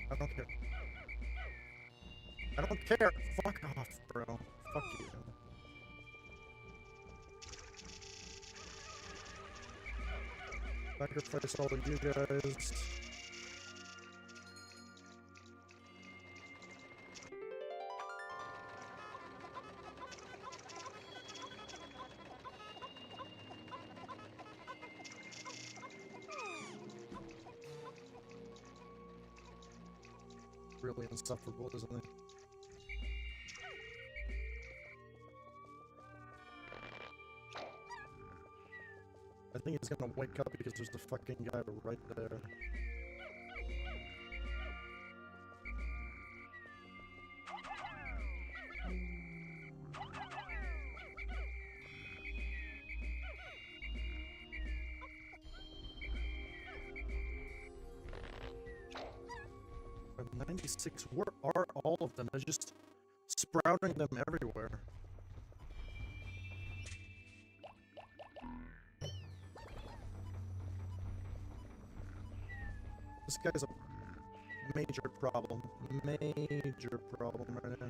I don't care. I don't care. Fuck off, bro. Fuck you. Sacrifice all of you guys. Really insufferable, isn't it? I think he's gonna wake up because there's the fucking guy right there. But 96, where are all of them? They're just sprouting them everywhere. This guy's a major problem. Major problem right now.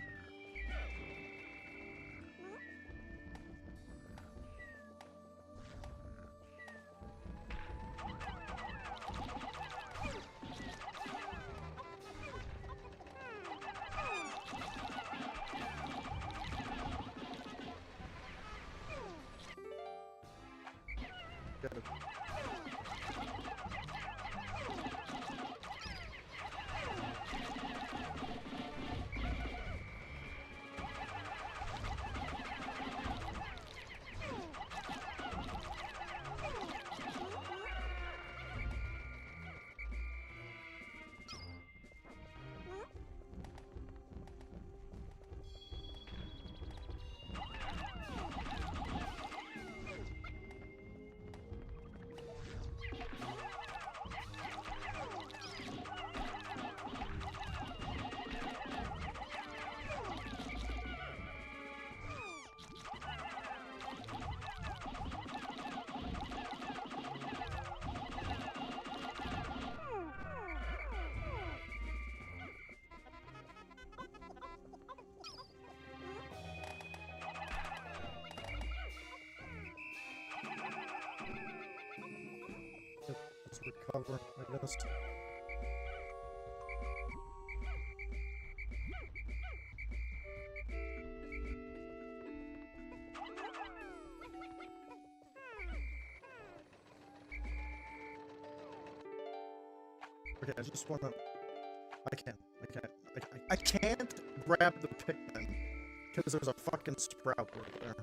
get it. Let's recover, I guess. Okay, I just wanna... I can't grab the Pikmin, because there's a fucking sprout right there.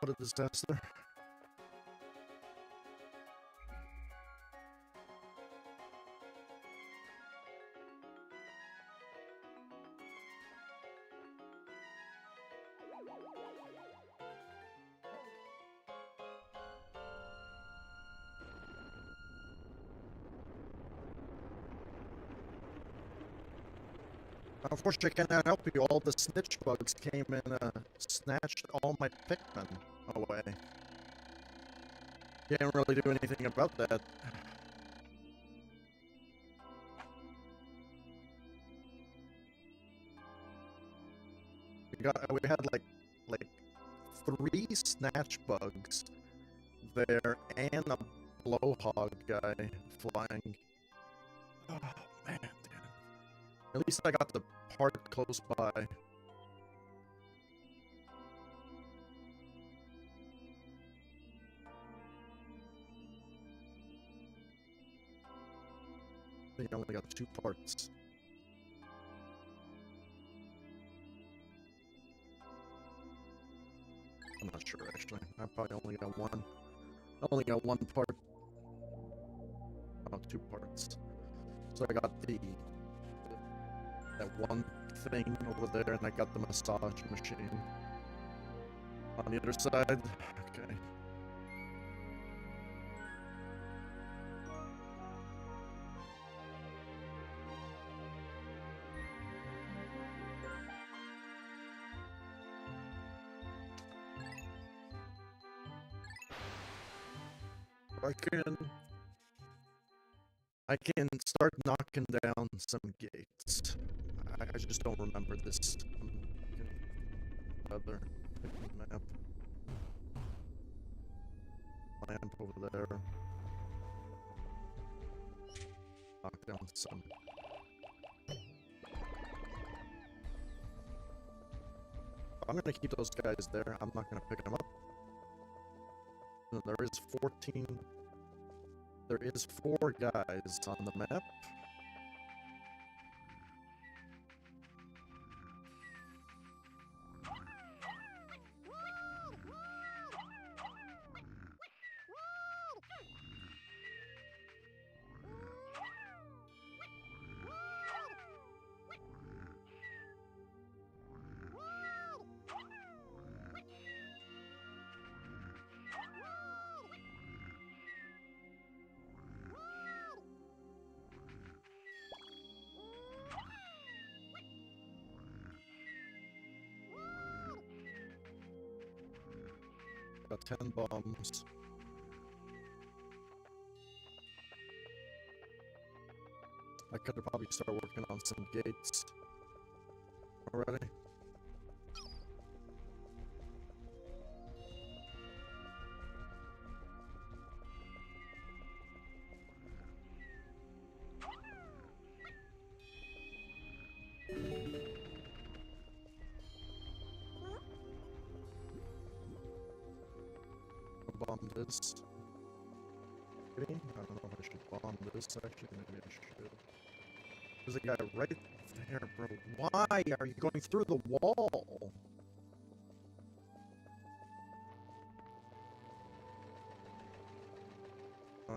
What a disaster. Unfortunately, I cannot help you. All the snitch bugs came and snatched all my Pikmin away. Can't really do anything about that. We had like 3 snatch bugs there and a blowhog guy flying. Oh man, dude. At least I got the part close by. I think I only got 2 parts. I'm not sure actually. I probably only got 1. I only got 1 part. Oh, 2 parts. So I got that one thing over there, and I got the massage machine on the other side. Okay. I can start knocking down some gates. I just don't remember this other map. Lamp over there. Knock down some. I'm gonna keep those guys there. I'm not gonna pick them up. There is 14. There is 4 guys on the map. got 10 bombs. I could have probably started working on some gates already. Bomb this. Maybe? I don't know if I should bomb this actually. Maybe I should. There's a guy right there, bro. Why are you going through the wall?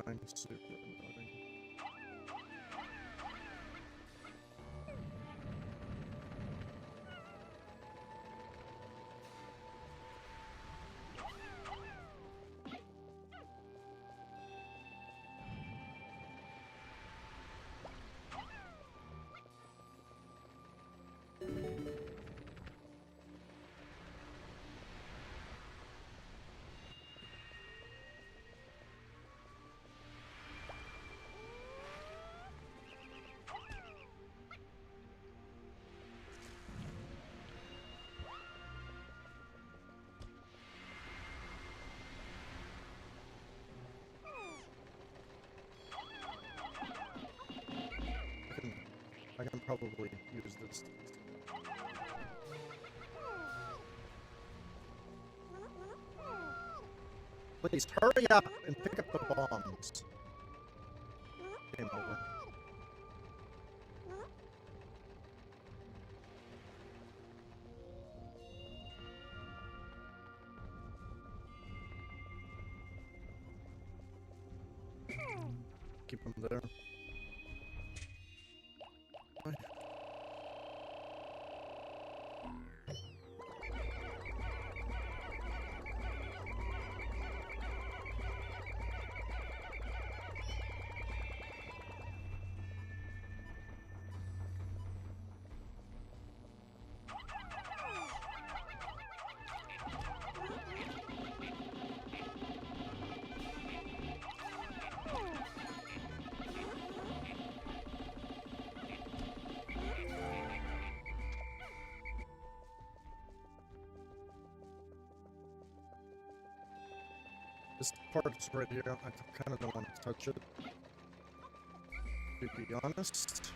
I'm super annoying. I can probably use this. Please hurry up and pick up the bombs. Game over. Keep them there. This part's right here, I kind of don't want to touch it, to be honest.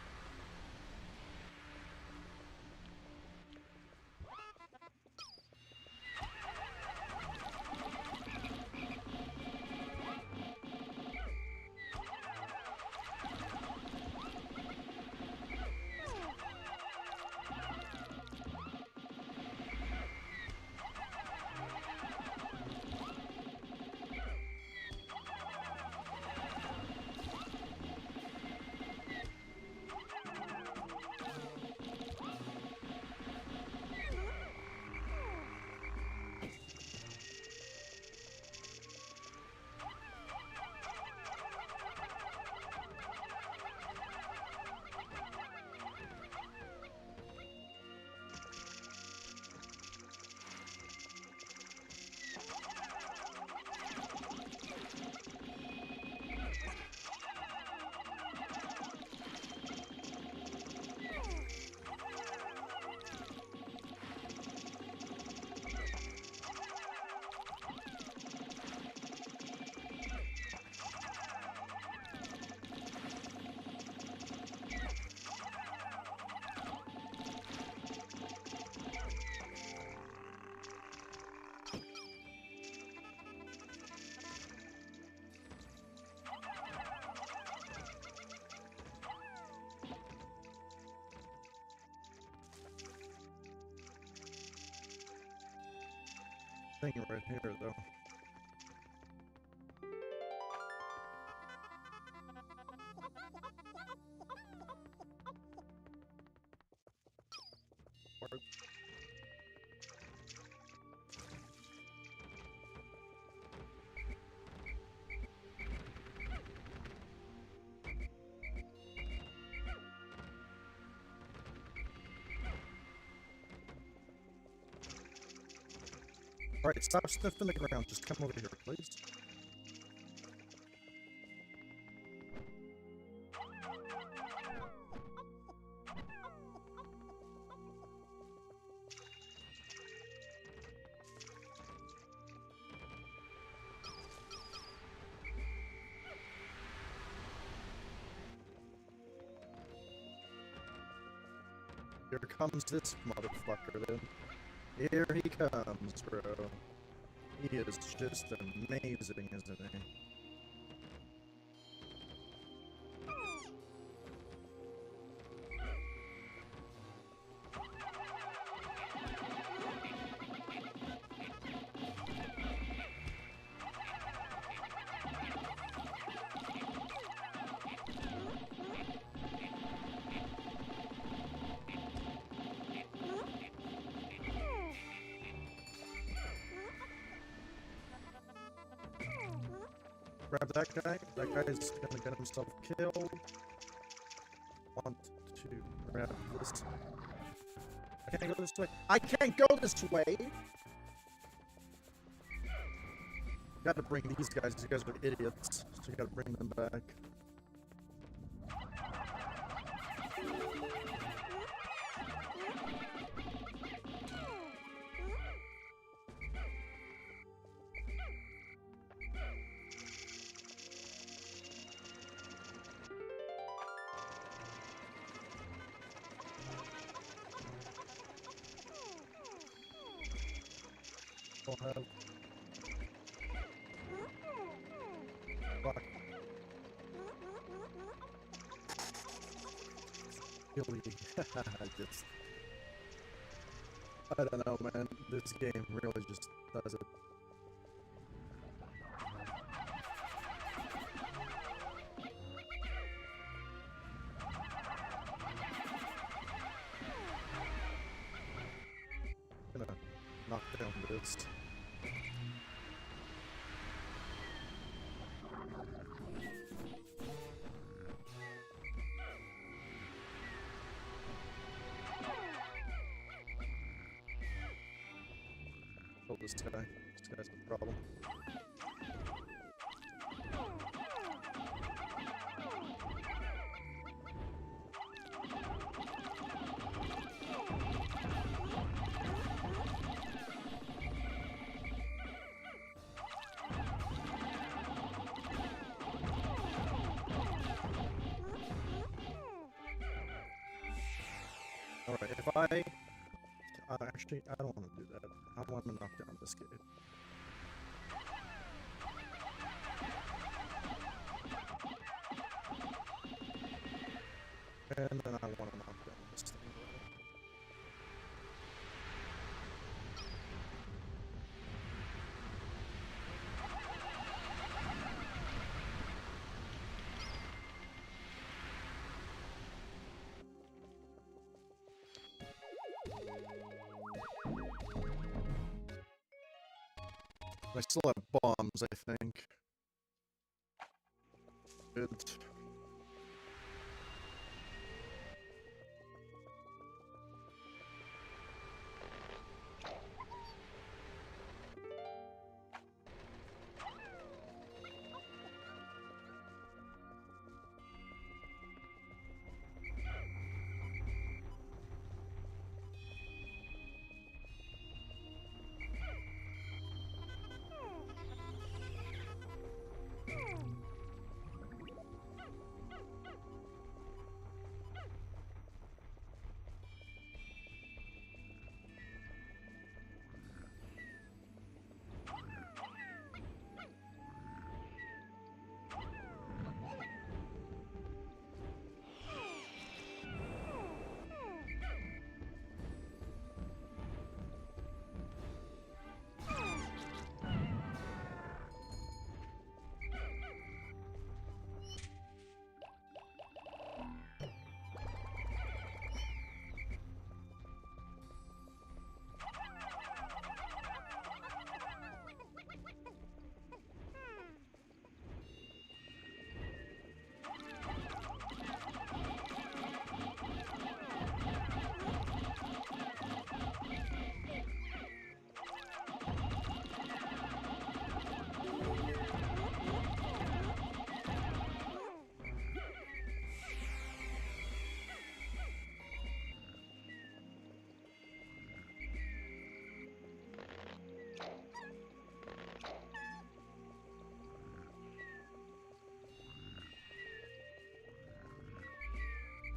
Thing right here, though. Alright, stop sniffing the ground. Just come over here, please. Here comes this motherfucker then. Here he comes, bro. He is just amazing, isn't he? Grab that guy. That guy's gonna get himself killed. Want to grab this. I can't go this way. I can't go this way! Gotta bring these guys. These guys are idiots. So you gotta bring them back. Don't have. Fuck. Really? I don't know, man. This game really just does it. Gonna knock down this. Oh, this guy. This guy's the problem. Alright, if I... actually, I don't want to do that. I want to knock down this gate. And then I want to knock down this thing. I still have bombs, I think. Good.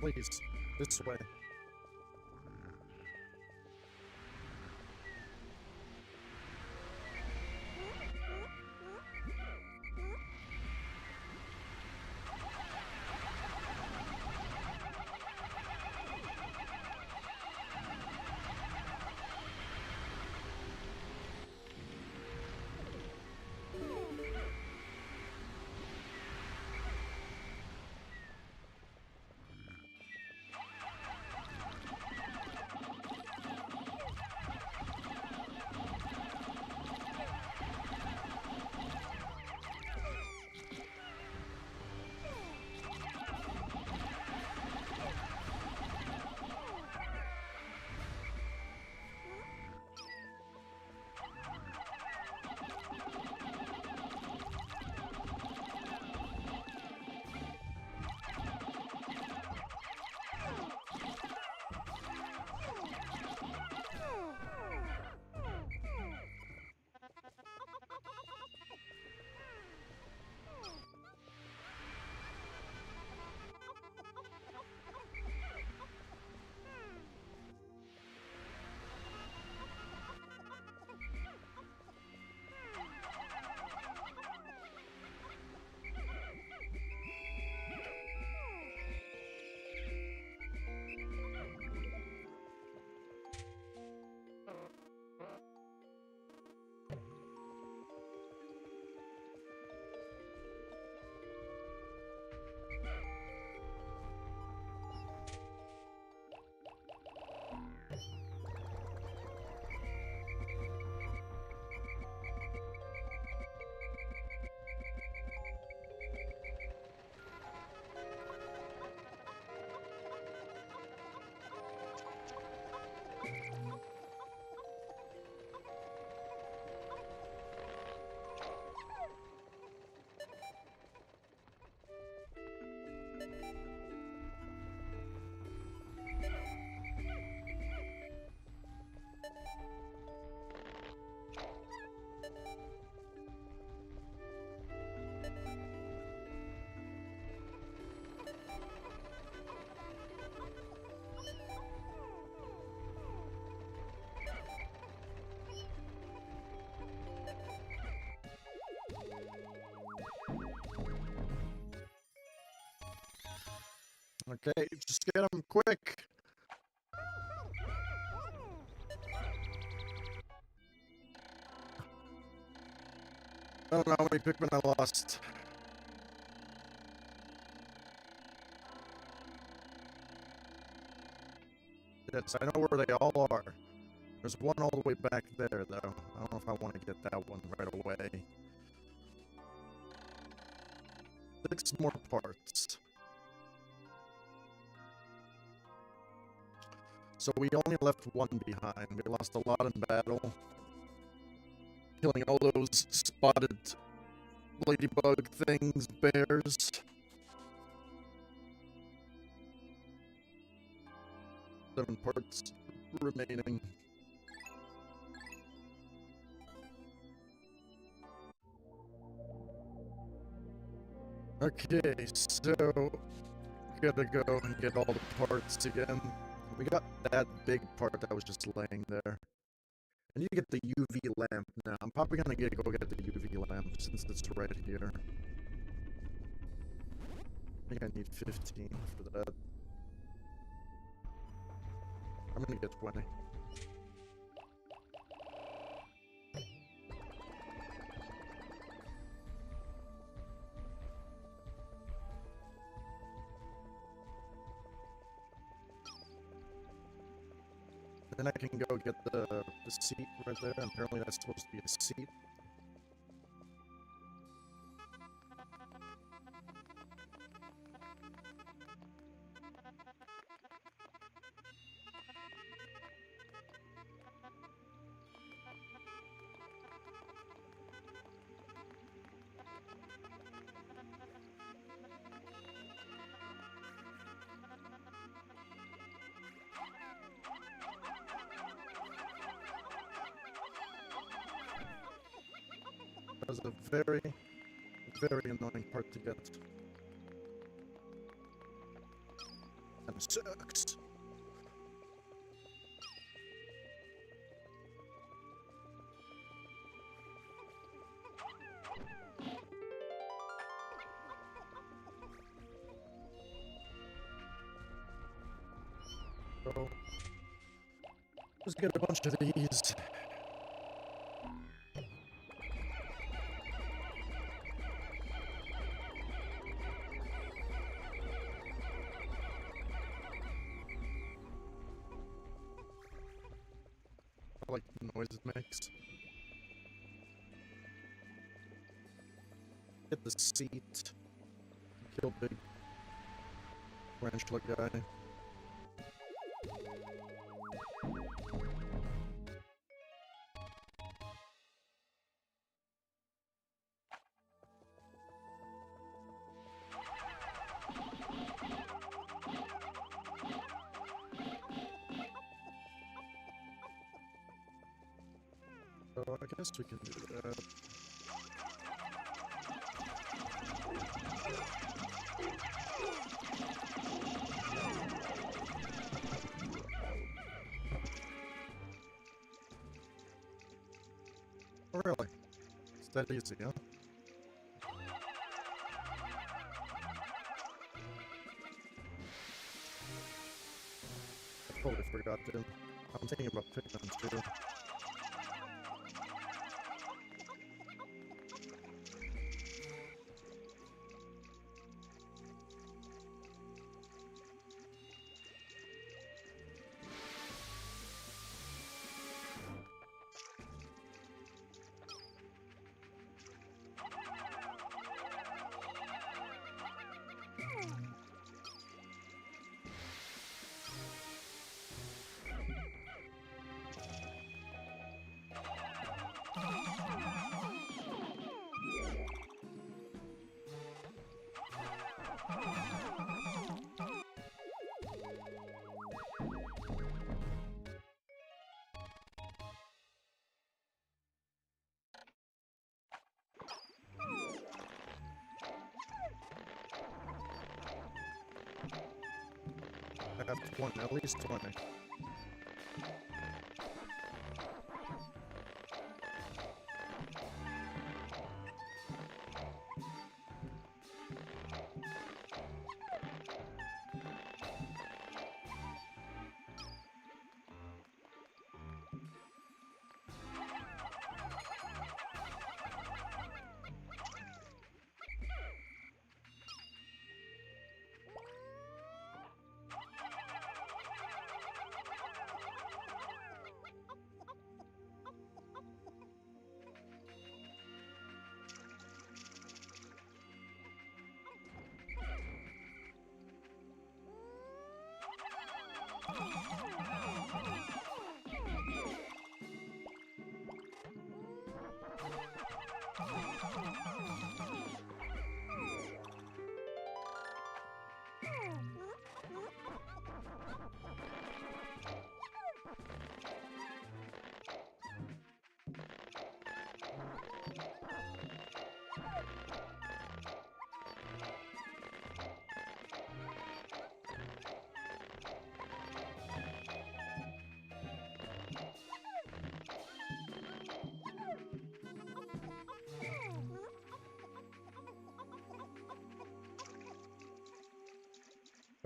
Please, this way. Okay, just get him quick. I don't know how many Pikmin I lost. Yes, I know where they all are. There's one all the way back there, though. I don't know if I want to get that one right away. 6 more parts. So we only left one behind. We lost a lot in battle. Killing all those spotted ladybug things, bears. Seven parts remaining. Okay, so gotta go and get all the parts again. We got that big part that was just laying there. I need to get the UV lamp now. I'm probably gonna go get the UV lamp since it's right here. I think I need 15 for that. I'm gonna get 20. Then I can go get the seat right there. Apparently that's supposed to be a seat. That was a very, very annoying part to get. kind of sucks. So, let's get a bunch of these. I like the noise it makes. Get the seat. Kill big tarantula guy. So I guess we can do that. Oh, really? It's that easy, huh? I totally forgot to. I'm thinking about Pikmin too. I have 20, at least 20.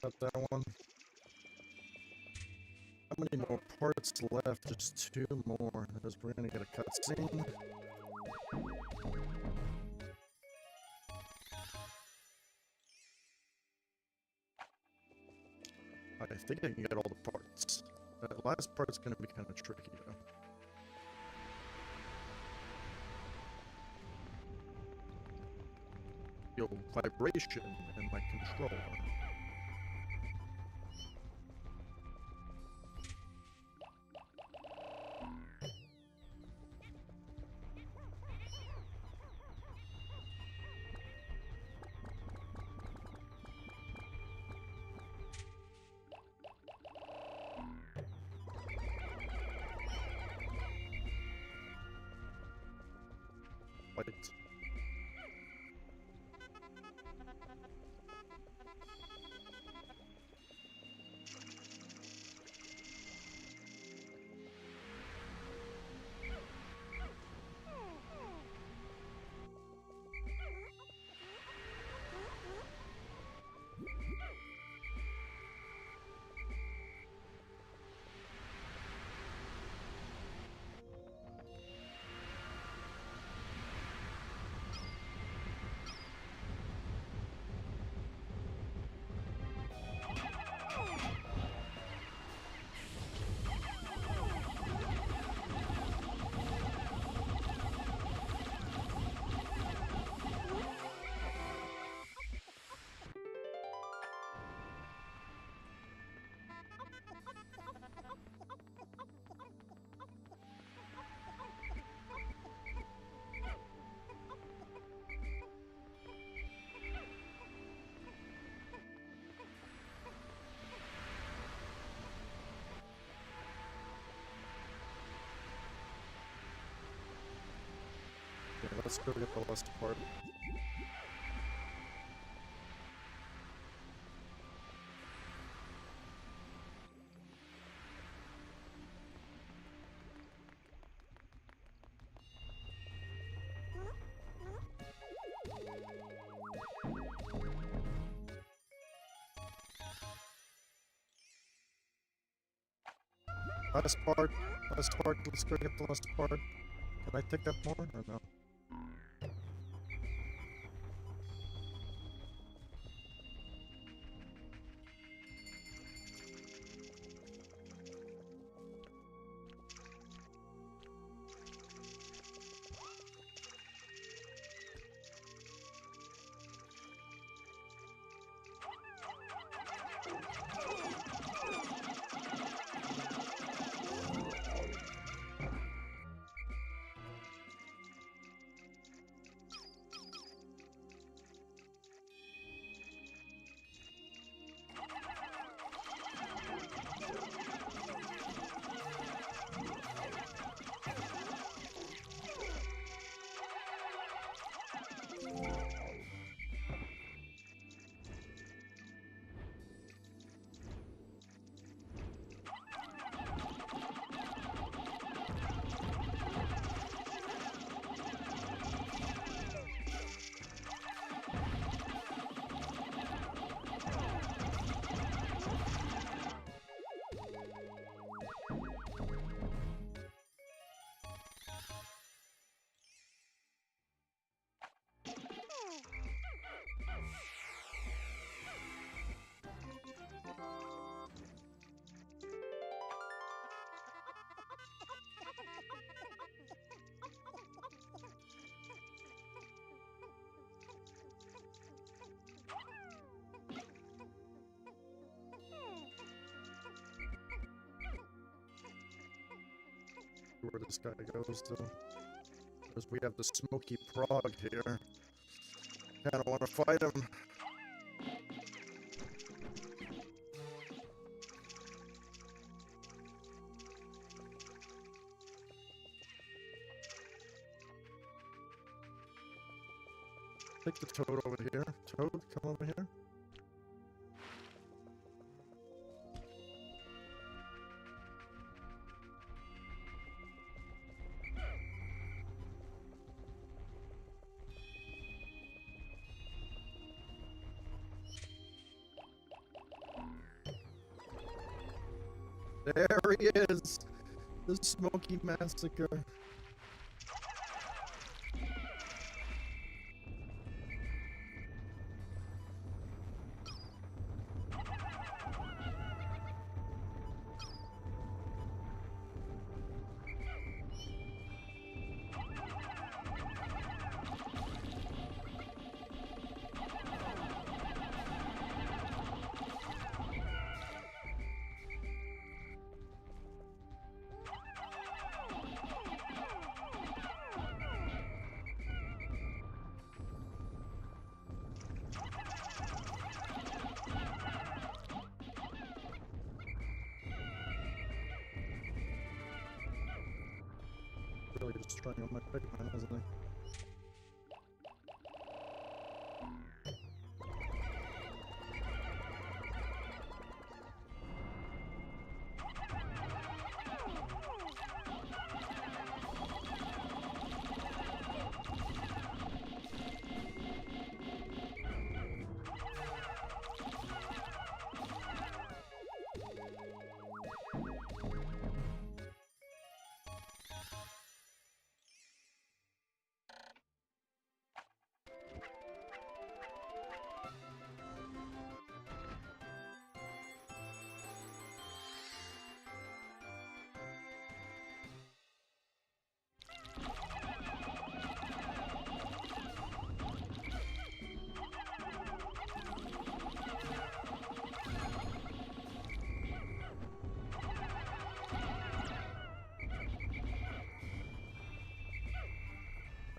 Got that one. How many more parts left? Just 2 more. We're gonna get a cutscene. I think I can get all the parts. That last part's gonna be kind of tricky though. Feel vibration in my controller. Wait. let's go get the last part. Last part, let's go get the last part. Can I take that more or no? Where this guy goes to. Because we have the smoky frog here. Kinda wanna fight him. Take the toad over here. Toad, come over here. There he is! The Smoky Massacre. Really destroying all my Pikmin, isn't he?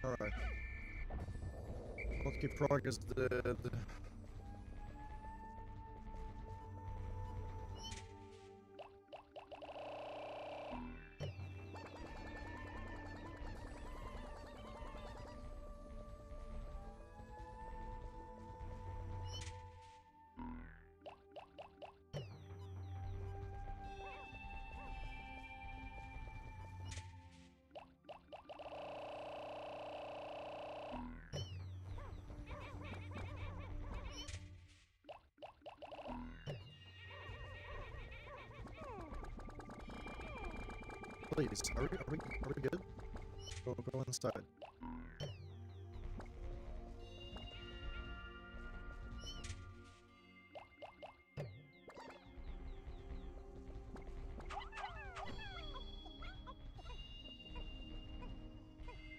Alright. Monkey Frog is dead. Please, are we good? Go inside.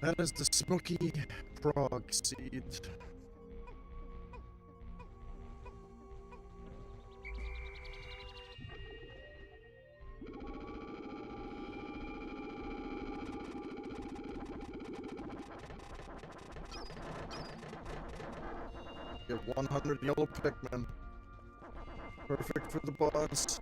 That is the smoky frog seed. Get 100 yellow Pikmin. Perfect for the boss.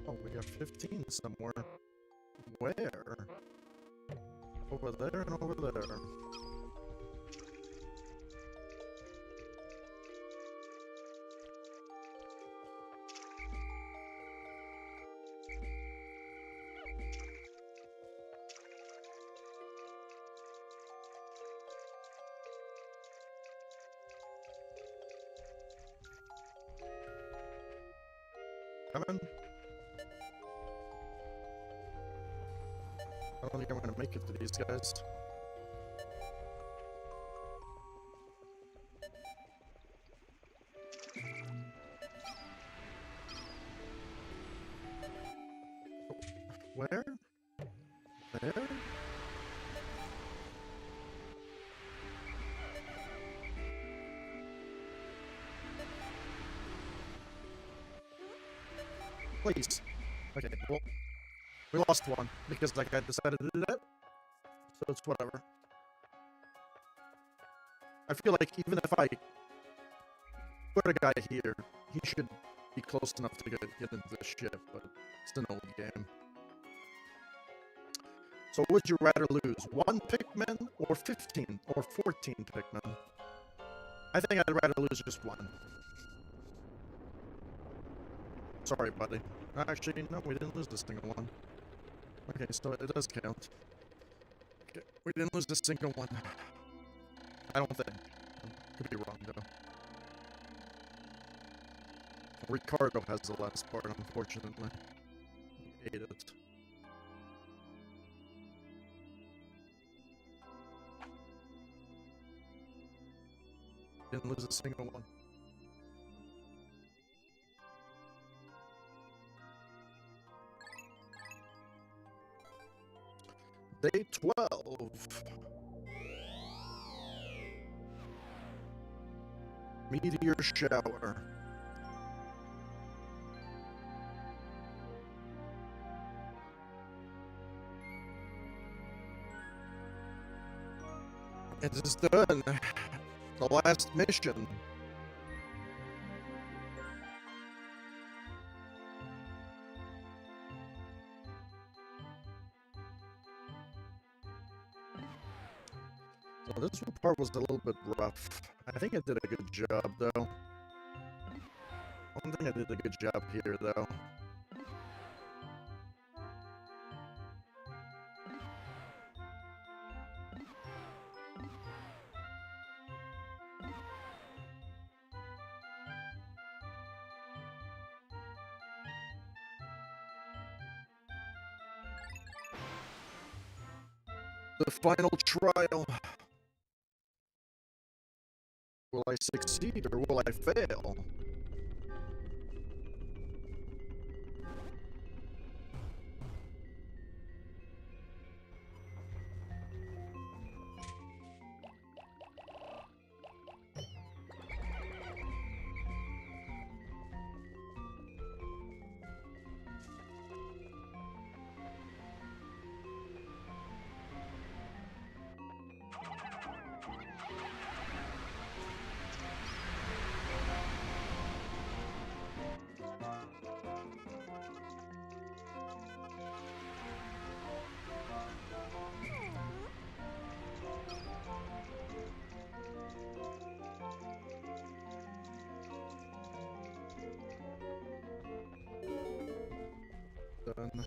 Oh, we got 15 somewhere. Where? Over there and over there. Come in. I don't think I'm gonna make it to these guys. Where? There? Please. Okay, well, we lost one because that guy decided to do that. So it's whatever. I feel like even if I put a guy here, he should be close enough to get into the ship, but it's an old game. So would you rather lose 1 Pikmin or 15 or 14 Pikmin? I think I'd rather lose just 1. Sorry, buddy. Actually, no, we didn't lose a single one. Okay, so it does count. Okay, we didn't lose a single one. I don't think. Could be wrong, though. Ricardo has the last part, unfortunately. He ate it. Didn't lose a single one. Day 12. Meteor shower. It is done. The last mission. So this part was a little bit rough. I think I did a good job, though. I don't think I did a good job here, though. The final trial. Will I succeed or will I fail? Done.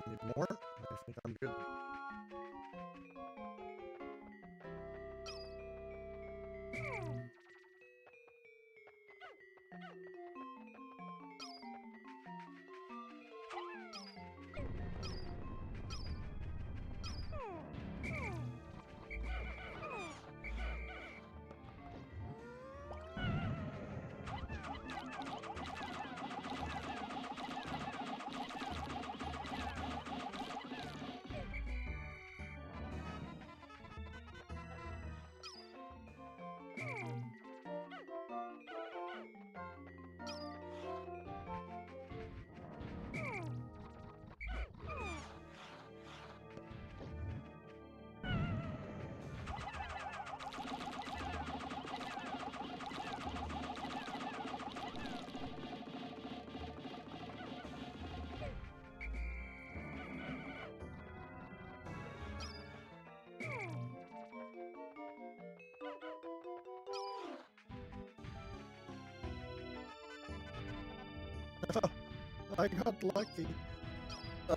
I need more? I think I'm good. I got lucky.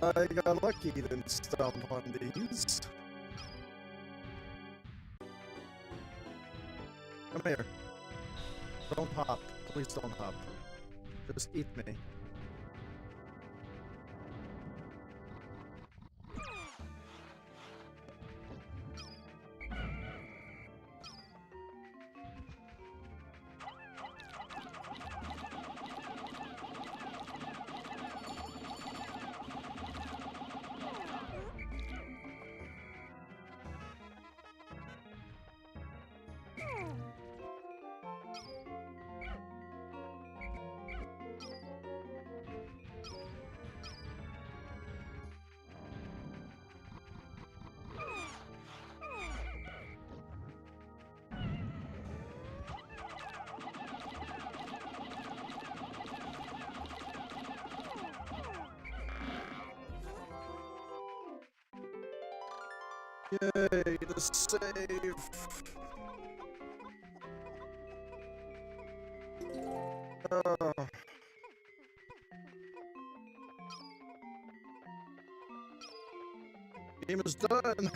I got lucky and stomp on these. Come here. Don't hop. Please don't hop. Just eat me. Yay, the save! Game is done!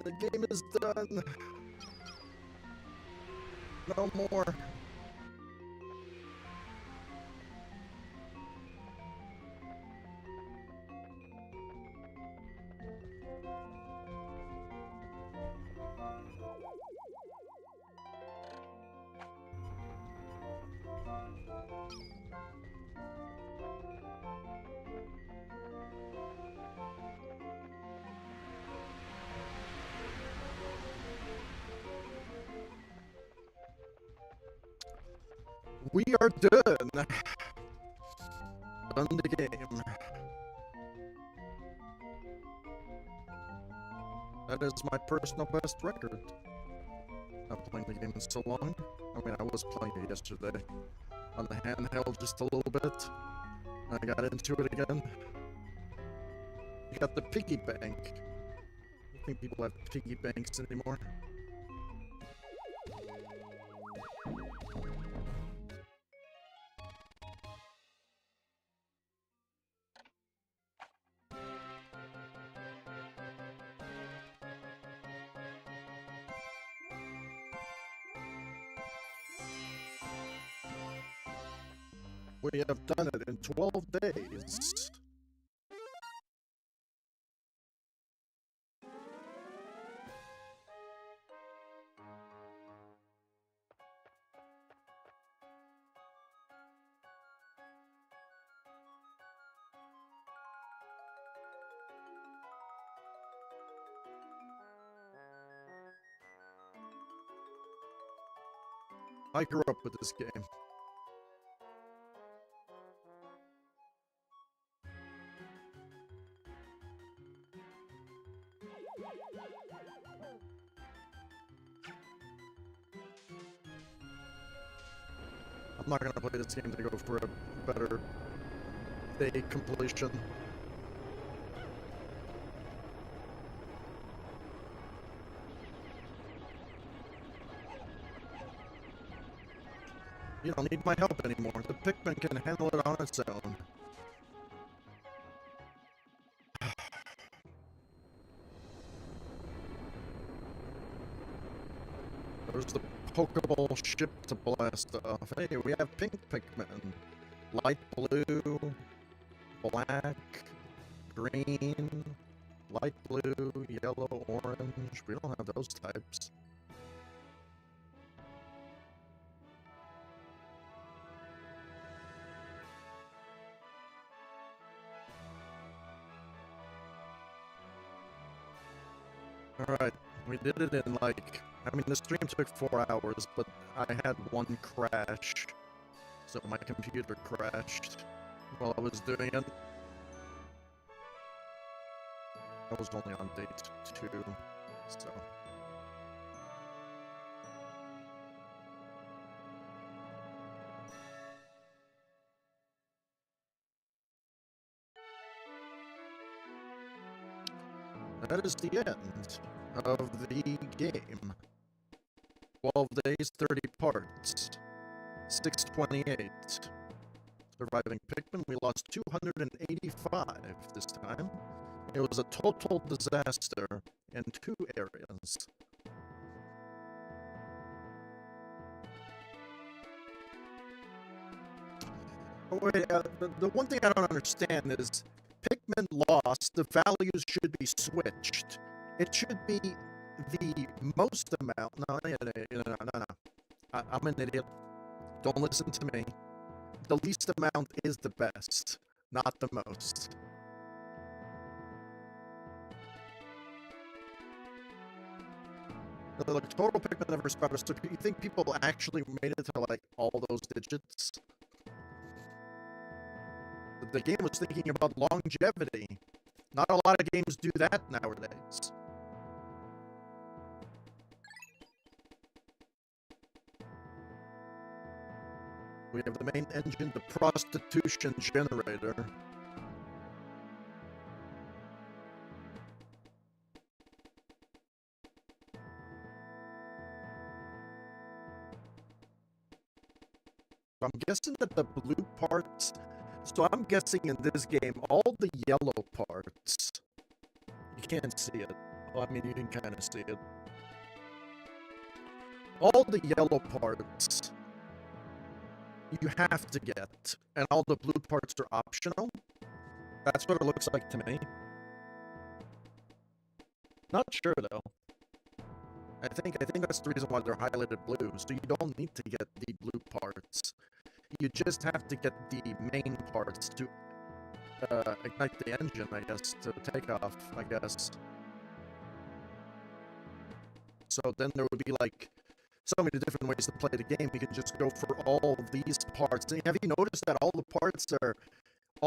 The game is done! No more! We are done! Done the game. That is my personal best record. Not playing the game in so long. I mean, I was playing it yesterday on the handheld just a little bit. I got into it again. You got the piggy bank. I don't think people have piggy banks anymore. We have done it in 12 days. I grew up with this game. I'm not gonna play this game to go for a better day completion. You don't need my help anymore. The Pikmin can handle it on its own. There's the Pokeball ship to blast off. Hey, we have pink Pikmin. Light blue, black, green, light blue, yellow, orange. We don't have those types. Alright, we did it in like, I mean the stream took 4 hours, but I had one crash. So my computer crashed while I was doing it. I was only on day 2, so... That is the end of the game. 12 days, 30 parts. 628. Surviving Pikmin, we lost 285 this time. It was a total disaster in 2 areas. Oh, wait, the one thing I don't understand is Pikmin lost, the values should be switched. It should be the most amount. No. I'm an idiot. Don't listen to me. The least amount is the best, not the most. The total Pikmin never sprouted. So you think people actually made it to like all those digits? The game was thinking about longevity. Not a lot of games do that nowadays. We have the main engine, the prostitution generator. I'm guessing that the blue parts... So I'm guessing in this game, all the yellow parts... You can't see it. Well, I mean, you can kind of see it. All the yellow parts... you have to get, and all the blue parts are optional. That's what it looks like to me. Not sure though. I think that's the reason why they're highlighted blue, so you don't need to get the blue parts. You just have to get the main parts to ignite the engine, I guess, to take off, I guess. So then there would be like so many different ways to play the game. You can just go for all these parts. And have you noticed that all the parts are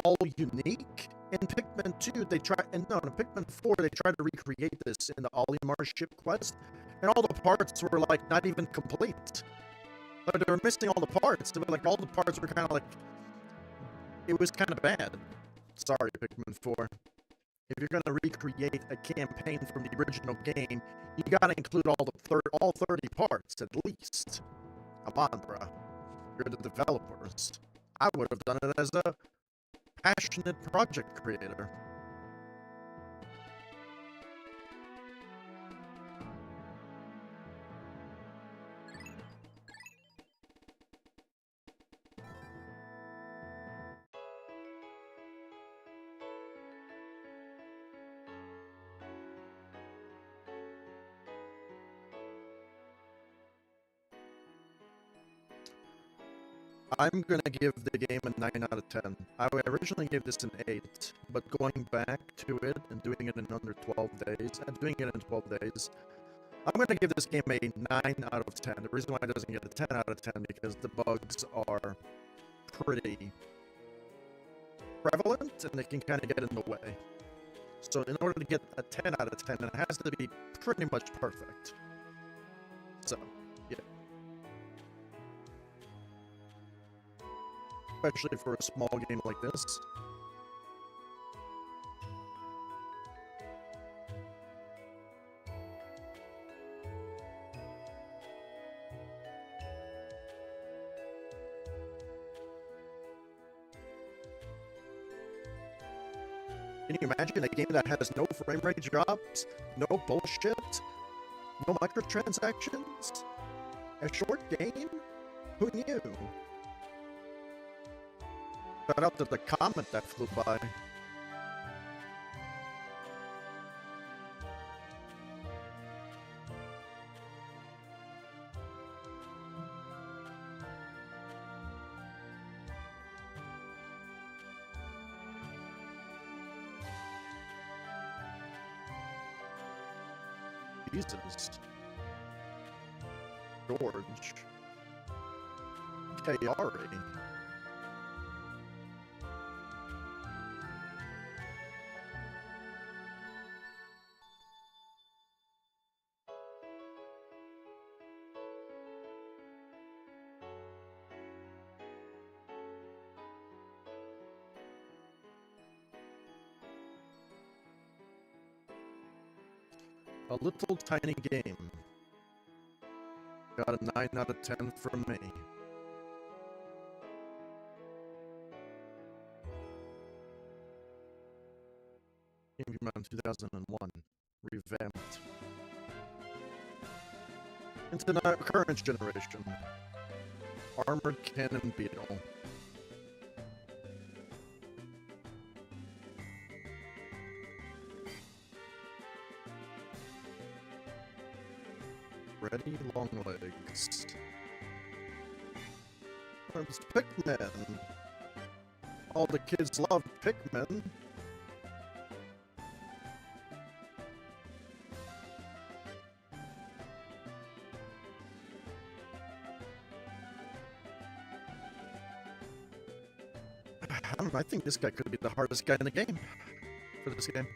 all unique? In Pikmin 2, they try, and no, in Pikmin 4, they tried to recreate this in the Olimar ship quest, and all the parts were like not even complete. Like they were missing all the parts. They were, like all the parts were kind of like, it was kind of bad. Sorry, Pikmin 4. If you're gonna recreate a campaign from the original game, you gotta include all 30 parts at least. Come on, bruh. You're the developers. I would have done it as a passionate project creator. I'm gonna give the game a 9 out of 10. I originally gave this an 8, but going back to it and doing it in under 12 days, I'm gonna give this game a 9 out of 10. The reason why it doesn't get a 10 out of 10 because the bugs are pretty prevalent and they can kind of get in the way. So in order to get a 10 out of 10, it has to be pretty much perfect. So, yeah. Especially for a small game like this. Can you imagine a game that has no frame rate drops, no bullshit, no microtransactions? A short game? Who knew? Shout out to the comet that flew by. Jesus. George. Kayari. A little tiny game. Got a 9 out of 10 from me. Came out in 2001. Revamped. Into the current generation. Armored Cannon Beetle. Ready Longlegs. It's Pikmin. All the kids love Pikmin. I don't know, I think this guy could be the hardest guy in the game for this game.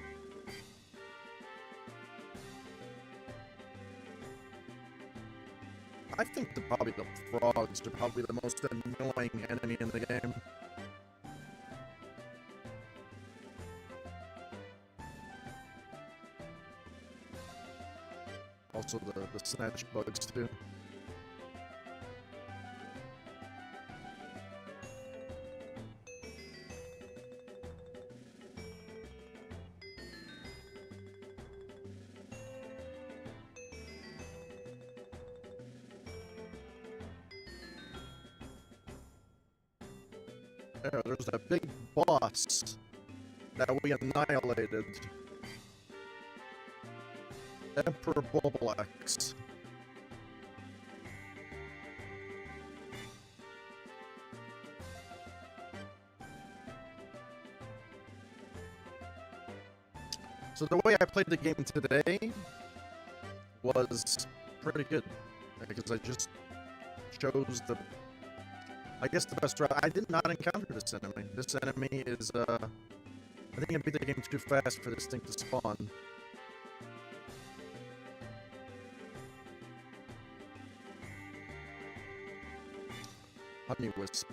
I think probably the frogs are probably the most annoying enemy in the game. Also the snatch bugs too. There, there's that big boss that we annihilated. Emperor Bulbulax. So the way I played the game today was pretty good, because I just chose I guess the best route. I did not encounter this enemy. This enemy is, I think I beat the game too fast for this thing to spawn. Honey Wisp.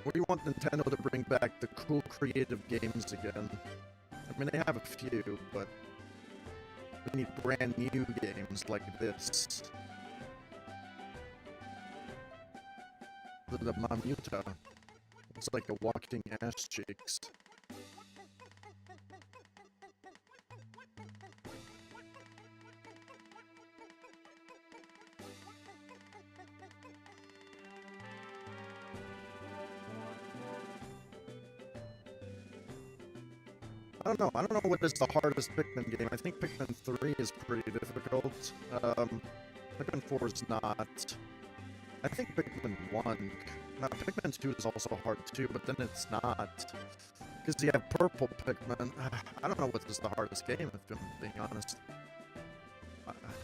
What do you want Nintendo to bring back the cool creative games again? I mean, they have a few, but we need brand new games like this. The Mamuta. It's like a walking ass cheeks. I don't know what is the hardest Pikmin game. I think Pikmin 3 is pretty difficult. Pikmin 4 is not. I think Pikmin 1... No, Pikmin 2 is also hard too, but then it's not. Because you have purple Pikmin. I don't know what is the hardest game, if I'm being honest.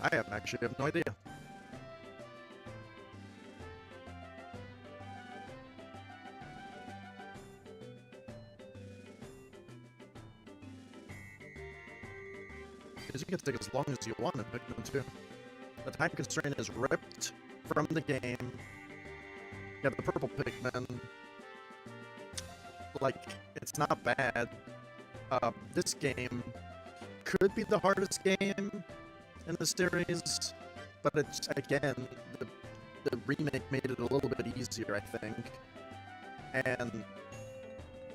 I actually have no idea. Because you can take as long as you want in Pikmin 2. The time constraint is ripped from the game. You have the purple Pikmin. Like, it's not bad. This game could be the hardest game in the series, but it's, again, the remake made it a little bit easier, I think. And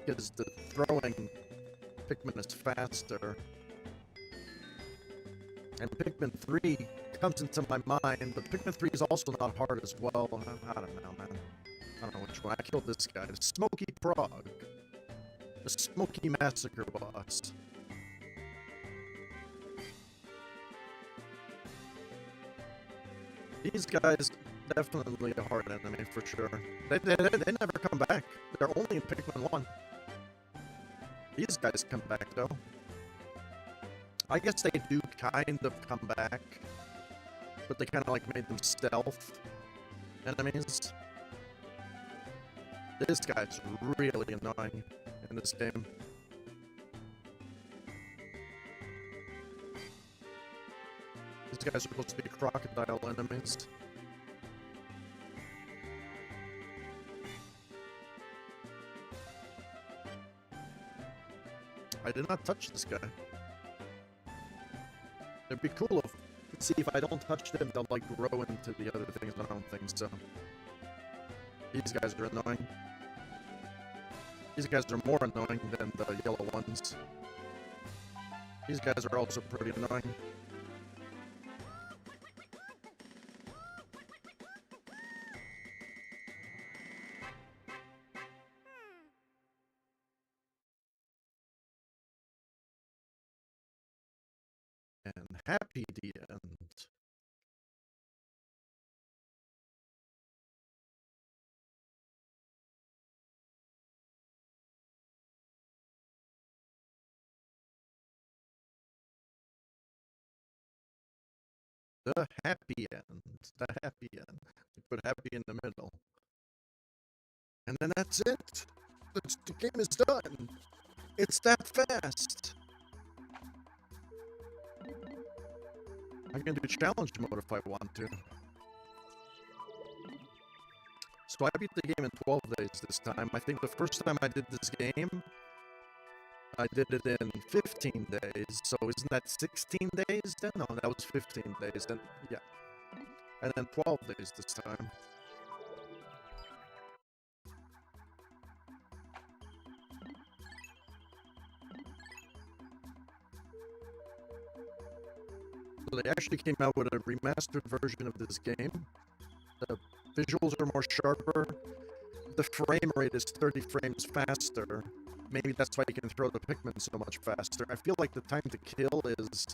because the throwing Pikmin is faster. And Pikmin 3 comes into my mind, but Pikmin 3 is also not hard as well. I don't know, man. I don't know which one. I killed this guy, the Smoky Frog. The Smoky Massacre boss. These guys, definitely a hard enemy for sure. They never come back. They're only in Pikmin 1. These guys come back though. I guess they do kind of come back, but they kind of like made them stealth enemies. This guy's really annoying in this game. These guys are supposed to be crocodile enemies. I did not touch this guy. It'd be cool to see if I don't touch them, they'll like grow into the other things, but I don't think so. These guys are annoying. These guys are more annoying than the yellow ones. These guys are also pretty annoying. And happy the end. The happy end. The happy end. You put happy in the middle. And then that's it. The game is done. It's that fast. I can do challenge mode if I want to. So I beat the game in 12 days this time. I think the first time I did this game, I did it in 15 days. So isn't that 16 days then? No, that was 15 days. Then yeah. And then 12 days this time. So they actually came out with a remastered version of this game. The visuals are more sharper. The frame rate is 30 frames faster. Maybe that's why you can throw the Pikmin so much faster. I feel like the time to kill is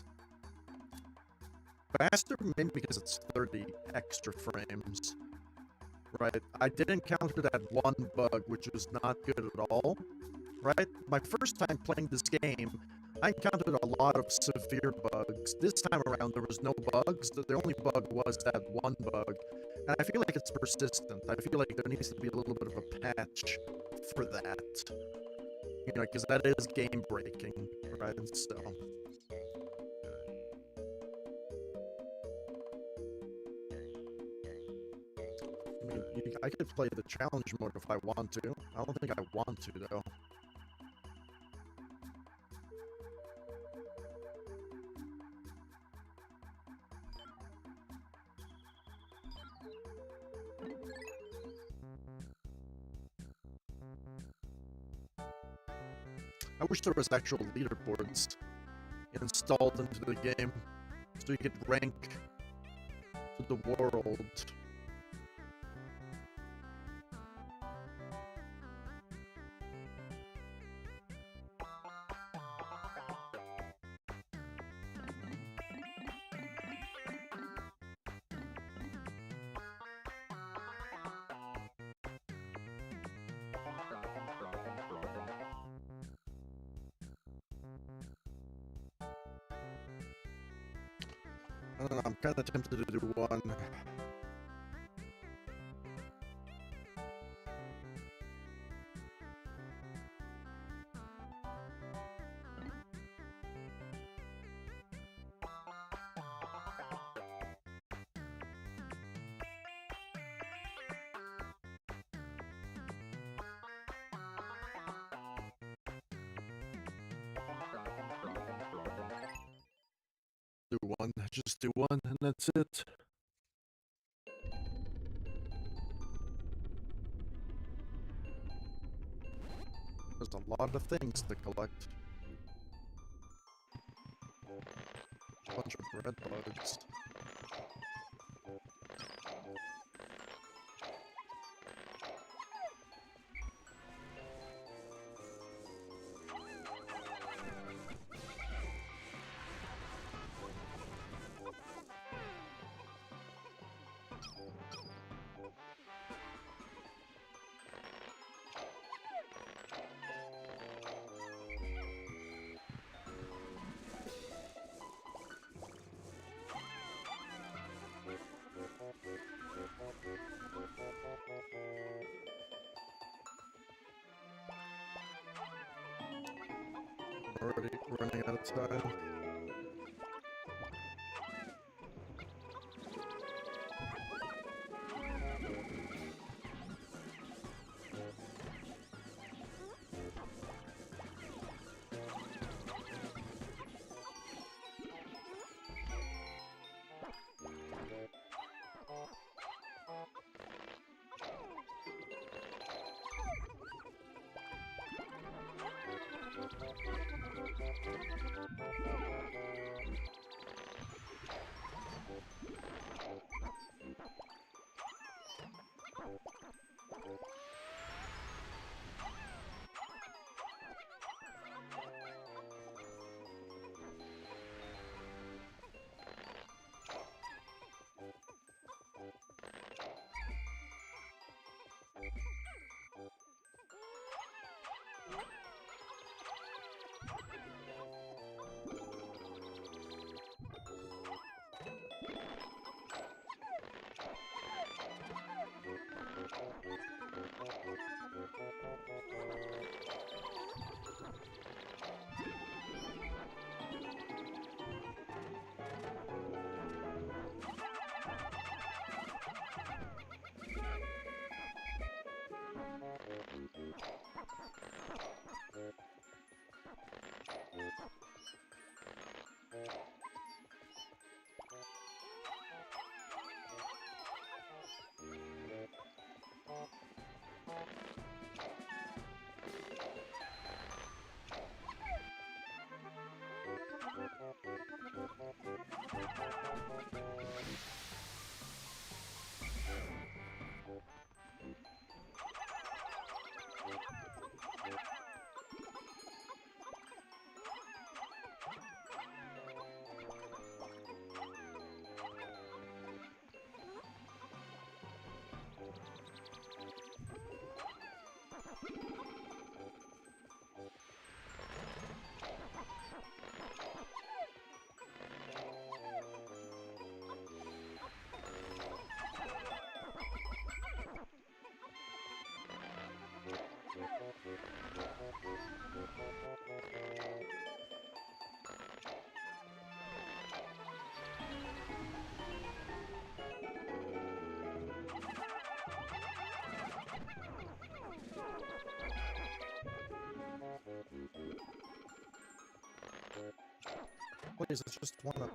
faster, maybe because it's 30 extra frames. Right? I did encounter that one bug, which was not good at all. Right? My first time playing this game, I encountered a lot of severe bugs. This time around, there was no bugs. The only bug was that one bug. And I feel like it's persistent. I feel like there needs to be a little bit of a patch for that. You know, because that is game breaking, right? So. I mean, I could play the challenge mode if I want to. I don't think I want to, though. I wish there was actual leaderboards installed into the game, so you could rank to the world. I don't know, I'm kind of tempted to do one. Do one, just do one, and that's it. There's a lot of things to collect. bunch of bread bugs. Already running out of time. Please, it's just one up.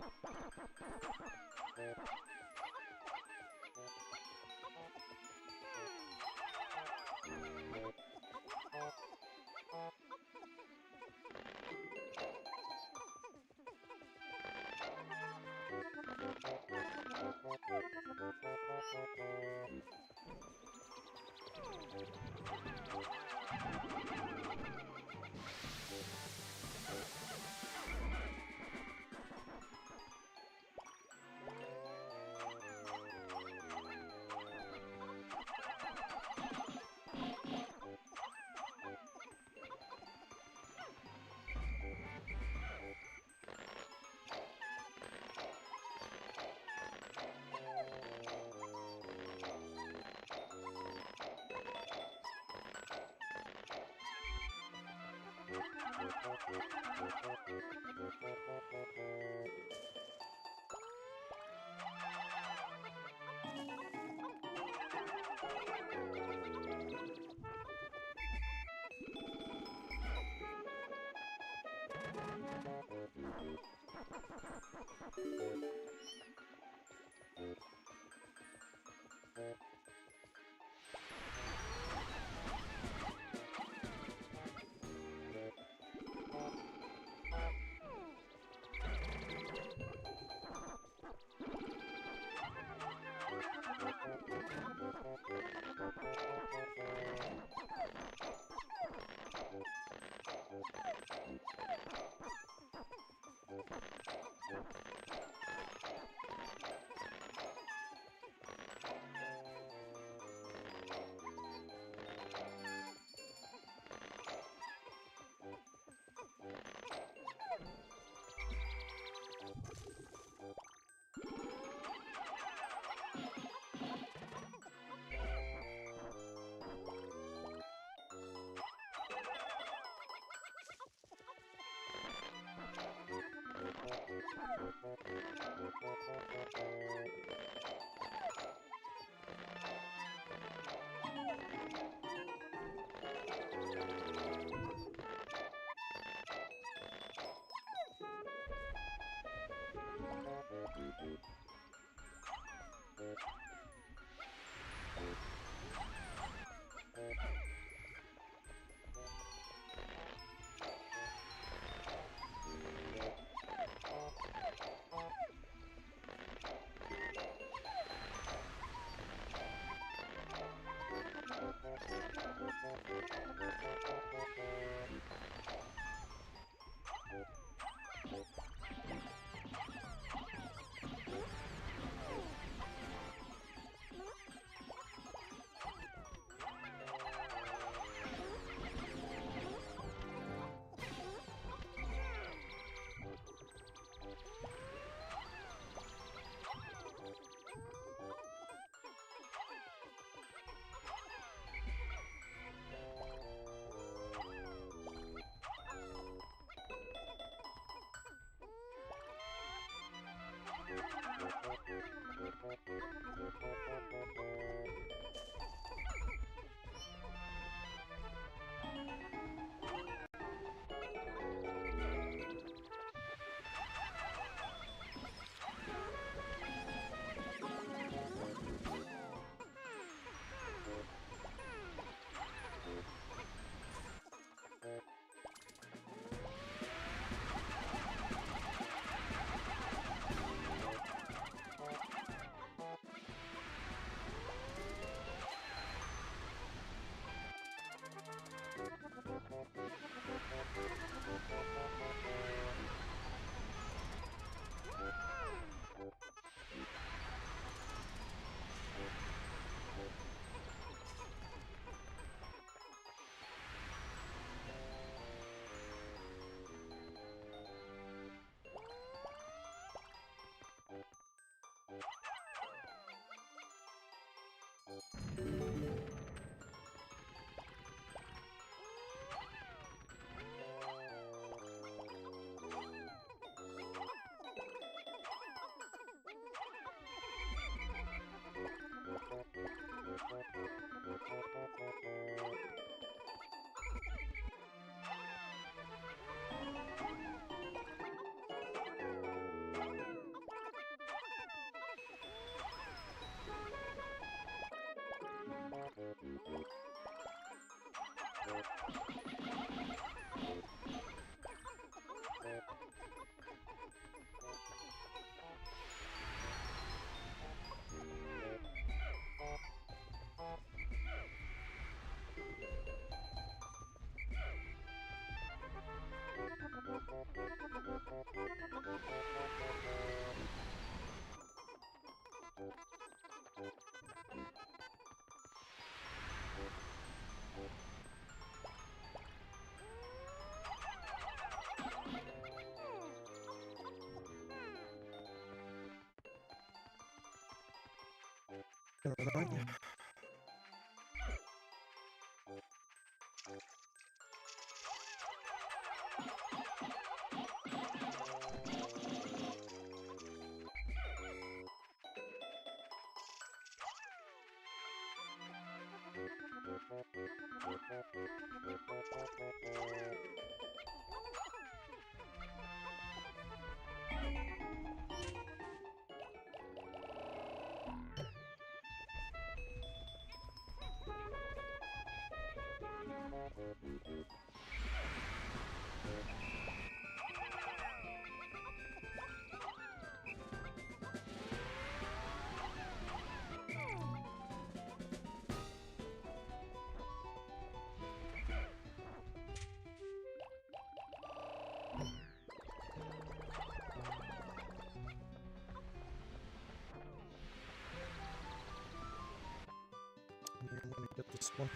this one.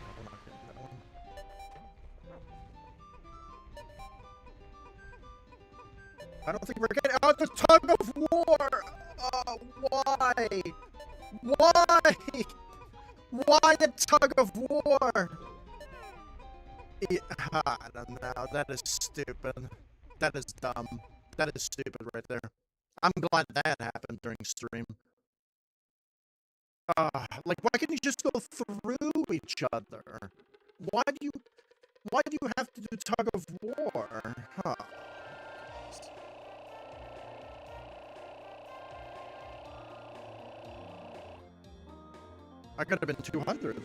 No, we're not getting that one. I don't think we're getting out the tug of war. Why? Why? Why the tug of war? I don't know. That is stupid. That is dumb. That is stupid right there. I'm glad that happened during stream. Like, why can't you just go through each other? Why do you have to do tug of war? Huh. I could have been 200.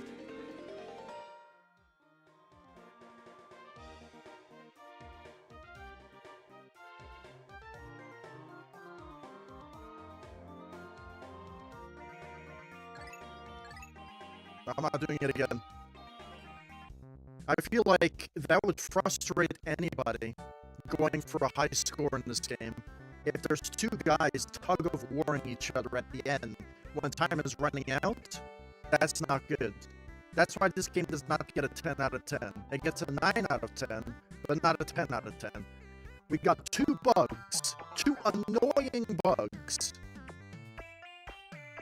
I'm not doing it again. I feel like that would frustrate anybody going for a high score in this game. If there's two guys tug of warring each other at the end when time is running out, that's not good. That's why this game does not get a 10 out of 10. It gets a 9 out of 10, but not a 10 out of 10. We got two bugs. Two annoying bugs.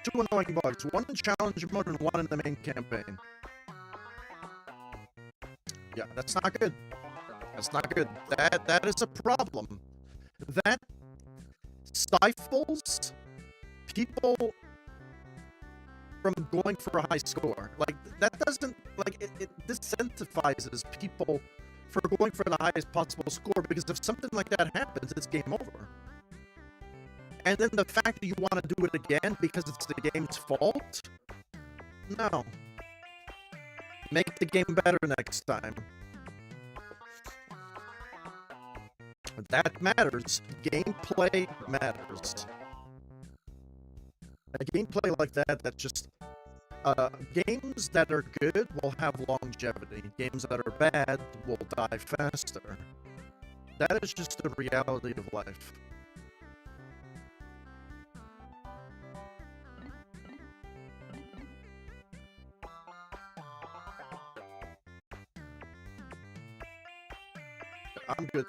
Two annoying bugs. One in challenge mode and one in the main campaign. Yeah, that's not good. That's not good. That is a problem. That stifles people from going for a high score. Like, that doesn't, like, it disincentivizes people for going for the highest possible score, because if something like that happens, it's game over. And then the fact that you want to do it again because it's the game's fault? No. Make the game better next time. That matters. Gameplay matters. A gameplay like that just... games that are good will have longevity. Games that are bad will die faster. That is just the reality of life. I'm good.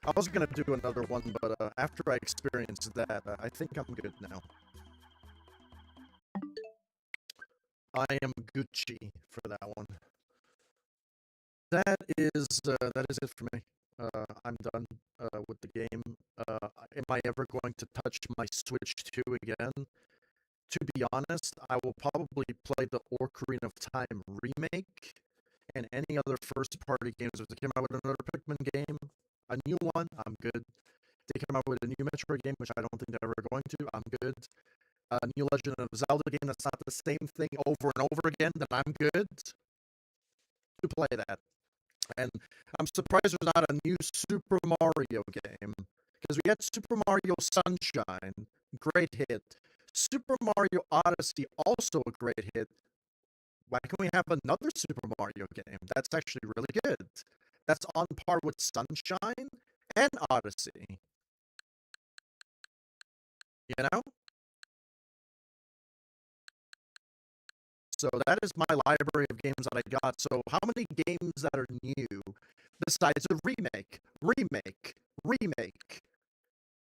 I was gonna do another one, but after I experienced that, I think I'm good now. I am Gucci for that one. That is it for me. I'm done with the game. Am I ever going to touch my Switch 2 again? To be honest, I will probably play the Ocarina of Time remake and any other first-party games. If they came out with another Pikmin game, a new one, I'm good. If they come out with a new Metroid game, which I don't think they're ever going to, I'm good. A new Legend of Zelda game that's not the same thing over and over again, then I'm good to play that. And I'm surprised there's not a new Super Mario game, because we had Super Mario Sunshine, great hit. Super Mario Odyssey, also a great hit. Why can't we have another Super Mario game? That's actually really good. That's on par with Sunshine and Odyssey. You know? So that is my library of games that I got. So how many games that are new besides a remake, remake, remake,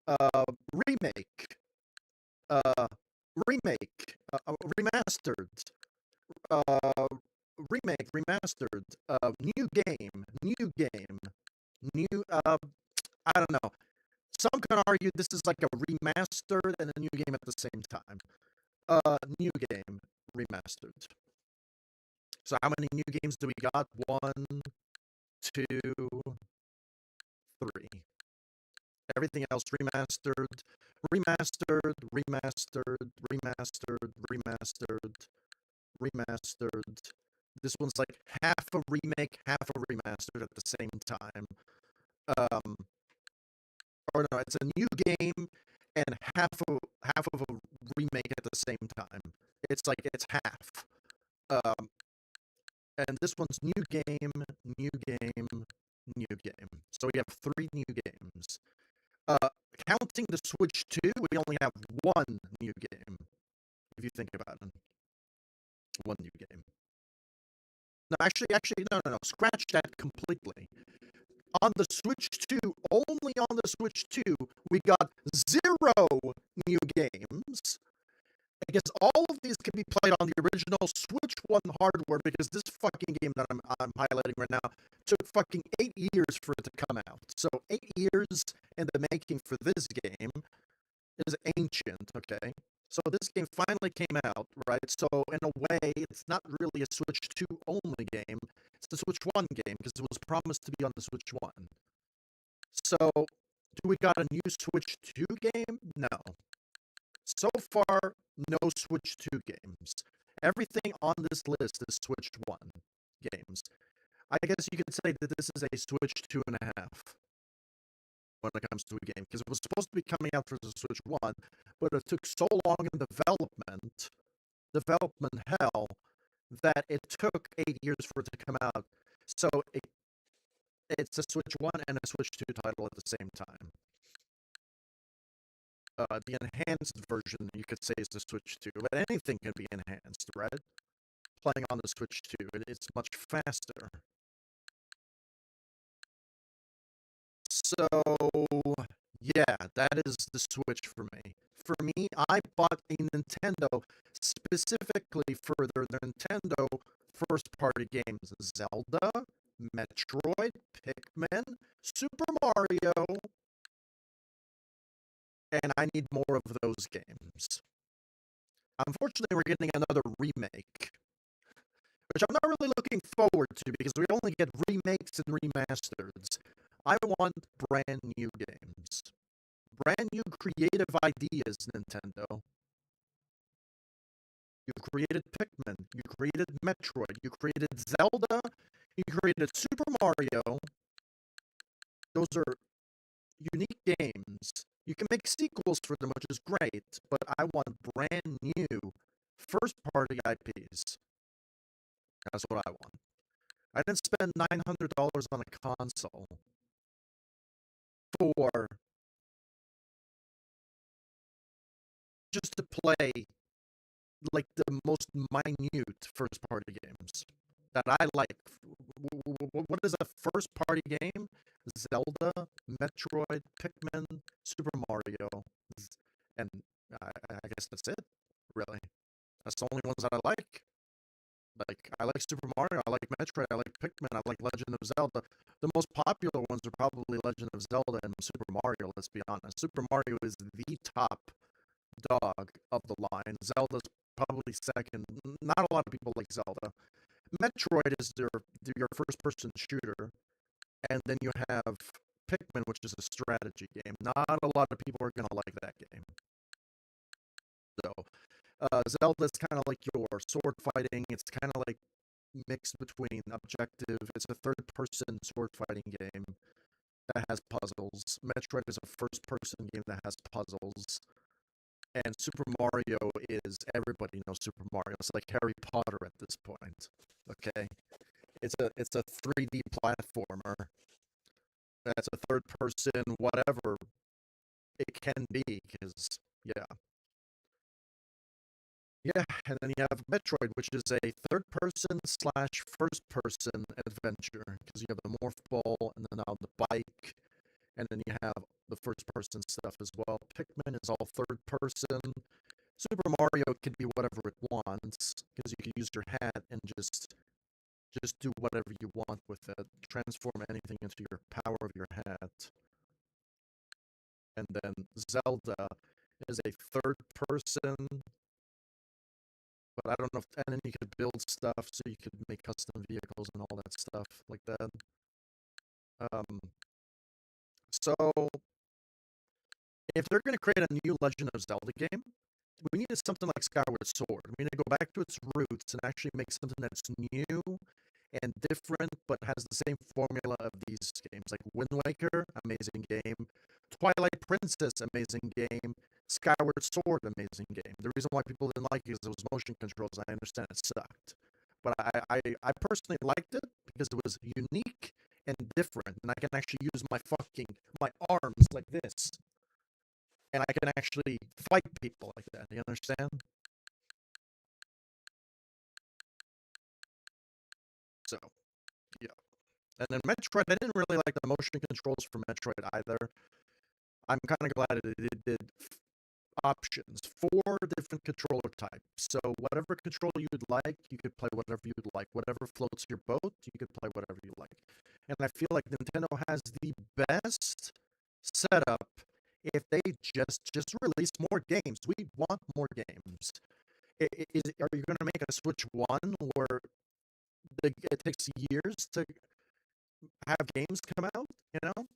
uh, remake, remastered, uh, remake, remastered, new game, new, I don't know. Some can argue this is like a remastered and a new game at the same time. New game, remastered. So how many new games do we got? 1, 2, 3. Everything else remastered, remastered, remastered, remastered, remastered, remastered. This one's like half a remake, half a remastered at the same time. Or no, it's a new game and half of a remake at the same time. It's like it's half. Um, and this one's new game, new game. So we have 3 new games. Uh, Counting the Switch 2, we only have 1 new game. If you think about it, 1 new game. No, actually, no. Scratch that completely. On the Switch 2, only on the Switch 2, we got 0 new games. I guess all of these can be played on the original Switch 1 hardware because this fucking game that I'm highlighting right now took fucking 8 years for it to come out. So 8 years in the making for this game is ancient, okay? So this game finally came out, right? So in a way, it's not really a Switch 2 only game. It's the Switch 1 game because it was promised to be on the Switch 1. So do we got a new Switch 2 game? No. So far, no Switch 2 games. Everything on this list is Switch 1 games. I guess you could say that this is a Switch 2.5 when it comes to a game, because it was supposed to be coming out for the Switch 1, but it took so long in development hell, that it took 8 years for it to come out. So it's a Switch 1 and a Switch 2 title at the same time. The enhanced version, you could say, is the Switch 2, but anything can be enhanced, right? Playing on the Switch 2, it's much faster. So, yeah, that is the Switch for me. For me, I bought a Nintendo specifically for their Nintendo first-party games. Zelda, Metroid, Pikmin, Super Mario, and I need more of those games. Unfortunately, we're getting another remake, which I'm not really looking forward to because we only get remakes and remasters. I want brand new games. Brand new creative ideas, Nintendo. You created Pikmin, you created Metroid, you created Zelda, you created Super Mario. Those are unique games. You can make sequels for them, which is great, but I want brand new first party IPs. That's what I want. I didn't spend $900 on a console for just to play like the most minute first party games that I like. What is a first party game? Zelda, Metroid, Pikmin, Super Mario, and I guess that's it. Really, that's the only ones that I like. Like I like Super Mario, I like Metroid, I like Pikmin, I like Legend of Zelda. The most popular ones are probably Legend of Zelda and Super Mario. Let's be honest. Super Mario is the top dog of the line. Zelda's probably second. Not a lot of people like Zelda. Metroid is your first person shooter, and then you have Pikmin, which is a strategy game. Not a lot of people are gonna like that game. So Zelda's kind of like your sword fighting. It's kind of like mixed between objective. It's a third person sword fighting game that has puzzles. Metroid is a first person game that has puzzles. And Super Mario is, everybody knows Super Mario. It's like Harry Potter at this point. Okay, it's a 3D platformer. That's a third person, whatever it can be. Because yeah, yeah, and then you have Metroid, which is a third person slash first person adventure. Because you have the morph ball, and then now the bike, and then you have the first person stuff as well. Pikmin is all third person. Super Mario can be whatever it wants because you can use your hat and just do whatever you want with it. Transform anything into your power of your hat. And then Zelda is a third person, but I don't know if, and then you could build stuff so you could make custom vehicles and all that stuff like that. Um, so if they're going to create a new Legend of Zelda game, we needed something like Skyward Sword. We need to go back to its roots and actually make something that's new and different, but has the same formula of these games. Like Wind Waker, amazing game. Twilight Princess, amazing game. Skyward Sword, amazing game. The reason why people didn't like it is it was motion controls. I understand it sucked. But I personally liked it because it was unique and different, and I can actually use my arms like this, and I can actually fight people like that. You understand? So yeah. And then Metroid, I didn't really like the motion controls for Metroid either. I'm kind of glad it did options, four different controller types. So whatever controller you'd like, you could play whatever you'd like. Whatever floats your boat, you could play whatever you like. And I feel like Nintendo has the best setup if they just release more games. We want more games. Are you going to make a Switch One where it takes years to have games come out? You know,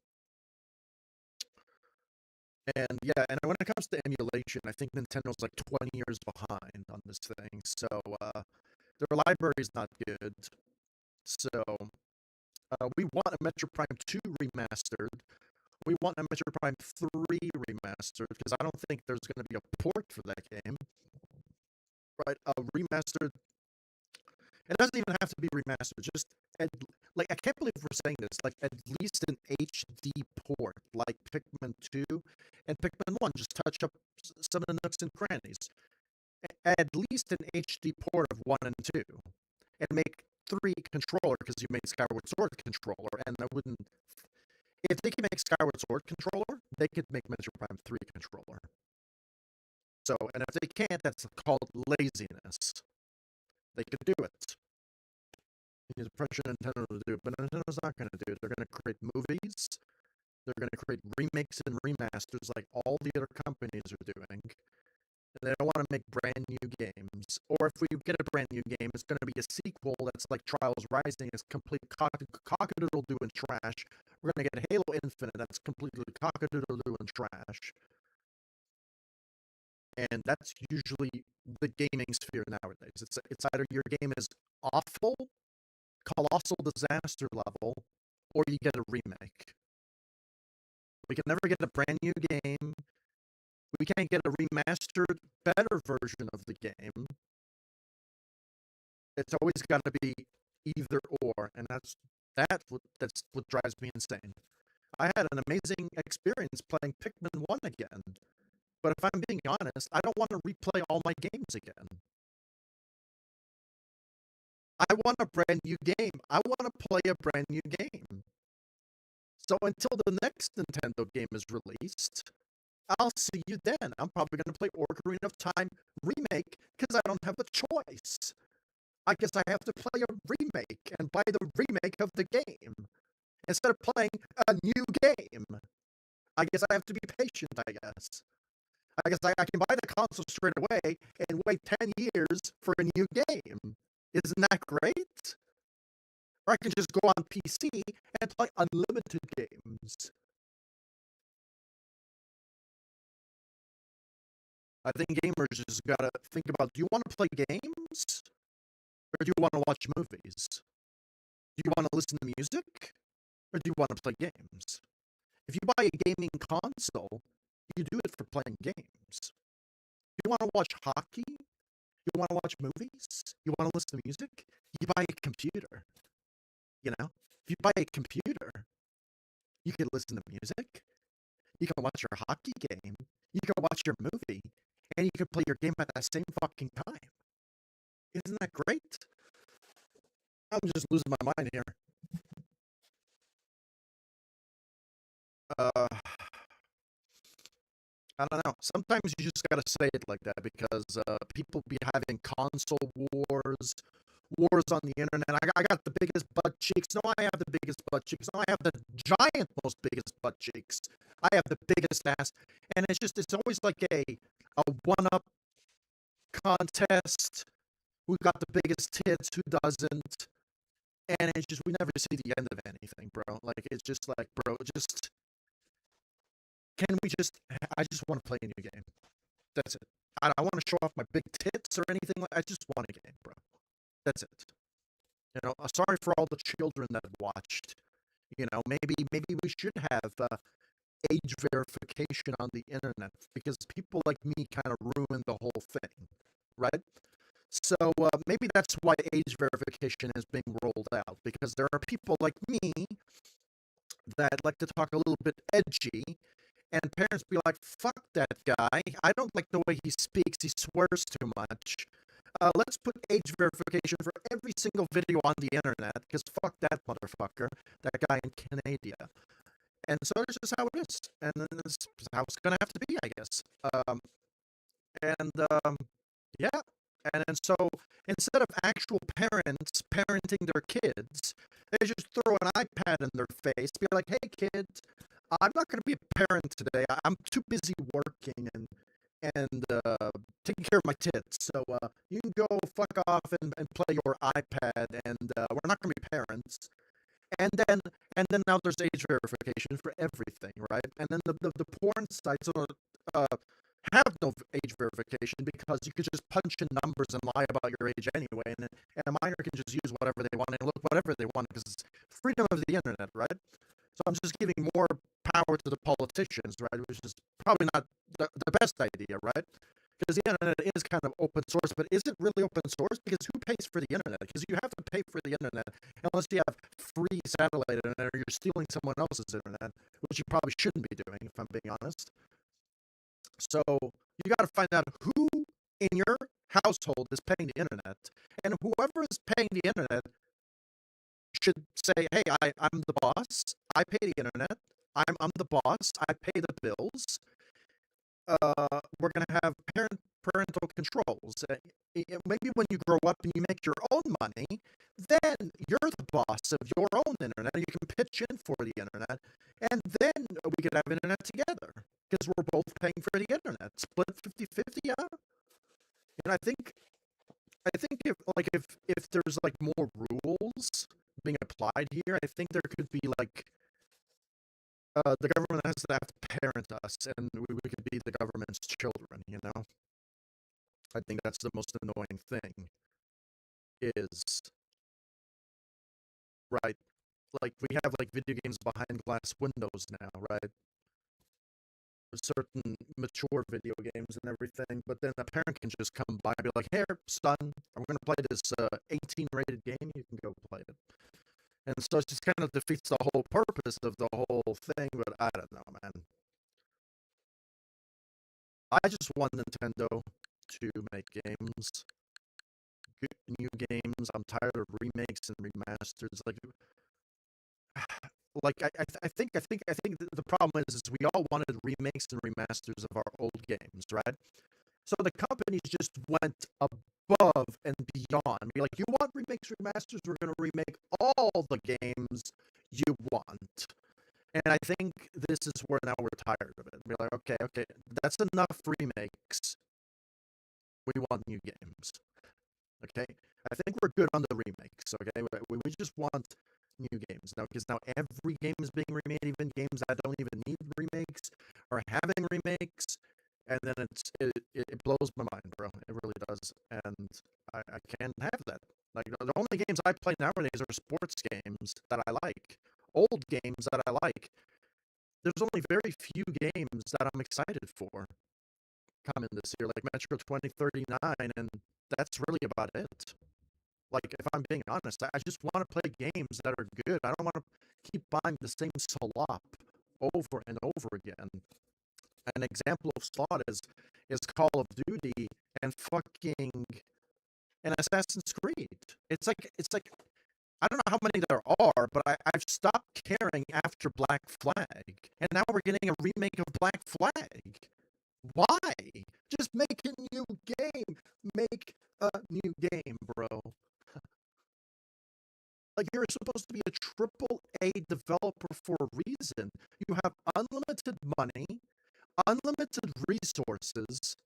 and yeah, and when it comes to emulation, I think Nintendo's like 20 years behind on this thing. So their library is not good. So we want a Metro Prime 2 remastered. We want a Metro Prime 3 remastered because I don't think there's going to be a port for that game. Right? A remastered. It doesn't even have to be remastered. Just like I can't believe we're saying this. Like at least an HD port, like Pikmin 2 and Pikmin 1. Just touch up some of the nooks and crannies. At least an HD port of 1 and 2, and make 3 controller because you made Skyward Sword controller, and I wouldn't. If they can make Skyward Sword controller, they could make Metro Prime 3 controller. So, and if they can't, that's called laziness. They could do it. You need to pressure Nintendo to do it, but Nintendo's not going to do it. They're going to create movies. They're going to create remakes and remasters like all the other companies are doing. And they don't want to make brand new games. Or if we get a brand new game, it's going to be a sequel that's like Trials Rising, is complete cockadoodle-doo and trash. We're going to get Halo Infinite, that's completely cockadoodle-doo and trash. And that's usually the gaming sphere nowadays. It's either your game is awful, colossal disaster level, or you get a remake. We can never get a brand new game. We can't get a remastered, better version of the game. It's always got to be either or, and that's what drives me insane. I had an amazing experience playing Pikmin 1 again, but if I'm being honest, I don't want to replay all my games again. I want a brand new game. I want to play a brand new game. So until the next Nintendo game is released, I'll see you then. I'm probably going to play Ocarina of Time Remake because I don't have a choice. I guess I have to play a remake and buy the remake of the game instead of playing a new game. I guess I have to be patient, I guess. I guess I can buy the console straight away and wait 10 years for a new game. Isn't that great? Or I can just go on PC and play unlimited games. I think gamers just gotta think about, do you want to play games? Or do you want to watch movies? Do you want to listen to music? Or do you want to play games? If you buy a gaming console, you do it for playing games. You want to watch hockey? You want to watch movies? You want to listen to music? You buy a computer. You know? If you buy a computer, you can listen to music. You can watch your hockey game. You can watch your movie. And you can play your game at the same fucking time. Isn't that great? I'm just losing my mind here. Uh, I don't know. Sometimes you just gotta say it like that because people be having console wars on the internet. I got the biggest butt cheeks. No, I have the biggest butt cheeks. No, I have the giant most biggest butt cheeks. I have the biggest ass, and it's always like a one up contest. Who got the biggest tits? Who doesn't? And it's just we never see the end of anything, bro. Like it's just like, bro, just can we just? I just want to play a new game. That's it. I don't want to show off my big tits or anything like. I just want a game, bro. That's it. You know, sorry for all the children that watched. You know, maybe we should have age verification on the internet because people like me kind of ruined the whole thing, right? So maybe that's why age verification is being rolled out, because there are people like me that like to talk a little bit edgy, and parents be like, "Fuck that guy! I don't like the way he speaks. He swears too much. Let's put age verification for every single video on the internet, because fuck that motherfucker, that guy in Canada." And so it's just how it is, and then it's how it's gonna have to be, I guess. And yeah, and so instead of actual parents parenting their kids, they just throw an iPad in their face, be like, "Hey, kids, I'm not going to be a parent today. I'm too busy working and taking care of my kids. So you can go fuck off and play your iPad, and we're not going to be parents." And then now there's age verification for everything, right? And then the porn sites uh, have no age verification, because you could just punch in numbers and lie about your age anyway, and a minor can just use whatever they want and look whatever they want, because it's freedom of the internet, right? So I'm just giving more power to the politicians, right? Which is probably not the best idea, right? Because the internet is kind of open source, but is it really open source? Because who pays for the internet? Because you have to pay for the internet unless you have free satellite internet, or you're stealing someone else's internet, which you probably shouldn't be doing, if I'm being honest. So you got to find out who in your household is paying the internet, and whoever is paying the internet should say, "Hey, I'm the boss. I pay the internet. I'm the boss. I pay the bills. We're gonna have parental controls. Maybe when you grow up and you make your own money, then you're the boss of your own internet. You can pitch in for the internet, and then we could have internet together, because we're both paying for the internet. Split 50-50, yeah." And I think if there's like more rules being applied here, I think there could be like the government has to have to parent us, and we could be the government's children. I think that's the most annoying thing. Is right. Like we have like video games behind glass windows now, right? Certain mature video games and everything, but then a parent can just come by and be like, "Here, son, I'm going to play this 18 rated game. You can go play it." And so it just kind of defeats the whole purpose of the whole thing. But I don't know, man. I just want Nintendo to make games, good new games. I'm tired of remakes and remasters. Like I think the problem is we all wanted remakes and remasters of our old games, right? So the companies just went above and beyond. Be like, "You want remakes, remasters? We're going to remake all the games you want." And I think this is where now we're tired of it. We're like, okay, that's enough remakes. We want new games. Okay, I think we're good on the remakes. Okay, we just want new games now, because now every game is being remade, even games that don't even need remakes are having remakes, and then it blows my mind, bro. It really does, and I can't have that. Like the only games I play nowadays are sports games that I like, old games that I like. There's only very few games that I'm excited for coming this year, like Metro 2039, and that's really about it. Like, if I'm being honest, I just want to play games that are good. I don't want to keep buying the same slop over and over again. An example of slot is Call of Duty and fucking and Assassin's Creed. It's like I don't know how many there are, but I've stopped caring after Black Flag, and now we're getting a remake of Black Flag. Why? Just make a new game. Make a new game, bro. Like, you're supposed to be a triple A developer for a reason. You have unlimited money, unlimited resources,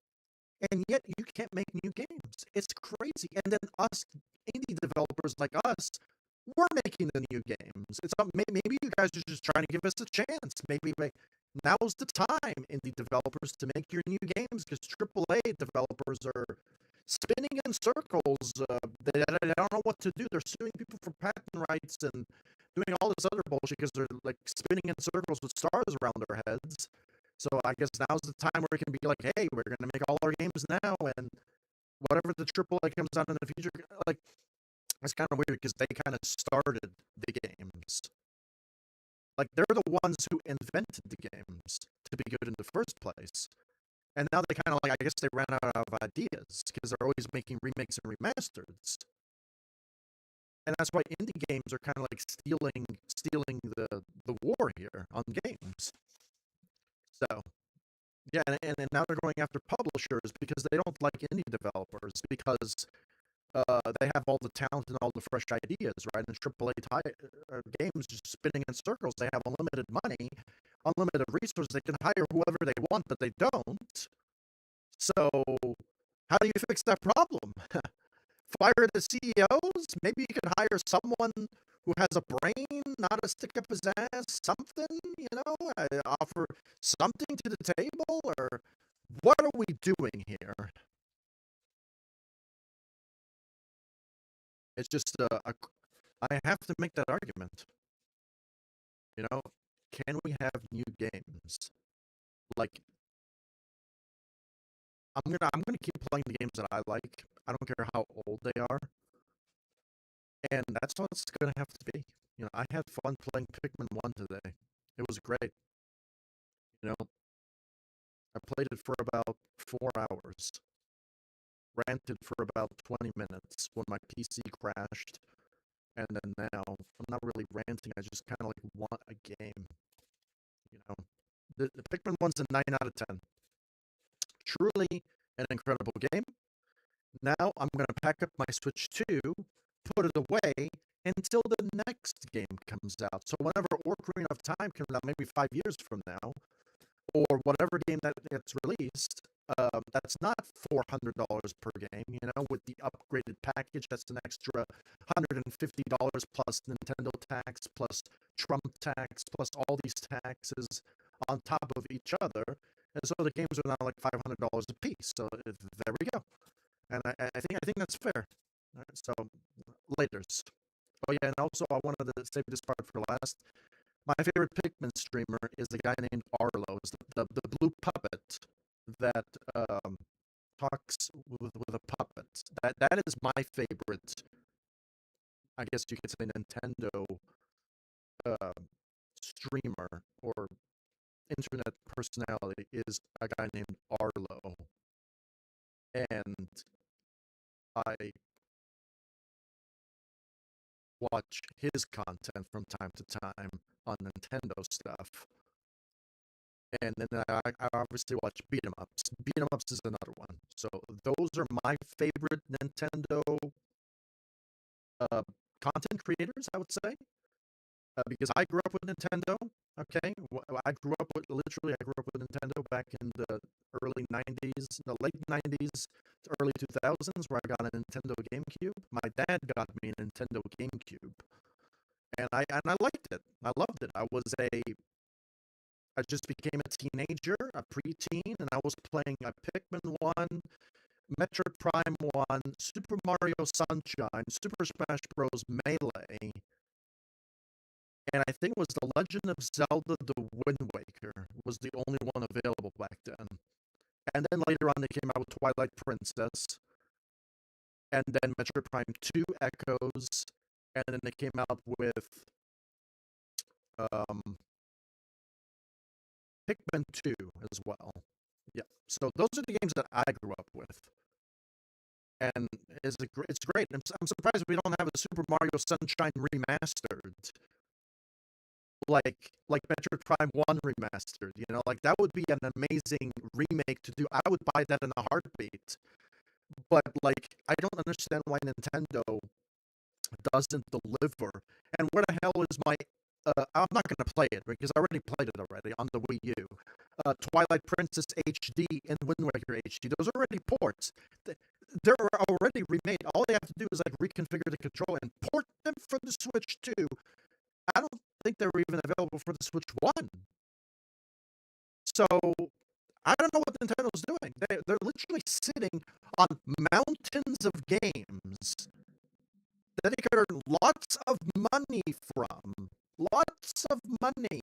and yet you can't make new games. It's crazy. And then us indie developers like us, we're making the new games. Maybe you guys are just trying to give us a chance. Maybe now's the time, indie developers, to make your new games, because AAA developers are spinning in circles. They don't know what to do. They're suing people for patent rights and doing all this other bullshit, because they're like spinning in circles with stars around their heads. So I guess now's the time where it can be like, "Hey, we're gonna make all our games now," and whatever the AAA comes out in the future, like it's kind of weird because they kind of started the games. Like they're the ones who invented the games to be good in the first place. And now they kind of like, I guess they ran out of ideas because they're always making remakes and remasters. And that's why indie games are kind of like stealing the war here on games. So yeah, and now they're going after publishers because they don't like indie developers because they have all the talent and all the fresh ideas, right? And games just spinning in circles. They have unlimited money, unlimited resources. They can hire whoever they want, but they don't. So how do you fix that problem? Fire the CEOs? Maybe you could hire someone who has a brain, not a stick up his ass, something, offer something to the table, or what are we doing here? It's just I have to make that argument. You know, can we have new games? Like I'm gonna keep playing the games that I like. I don't care how old they are, and that's what it's gonna have to be. I had fun playing Pikmin 1 today. It was great. You know, I played it for about 4 hours, ranted for about 20 minutes when my PC crashed, and then now I'm not really ranting. I just kind of like want a game. You know, the Pikmin 1's a 9 out of 10. Truly an incredible game. Now I'm going to pack up my Switch 2, put it away until the next game comes out. So whenever Ocarina of Time comes out, maybe 5 years from now, or whatever game that gets released, that's not $400 per game. With the upgraded package, that's an extra $150 plus Nintendo tax, plus Trump tax, plus all these taxes on top of each other. And so the games are now like $500 a piece. So there we go. And I think that's fair. All right, so laters. Oh yeah, and also I wanted to save this part for last. My favorite Pikmin streamer is a guy named Arlo. It's the blue puppet that talks with a puppet. That is my favorite. I guess you could say Nintendo uh, streamer or internet personality is a guy named Arlo, and I watch his content from time to time on Nintendo stuff. And then I obviously watch beat 'em ups. Beat 'em ups is another one. So those are my favorite Nintendo uh, content creators, I would say, because I grew up with Nintendo. Okay, I grew up with Nintendo back in the early '90s, the late '90s, to early 2000s, where I got a Nintendo GameCube. My dad got me a Nintendo GameCube, and I liked it. I loved it. I just became a teenager, a preteen, and I was playing a Pikmin 1, Metroid Prime 1, Super Mario Sunshine, Super Smash Bros. Melee, and I think it was The Legend of Zelda The Wind Waker was the only one available back then. And then later on they came out with Twilight Princess, and then Metroid Prime 2 Echoes, and then they came out with um, Pikmin 2 as well. Yeah. So those are the games that I grew up with. And it's great. I'm surprised we don't have a Super Mario Sunshine remastered, like Metroid Prime 1 remastered. Like that would be an amazing remake to do. I would buy that in a heartbeat. But like, I don't understand why Nintendo doesn't deliver. And where the hell is my? I'm not going to play it because I already played it already on the Wii U. Twilight Princess HD and Wind Waker HD. Those are already ports. They're already remade. All they have to do is like reconfigure the controller and port them for the Switch 2. I don't think they were even available for the Switch 1. So I don't know what Nintendo's doing. They're literally sitting on mountains of games that they could earn lots of money from. Lots of money.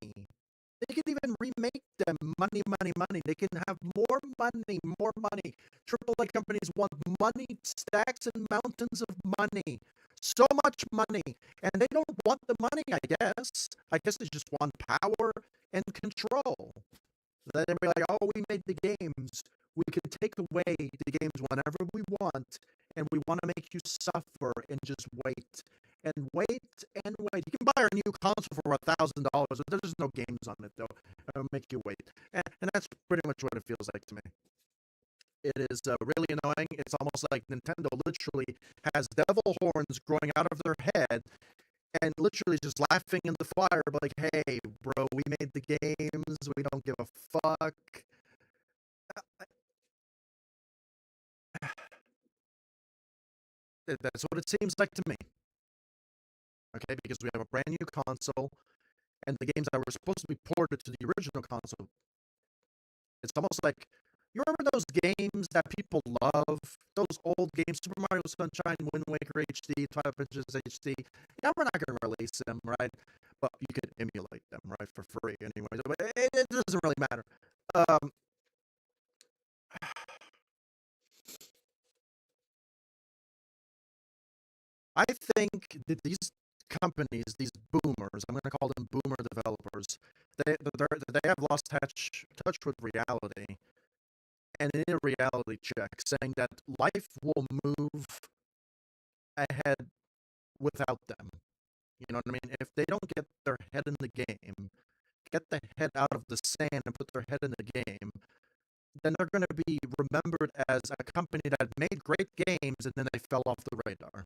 They can even remake them. Money, money, money. They can have more money, more money. AAA companies want money, stacks and mountains of money. So much money. And they don't want the money, I guess. I guess they just want power and control. Then they'd be like, oh, we made the games. We can take away the games whenever we want, and we want to make you suffer and just wait and wait and wait. You can buy a new console for $1,000, but there's no games on it though. It'll make you wait, and that's pretty much what it feels like to me. It is really annoying. It's almost like Nintendo literally has devil horns growing out of their head and literally just laughing in the fire, like, "Hey, bro, we made the games. We don't give a fuck." That's what it seems like to me. Okay, because we have a brand new console, and the games that were supposed to be ported to the original console. It's almost like you remember those games that people love, those old games, Super Mario Sunshine, Wind Waker HD, Twilight Princess HD. Yeah, we're not going to release them, right? But you could emulate them, right, for free anyway. But it doesn't really matter. Um, I think that these companies, these boomers, I'm going to call them boomer developers, they have lost touch with reality, and in a reality check saying that life will move ahead without them. You know what I mean? If they don't get their head in the game, get the head out of the sand and put their head in the game, then they're going to be remembered as a company that made great games and then they fell off the radar.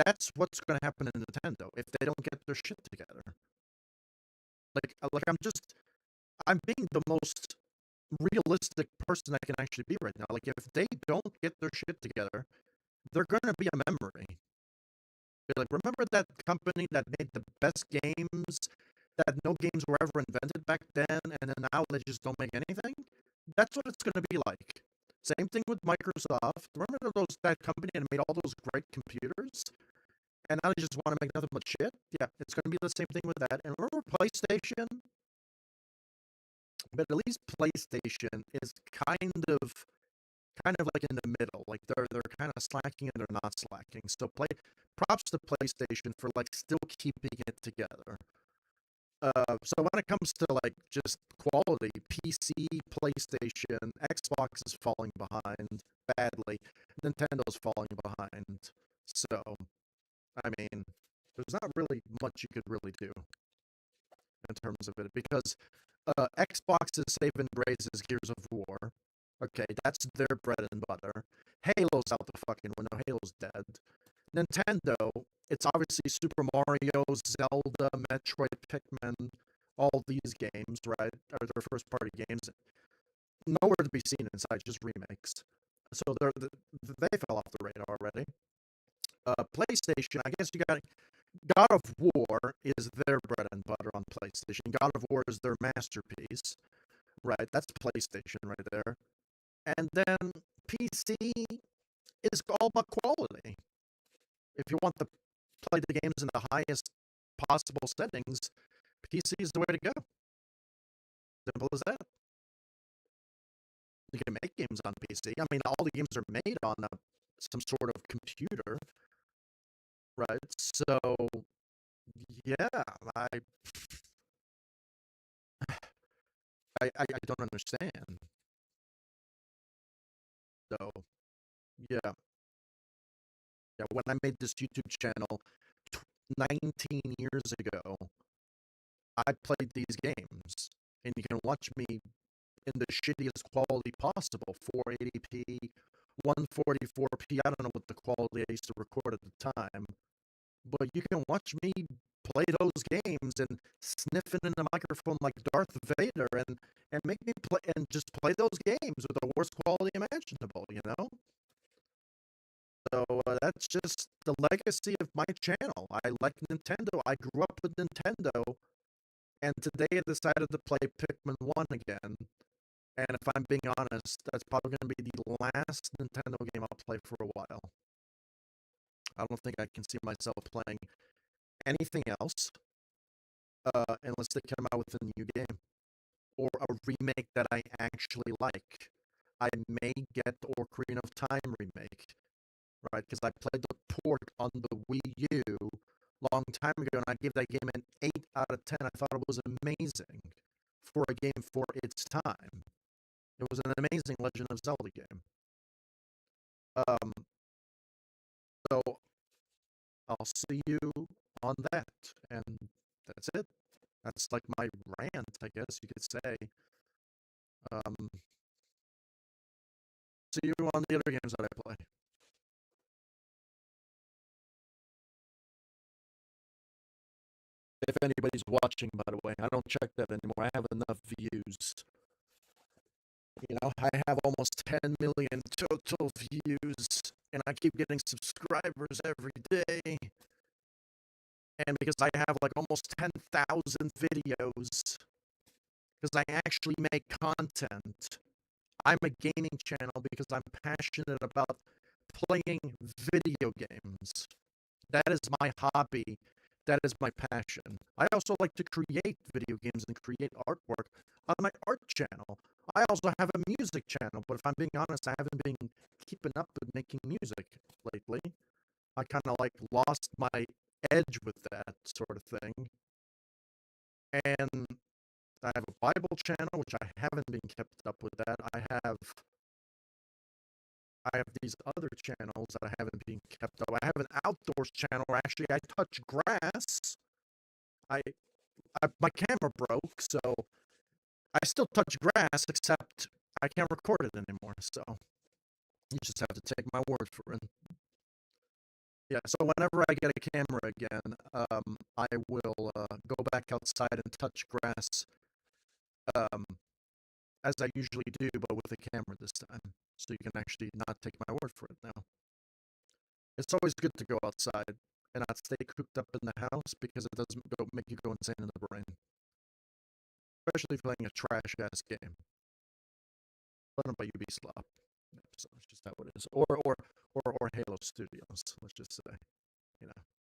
That's what's going to happen in Nintendo if they don't get their shit together. Like I'm being the most realistic person I can actually be right now. Like if they don't get their shit together, they're going to be a memory. Be like, remember that company that made the best games that no games were ever invented back then, and then now they just don't make anything? That's what it's going to be like. Same thing with Microsoft. Remember that company that made all those great computers, and now they just want to make nothing but shit? Yeah, it's going to be the same thing with that. And remember PlayStation? But at least PlayStation is kind of like in the middle. Like they're kind of slacking and they're not slacking. So props to PlayStation for like still keeping it together. So when it comes to like just quality, PC, PlayStation, Xbox is falling behind badly. Nintendo's falling behind. So I mean, there's not really much you could really do in terms of it because Xbox's saving grace is Gears of War. Okay, that's their bread and butter. Halo's out the fucking window. Halo's dead. Nintendo, it's obviously Super Mario, Zelda, Metroid, Pikmin, all these games, right? Are their first party games. Nowhere to be seen inside, just remakes. So they fell off the radar already. PlayStation, I guess you got God of War is their bread and butter on PlayStation. God of War is their masterpiece, right? That's PlayStation right there. And then PC is all about quality. If you want to play the games in the highest possible settings, PC is the way to go. Simple as that. You can make games on PC. I mean, all the games are made on some sort of computer, right? So, yeah, I don't understand. So, yeah, yeah. When I made this YouTube channel 19 years ago, I played these games, and you can watch me in the shittiest quality possible, 480p, 144p. I don't know what the quality I used to record at the time, but you can watch me play those games and sniffing in the microphone like Darth Vader and make me play and just play those games with the worst quality imaginable, you know? So that's just the legacy of my channel. I like Nintendo. I grew up with Nintendo, and today I decided to play Pikmin 1 again. And if I'm being honest, that's probably going to be the last Nintendo game I'll play for a while. I don't think I can see myself playing anything else. unless they come out with a new game or a remake that I actually like. I may get the Ocarina of Time remake, right? Because I played the port on the Wii U long time ago, and I gave that game an 8 out of 10. I thought it was amazing for a game for its time. It was an amazing Legend of Zelda game. Um, so I'll see you on that, and that's it. That's like my rant, I guess you could say. Um, see you on the other games that I play. If anybody's watching, by the way, I don't check that anymore. I have enough views. I have almost 10 million total views, and I keep getting subscribers every day. And because I have like almost 10,000 videos, because I actually make content. I'm a gaming channel because I'm passionate about playing video games. That is my hobby. That is my passion. I also like to create video games and create artwork on my art channel. I also have a music channel, but if I'm being honest, I haven't been keeping up with making music lately. I kind of like lost my edge with that sort of thing. And I have a Bible channel, which I haven't been kept up with that. I have these other channels that I haven't been kept up. I have an outdoors channel where actually I touch grass. I, my camera broke, so I still touch grass, except I can't record it anymore. So you just have to take my word for it. Yeah. So whenever I get a camera again, I will go back outside and touch grass, um, as I usually do, but with a camera this time. So you can actually not take my word for it now. It's always good to go outside and not stay cooped up in the house because it doesn't make you go insane in the brain, especially playing a trash ass game. Run by Ubisoft. So it's just how it is. Or Halo Studios. Let's just say, you know.